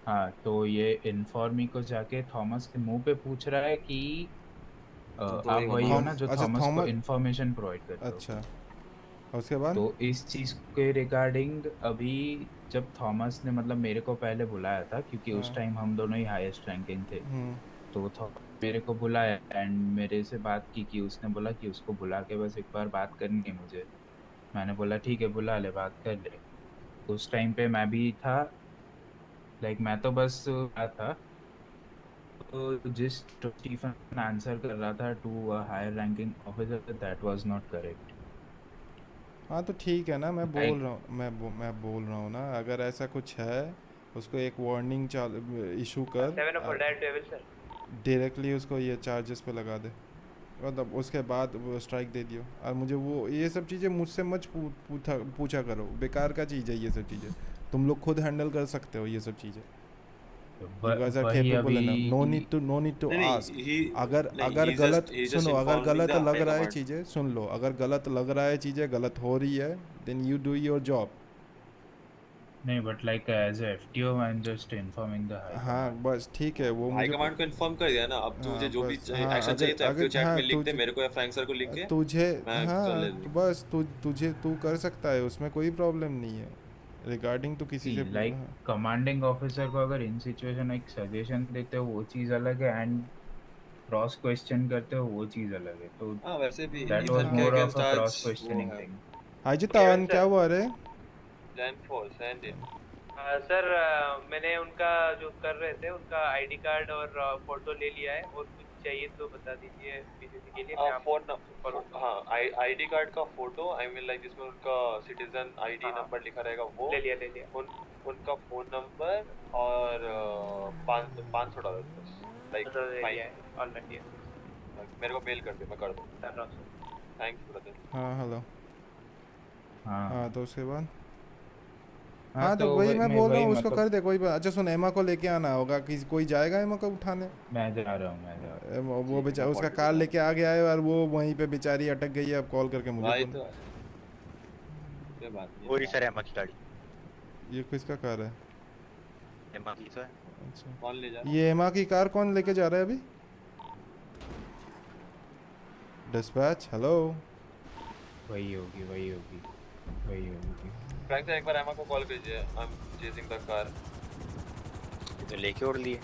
हाँ, तो ये इन्फॉर्मी को जाके थॉमस के मुंह पे पूछ रहा है कि आप वही हो ना जो थॉमस को इन्फॉर्मेशन प्रोवाइड करते हो। अच्छा, उसके बाद तो इस चीज़ के रिगार्डिंग अभी जब थॉमस ने मतलब मेरे को पहले बुलाया था, क्योंकि उस टाइम हम दोनों ही हाईएस्ट रैंकिंग थे, तो मेरे को बुलाया एंड मेरे से बात की कि उसने बोला कि उसको बुला के बस एक बार बात करनी है मुझे। मैंने बोला ठीक है, बुला ले, बात कर ले। उस टाइम पे मैं भी था, लाइक मैं तो बस था, तो जिस स्टीफन आंसर कर रहा था to a higher ranking officer, that was not correct. हाँ तो ठीक है ना, मैं बोल रहा हूँ, मैं बोल रहा हूँ ना, अगर ऐसा कुछ है उसको एक वार्निंग इशू कर, डायरेक्टली उसको ये चार्जेस पे लगा दे, मतलब उसके बाद वो स्ट्राइक दे दियो। और मुझे वो ये सब चीज़ें मुझसे मत पूछा करो, बेकार का चीज़ है ये सब चीज़ें, तुम लोग खुद हैंडल कर सकते हो ये सब चीज़ें। No need to ask. अगर गलत सुनो, अगर गलत लग रहा है चीज़ें, सुन लो, अगर गलत लग रहा है चीज़ें, गलत हो रही है, then you do your job. नहीं but like as a FTO I am just informing the high हाँ बस ठीक है वो हाई मुझे कमांड को इन्फॉर्म कर दिया ना। अब तू मुझे हाँ जो भी बस हाँ एक्शन चाहिए अगर तो एफटीओ अगर चैट हाँ में लिख दे मेरे को या फ्रैंक सर को लिख के, तुझे मैं कर हाँ ले तो बस तुझे तू कर सकता है उसमें कोई प्रॉब्लम नहीं है रिगार्डिंग तो किसी से लाइक कमांडिंग ऑफिसर को अगर इन सिचुएशन एक सजेशन देते हो वो चीज अलग है एंड क्रॉस क्वेश्चन करते हो वो चीज अलग है तो हाँ वैसे भी दैट वाज ईथन के मोर ऑफ अगेंस्ट अ आज क्रॉस वो क्वेश्चनिंग है थिंग। हाय जी तान क्या हुआ रे Jain four send in. Sir मैंने उनका जो कर रहे थे उनका आईडी कार्ड और फोटो ले लिया है और कुछ चाहिए तो बता दीजिए बीसीसी के लिए मैं आपको फॉरवर्ड हाँ आईडी कार्ड का फोटो आई मीन लाइक जिसमें उनका सिटीजन आईडी नंबर लिखा रहेगा वो ले लिया उनका फोन नंबर और $500 बस लाइक ऑलरेडी मेरे को मेल कर दे मैं कर दूँ। Thanks brother. हाँ हेलो हाँ तो उसके बाद हाँ तो वही मैं बोल रहा हूँ उसको मतलब कर दे कोई अच्छा सुन एमा को लेके आना होगा कि कोई जाएगा एमा को उठाने मैं जा रहा हूँ वो बेचारा उसका कार लेके आ गया है और वो वहीं पे बेचारी अटक गई है अब कॉल करके मुझे वही सर एमा की गाड़ी ये किसका कार है एमा की तो है। अच्छा कौन ले जा ये एमा की कार कौन लेके जा रहा है अभी डिस्पैच हेलो वही होगी फ्रैंक सर एक बार एमा को कॉल कीजिए I am chasing the car. तो लेके उड़ लिए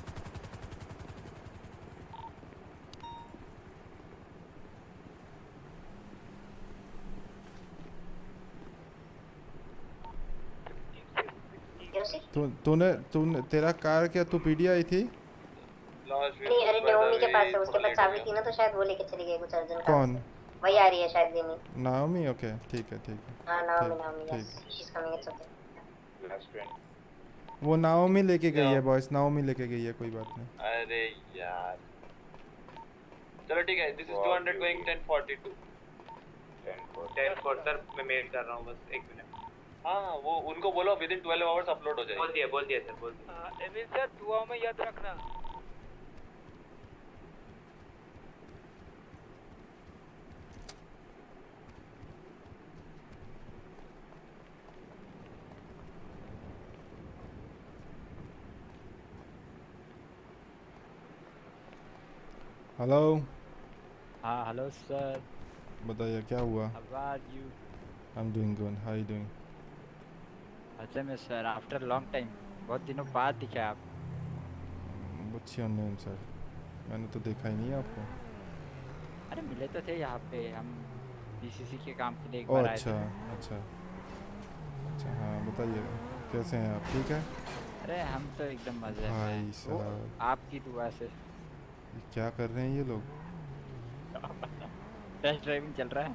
तूने तेरा कार क्या तू पीडी आई थी नहीं अरे नाओमी के पास है उसके पास चाबी थी ना तो शायद वो लेके चली गई कुछ अर्जेंट कौन वही आ रही है शायद लेनी नाओमी ओके ठीक है हां Naomi yes she is coming it's okay वो नाओमी लेके गई है बॉयज नाओमी लेके गई है कोई बात नहीं। अरे यार चलो ठीक है दिस इज 200 गोइंग 1042 10 सर मैं मेल कर रहा हूँ बस 1 मिनट। हाँ वो उनको बोलो विद इन 12 आवर्स अपलोड हो जाएगी। बोल दिया सर बोल दिया। एमिन सर दुआ में याद रखना। हेलो हाँ हेलो सर बताइए क्या हुआ how are you I am doing good how you doing अच्छा में सर आफ्टर लॉन्ग टाइम बहुत दिनों बाद दिखे आप व्हाट्स योर नेम सर मैंने तो देखा ही नहीं आपको। अरे मिले तो थे यहाँ पे हम बीसीसी के काम के लिए एक बार आए थे। अच्छा हाँ बताइए कैसे हैं आप ठीक है। अरे हम तो एकदम मजे में भाई साहब आपकी दुआ से। क्या कर रहे हैं ये लोग टेस्ट ड्राइविंग चल रहा है।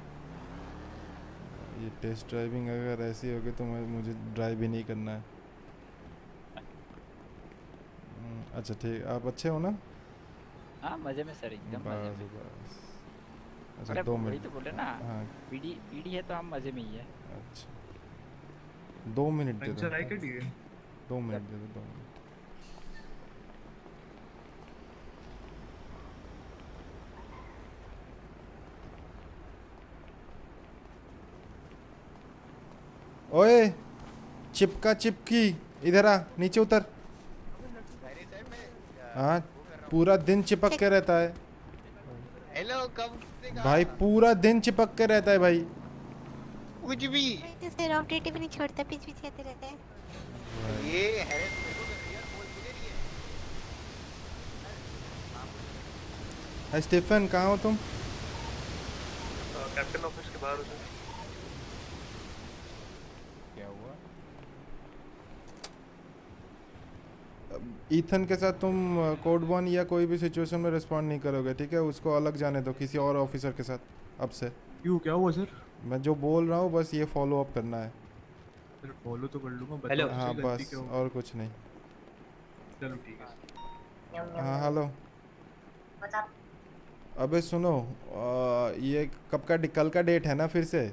ये टेस्ट ड्राइविंग अगर ऐसी होगी तो मुझे ड्राइव ही नहीं करना है। अच्छा ठीक आप अच्छे हो ना। हाँ मजे में सर एकदम मजे में। अच्छा 2 मिनट तो बोले ना हाँ पीडी है तो हम मजे में ही है। अच्छा 2 मिनट दे दो 2 मिनट दे दो 2 मिनट। ओए चिपका चिपकी इधर आ नीचे उतर। हाँ पूरा दिन चिपक के रहता है। हेलो कब भाई पूरा दिन चिपक के रहता है भाई कुछ भी सर अपडेट भी नहीं छोड़ता बीच बीच आते रहता है ये है। हाय स्टीफन कहाँ हो तुम। कैप्टन ऑफिस के बाहर हो सर। ईथन के साथ तुम कोड 1 या कोई भी सिचुएशन में रिस्पॉन्ड नहीं करोगे ठीक है उसको अलग जाने दो किसी और ऑफिसर के साथ अब से। क्यों क्या हुआ सर। मैं जो बोल रहा हूँ बस ये फॉलो अप करना है। सर फॉलो तो कर लूँगा हेलो हाँ बस और कुछ नहीं। चलो ठीक है। हाँ हेलो अबे सुनो ये कब का कल का डेट है ना फिर से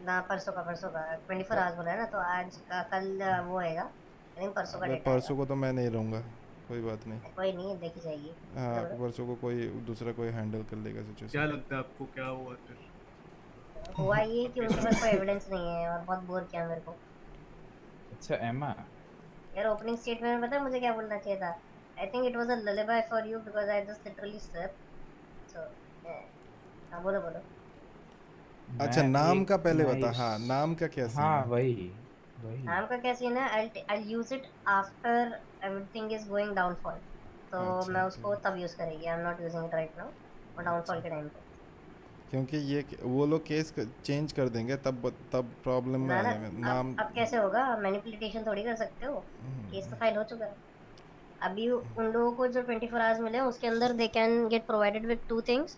ना परसों का 24 आवर्स बोला है ना तो आज का कल वो होएगा लेकिन परसों का डेट परसों को तो मैं नहीं रहूँगा कोई बात नहीं कोई नहीं देखी जाएगी। हाँ परसों को कोई दूसरा कोई हैंडल कर लेगा सिचुएशन। क्या लगता है आपको क्या हुआ फिर। हुआ ये कि उनके पास कोई एविडेंस नहीं है और बहुत बोर किया मेरे को। अच्छा एमा यार ओपनिंग स्टेटमेंट में पता है मुझे क्या बोलना चाहिए था? I think it was a lullaby for you because I just literally slept. So हाँ बोलो बोलो। अच्छा मैं अभी नाम एक का पहले बता, नाइस हाँ नाम का क्या सीन हाँ है? वही नाम का क्या सीन है? I'll use it after everything is going downfall. तो अच्छा मैं ठीक उसको है। तब यूज करेगी। I am not using it right now और डाउनफॉल के टाइम पे। क्योंकि ये वो लोग केस चेंज कर देंगे तब प्रॉब्लम में ना आ ना जाएगा नाम। अब कैसे होगा? मैनिपुलेशन थोड़ी कर सकते हो। केस तो फाइल हो चुका है। अभी उन लोगों को जो 24 आवर्स मिले हैं उसके अंदर they can get provided with two things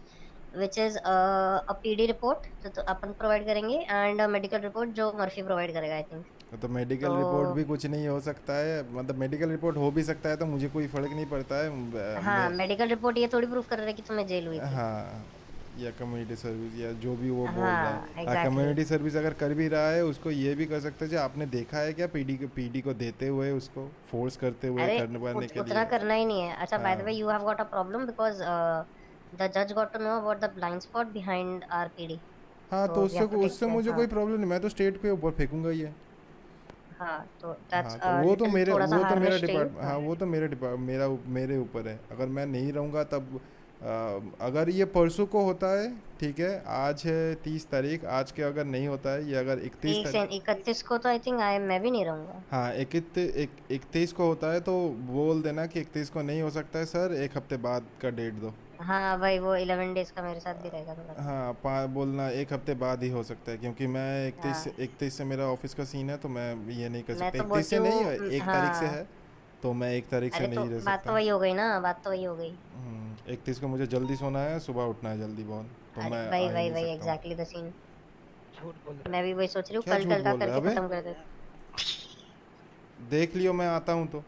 which is a PD report जो तो अपन प्रोवाइड करेंगे एंड मेडिकल रिपोर्ट जो मर्फी प्रोवाइड करेगा आई थिंक। तो मेडिकल तो रिपोर्ट भी कुछ नहीं हो सकता है, मतलब मेडिकल रिपोर्ट हो भी सकता है तो मुझे कोई फर्क नहीं पड़ता है। हाँ मेडिकल रिपोर्ट ये थोड़ी प्रूफ कर रहा है कि तुम्हें जेल हुई थी। हाँ या कम्युनिटी सर्विस या जो भी वो बोल रहा हाँ है। एग्जैक्टली कम्युनिटी सर्विस अगर कर भी रहा है उसको ये भी कर सकते हैं जो आपने देखा है क्या पीडी को देते हुए उसको फोर्स करते हुए अरे करने के उतना लिए। करना ही नहीं है। अच्छा बाय द वे हाँ you have got a problem because the जज got to know about the blind spot behind our PD. हाँ तो तो वी हैव टू टेक उससे मुझे हाँ कोई प्रॉब्लम नहीं, मैं तो स्टेट के ऊपर फेंकूंगा ये। हाँ तो दैट्स हाँ तो वो तो लिटिल मेरे थोड़ा सा वो तो मेरा हार्निश टू यू। डिपार्ट हाँ वो तो मेरे ऊपर है। अगर मैं नहीं रहूँगा तब अगर ये परसों को होता है ठीक है, आज है 30 तारीख, आज के अगर नहीं होता है ये अगर 31 तारीख 31 को तो आई थिंक मैं भी नहीं रहूंगा। हाँ 31 को होता है तो बोल देना कि 31 को नहीं हो सकता है सर, एक हफ्ते बाद का डेट दो। हाँ भाई वो 11 डेज का मेरे साथ भी रहेगा थोड़ा सा। हाँ बोलना एक हफ्ते बाद ही हो सकता है क्योंकि मैं हाँ 31 से मेरा ऑफिस का सीन है तो मैं ये नहीं कर मैं सकता। तो 31 बोलती से नहीं, हूँ 1 तारीख से हाँ। है तो मैं 1 तारीख से अरे तो नहीं रह बात तो सकता। वही हो गई ना, बात तो वही हो गई। 31 को मुझे जल्दी सोना है, सुबह उठना है जल्दी बहुत, तो अरे मैं वही आ ही वही नहीं वही सकता हूँ। Exactly the scene. झूठ बोल रहा मैं भी वही सोच रही हूँ क्या कल झूठ कल का बोल रहा है करके अबे? खत्म कर दे। देख लियो मैं आता हूँ तो।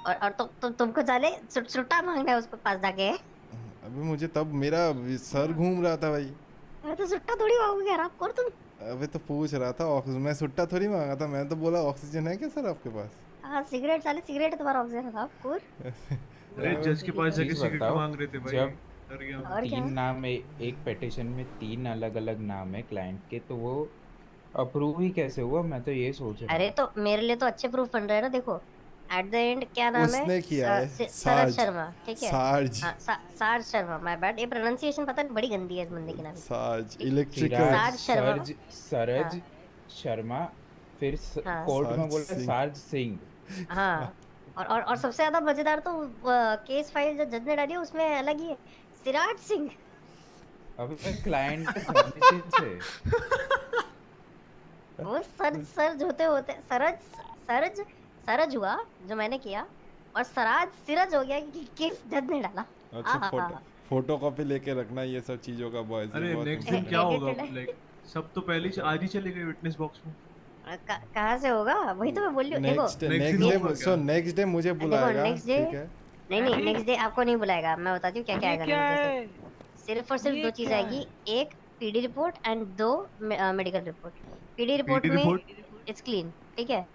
और तुमको जाने छुट्टा मांगना है उसको पास जाके। अभी मुझे तब मेरा सर घूम रहा था भाई। मैं तो छुट्टा थोड़ी मांगूंगी यार, आप कर तुम। अबे तो पूछ रहा था ऑक्सीजन, मैं सुट्टा थोड़ी मांगा था, मैं तो बोला ऑक्सीजन है क्या सर आपके पास। हाँ सिगरेट साले सिगरेट तुम्हारा ऑक्सीजन है कुर। अरे जज के पास जाके चीज सिगरेट बताओ मांग रहे थे भाई, जब डर गया मैं। और क्या? तीन नाम है एक पिटिशन में, तीन अलग अलग नाम है क्लाइंट के, तो वो अप्रूव ही कैसे हुआ? मैं तो ये सोच रहा अरे हूँ। तो मेरे लिए तो अच्छे प्रूफ बन रहे हैं ना। देखो एट द एंड क्या नाम है? उसने किया है सरज सार्ज, शर्मा ठीक है। सार्ज हाँ सार्ज शर्मा, माय बैड, ये प्रोनाउंसिएशन पता नहीं बड़ी गंदी है इस बंदे की नाम की। सार्ज ठीक? इलेक्ट्रिकल। सिराज सार्ज शर्मा। हाँ सरज शर्मा, फिर हाँ कोर्ट सार्ज में बोला सिंह। सार्ज सिंह। हाँ। और सबसे ज्यादा मजेदार तो केस फाइल जो जज ने डाली है उसमें अलग ही है, सिराज सिंह। अब क्लाइंट परमिशन से वो सरज होते होते सरज सरज हुआ जो मैंने किया, और सराज सिरज हो गया कि केस जज ने डाला। अच्छा फोटो कॉपी लेके रखना ये सब चीजों का बॉयज। अरे नेक्स्ट दिन क्या होगा, लाइक सब तो पहले ही आज ही चले गए विटनेस बॉक्स में। कहाँ से होगा? वही तो मैं बोल रही हूँ। देखो नेक्स्ट डे मुझे बुलाएगा नेक्स्ट डे ठीक है। नहीं नेक्स्ट डे आपको नहीं बुलाएगा। मैं बताती हूँ क्या क्या आएगा नेक्स्ट डे। सिर्फ और सिर्फ दो चीज आएगी, एक पीडी रिपोर्ट एंड दो मेडिकल रिपोर्ट। पीडी रिपोर्ट में इट्स क्लीन ठीक है।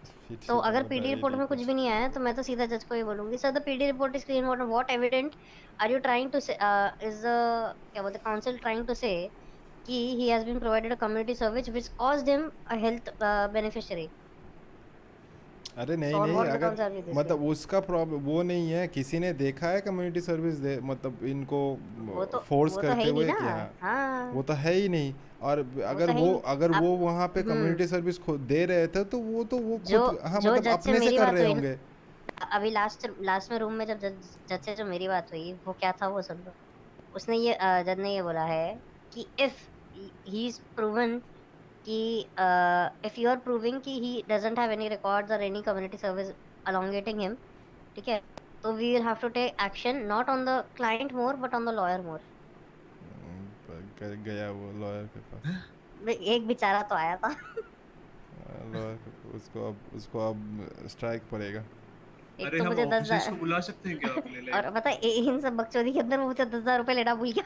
तो अगर पीडी रिपोर्ट में कुछ भी नहीं आया तो मैं तो सीधा जज को ये बोलूंगी, sir the PD report is clean, what evident are you trying to say, is क्या बोलते काउंसिल ट्राइंग टू से कि he has been provided a community service which caused him a health beneficiary. अरे नहीं अगर मतलब उसका प्रॉब्लम वो नहीं है, किसी ने देखा है कम्युनिटी सर्विस दे मतलब इनको फोर्स करते हुए कि हाँ वो तो है ही नहीं। और अगर वो वहाँ पे कम्युनिटी सर्विस दे रहे थे तो वो खुद हाँ मतलब अपने से कर रहे होंगे। अभी लास्ट में रूम में जब जज से जो मेरी बात हुई वो क्या था वो सुन लो। उसने ये जज ने ये बोला है कि इफ he is proven कि if you are proving कि he doesn't have any records or any community service elongating him ठीक है, तो we will have to take action not on the client more but on the lawyer more. गया वो lawyer के पास। एक बेचारा तो आया था लॉयर उसको अब स्ट्राइक पड़ेगा। अरे हम ऑफिसर्स को बुला सकते हैं क्या आप ले ले? और पता है इन सब बकचोदी के अंदर वो मुझे 10,000 रुपए लेना भूल गया।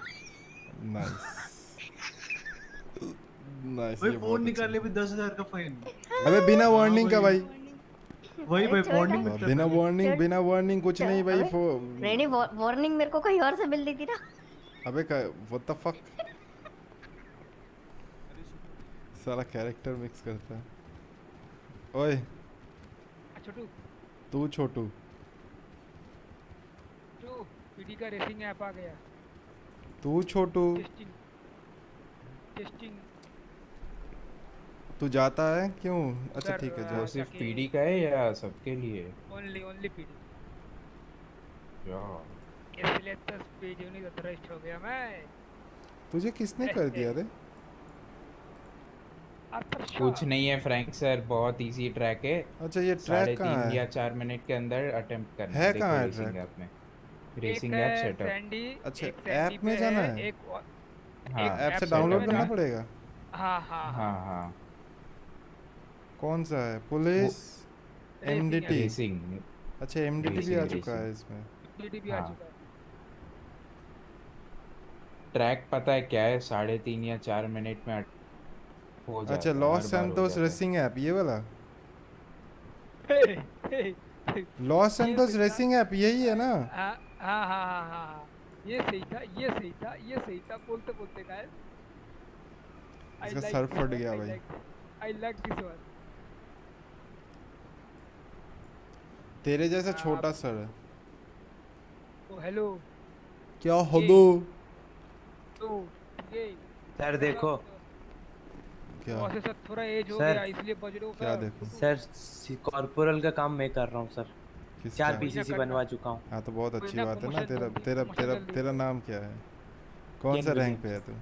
नाइस भाई फोन निकालने पे 10,000 का फाइन। अबे बिना वार्निंग का भाई। वही भाई वार्निंग बिना वार्निंग कुछ नहीं भाई। नहीं वार्निंग मेरे को कहीं और से मिल रही थी ना। अबे व्हाट द फक सारा कैरेक्टर मिक्स करता है। ओए छोटू तू छोटू जो पीडी का रेसिंग ऐप आ गया तू छोटू टेस्टिंग टेस्टिंग तू जाता है क्यों? अच्छा सर, ठीक है वो जा। सिर्फ पीडी का है या सबके लिए? ओनली ओनली पीडी क्या? इसलिए तो स्पीड यूनिट अथराइज्ड हो गया मैं तुझे किसने कर दिया रे? कुछ नहीं है फ्रैंक सर, बहुत इजी ट्रैक है। अच्छा ये ट्रैक कहाँ 3.5 है? या 4 मिनट के अंदर अटेम्प्ट करना है देखो कहाँ है रेसिंग ट्रैक? ऐप में। Racing app setup. सैंडी अच्छा एक सैंडी ऐप में पे जाना है है? एक हाँ ऐप से setup डाउनलोड है करना ना? पड़ेगा? हाँ हाँ हाँ हाँ कौन सा है? Police MDT? रेसिंग। अच्छा एमडीटी भी आ रेसिंग, चुका है रेसिंग। इसमें। पीडी भी आ हाँ। चुका है। ट्रैक पता है क्या है? 3.5 या 4 मिनट में हो जाता अच्छा है, लॉस हर बार हो सैंटोस जाता है। रेसिंग ऐप ये वाला? हे, लॉस ये सैंटोस सही था। रेसिंग ऐप यही है ना? हाँ हाँ हाँ हाँ हाँ ये सही था ये सही था ये सही था बोलते बोलते गायब। इसका सर फट गया भाई। I like this one. तेरे जैसा छोटा सर है। ओ हेलो क्या हेलो? तो ये सर देखो क्या? प्रोसेसर थोड़ा एज हो सर, गया इसलिए बजटों का क्या देखो? सर कॉर्पोरल का काम मैं कर रहा हूँ सर। किसका? 4 पीसीसी बनवा चुका हूँ। हाँ तो बहुत अच्छी ना बात है ना। promotion तेरा जल्दी, तेरा promotion तेरा जल्दी। तेरा नाम क्या है? कौन सा रैंक पे है तू?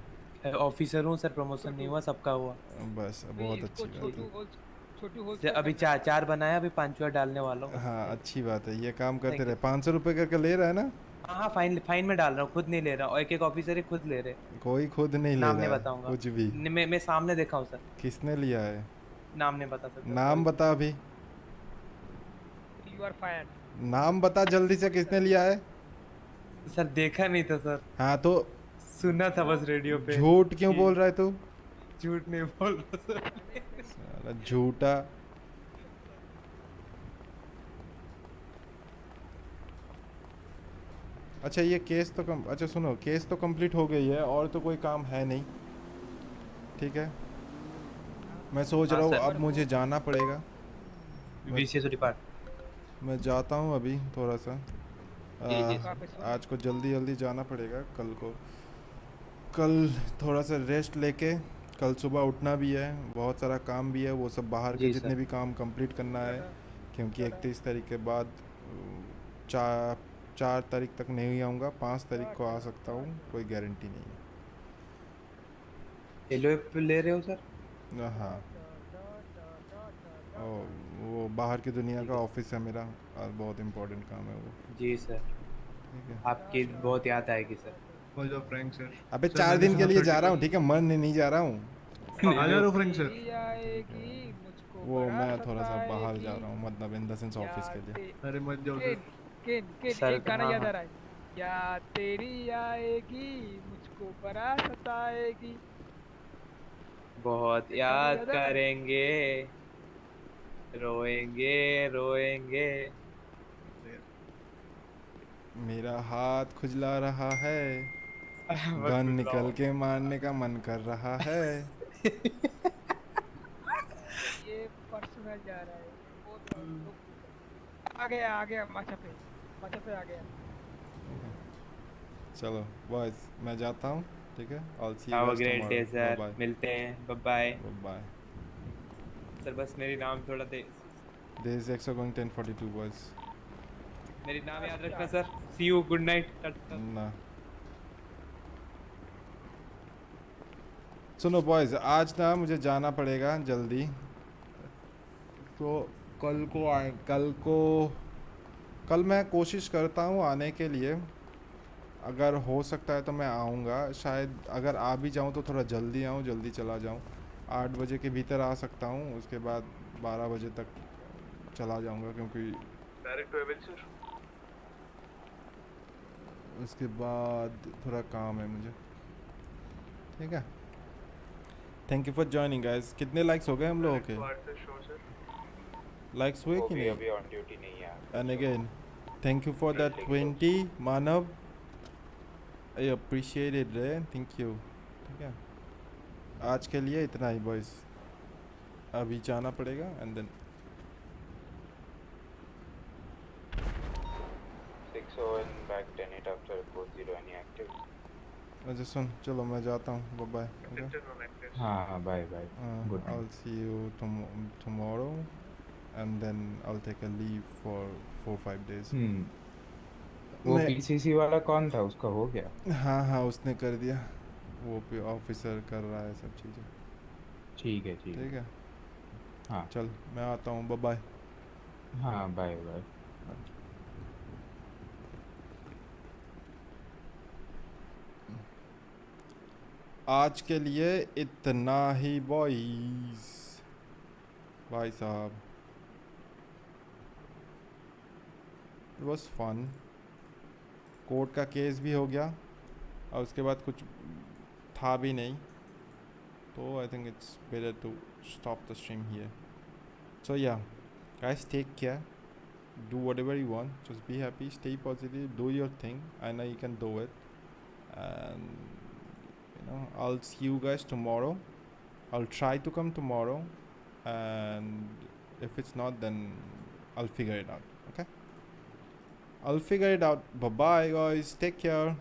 ऑफिसर हूँ सर, प्रमोशन नहीं हुआ, सबका हुआ। बस बहुत अच्छी बात है। छोटू होल सर अभी 4 बनाया, अभी 5वां डालने वाला हूँ। हाँ अच्छी बात है, ये काम करते Thank रहे। you. 500 रुपये करके ले रहा है ना? हाँ फाइन में डाल रहा हूँ, खुद नहीं ले रहा हूँ। एक ऑफिसर ही खुद ले रहे। कोई खुद नहीं ले नाम रहा नहीं है बताऊंगा कुछ भी। मैं सामने देखा हूँ सर। किसने लिया है? नाम नहीं बता सकता। नाम बता अभी। You are fired. नाम बता जल्दी से, किसने लिया है? सर देखा नहीं था सर। हाँ तो सुना था बस रेडियो पे। झूठ क्यों बोल रहा है तू? झूठ नहीं बोल रहा सर। साला झूठा। अच्छा ये केस तो अच्छा सुनो, केस तो कंप्लीट हो गई है और तो कोई काम है नहीं, ठीक है? मैं सोच रहा हूँ अब मुझे जाना पड़ेगा। मैं जाता हूँ अभी थोड़ा सा। आज को जल्दी जाना पड़ेगा। कल थोड़ा सा रेस्ट लेके कल सुबह उठना भी है, बहुत सारा काम भी है, वो सब बाहर के जितने भी काम कंप्लीट करना है, क्योंकि 31 तारीख के बाद 4 तारीख तक नहीं आऊँगा, 5 तारीख को आ सकता हूँ, कोई गारंटी नहीं है। एलओएफ ले रहे हो सर? हाँ वो बाहर की दुनिया का ऑफिस है मेरा और बहुत इम्पोर्टेंट काम है वो। जी सर। ठीक है, आपकी बहुत याद आएगी सर। Frank sir. अबे 4 दिन के लिए जा रहा हूँ, ठीक है? मन नहीं जा रहा हूँ। आ जा रहा हूँ फ्रैंक सर। वो मैं थोड़ा सा बाहर जा रहा हूँ, मतलब इन द सेंस ऑफिस के लिए। अरे मत जाओ किन एक गाना याद आ रहा है। या तेरी आएगी मुझको बड़ा सताएगी। बहुत याद करेंगे, रोएंगे। मेरा हाथ खुजला रहा है, गन निकल के मारने का मन कर रहा है। ये पर्सनल जा रहा है। आ गया माचा पे आ गया। चलो बॉयज मैं जाता हूँ, ठीक है? All see have a great day sir, मिलते हैं, बाय बाय। सर बस मेरी नाम थोड़ा दे। This is EXO going 1042 boys. मेरी नाम याद रखना sir. See you, good night. ना सुनो बॉयज, आज ना मुझे जाना पड़ेगा जल्दी, तो कल मैं कोशिश करता हूँ आने के लिए। अगर हो सकता है तो मैं आऊँगा, शायद अगर आ भी जाऊँ तो थोड़ा जल्दी आऊँ, जल्दी चला जाऊँ। 8 बजे के भीतर आ सकता हूँ, उसके बाद 12 बजे तक चला जाऊँगा, क्योंकि डायरेक्ट टू एवेंचर। उसके बाद थोड़ा काम है मुझे, ठीक है? Thank you for joining guys. कितने लाइक्स हो गए हम लोगों के? लाइक्स हुए कि नहीं? अभी ऑन ड्यूटी नहीं है। And again thank you for that 20 Manav, I appreciate it रे, थैंक यू। ठीक है, आज के लिए इतना ही बॉयज, अभी जाना पड़ेगा एंड देन अच्छा सुन, चलो मैं जाता हूँ, बाय बाय। हाँ bye bye, good I'll night. see you tomorrow and then I'll take a leave for 4-5 days. वो मैं पीसीसी वाला कौन था, उसका हो गया? हाँ उसने कर दिया, वो भी ऑफिसर कर रहा है सब चीज़ें। ठीक है ठीक ठीक है। है, हाँ चल मैं आता हूँ, बाय बाय। हाँ बाय बाय। आज के लिए इतना ही बॉयज, भाई साहब इट वॉज फन। कोर्ट का केस भी हो गया और उसके बाद कुछ था भी नहीं, तो I think it's better to stop the stream here. So yeah guys, take care, do whatever you want, just be happy, stay positive, do your thing. I know you can do it, and I'll see you guys tomorrow. I'll try to come tomorrow, and if it's not, then I'll figure it out. Okay, I'll figure it out. Bye bye guys, take care.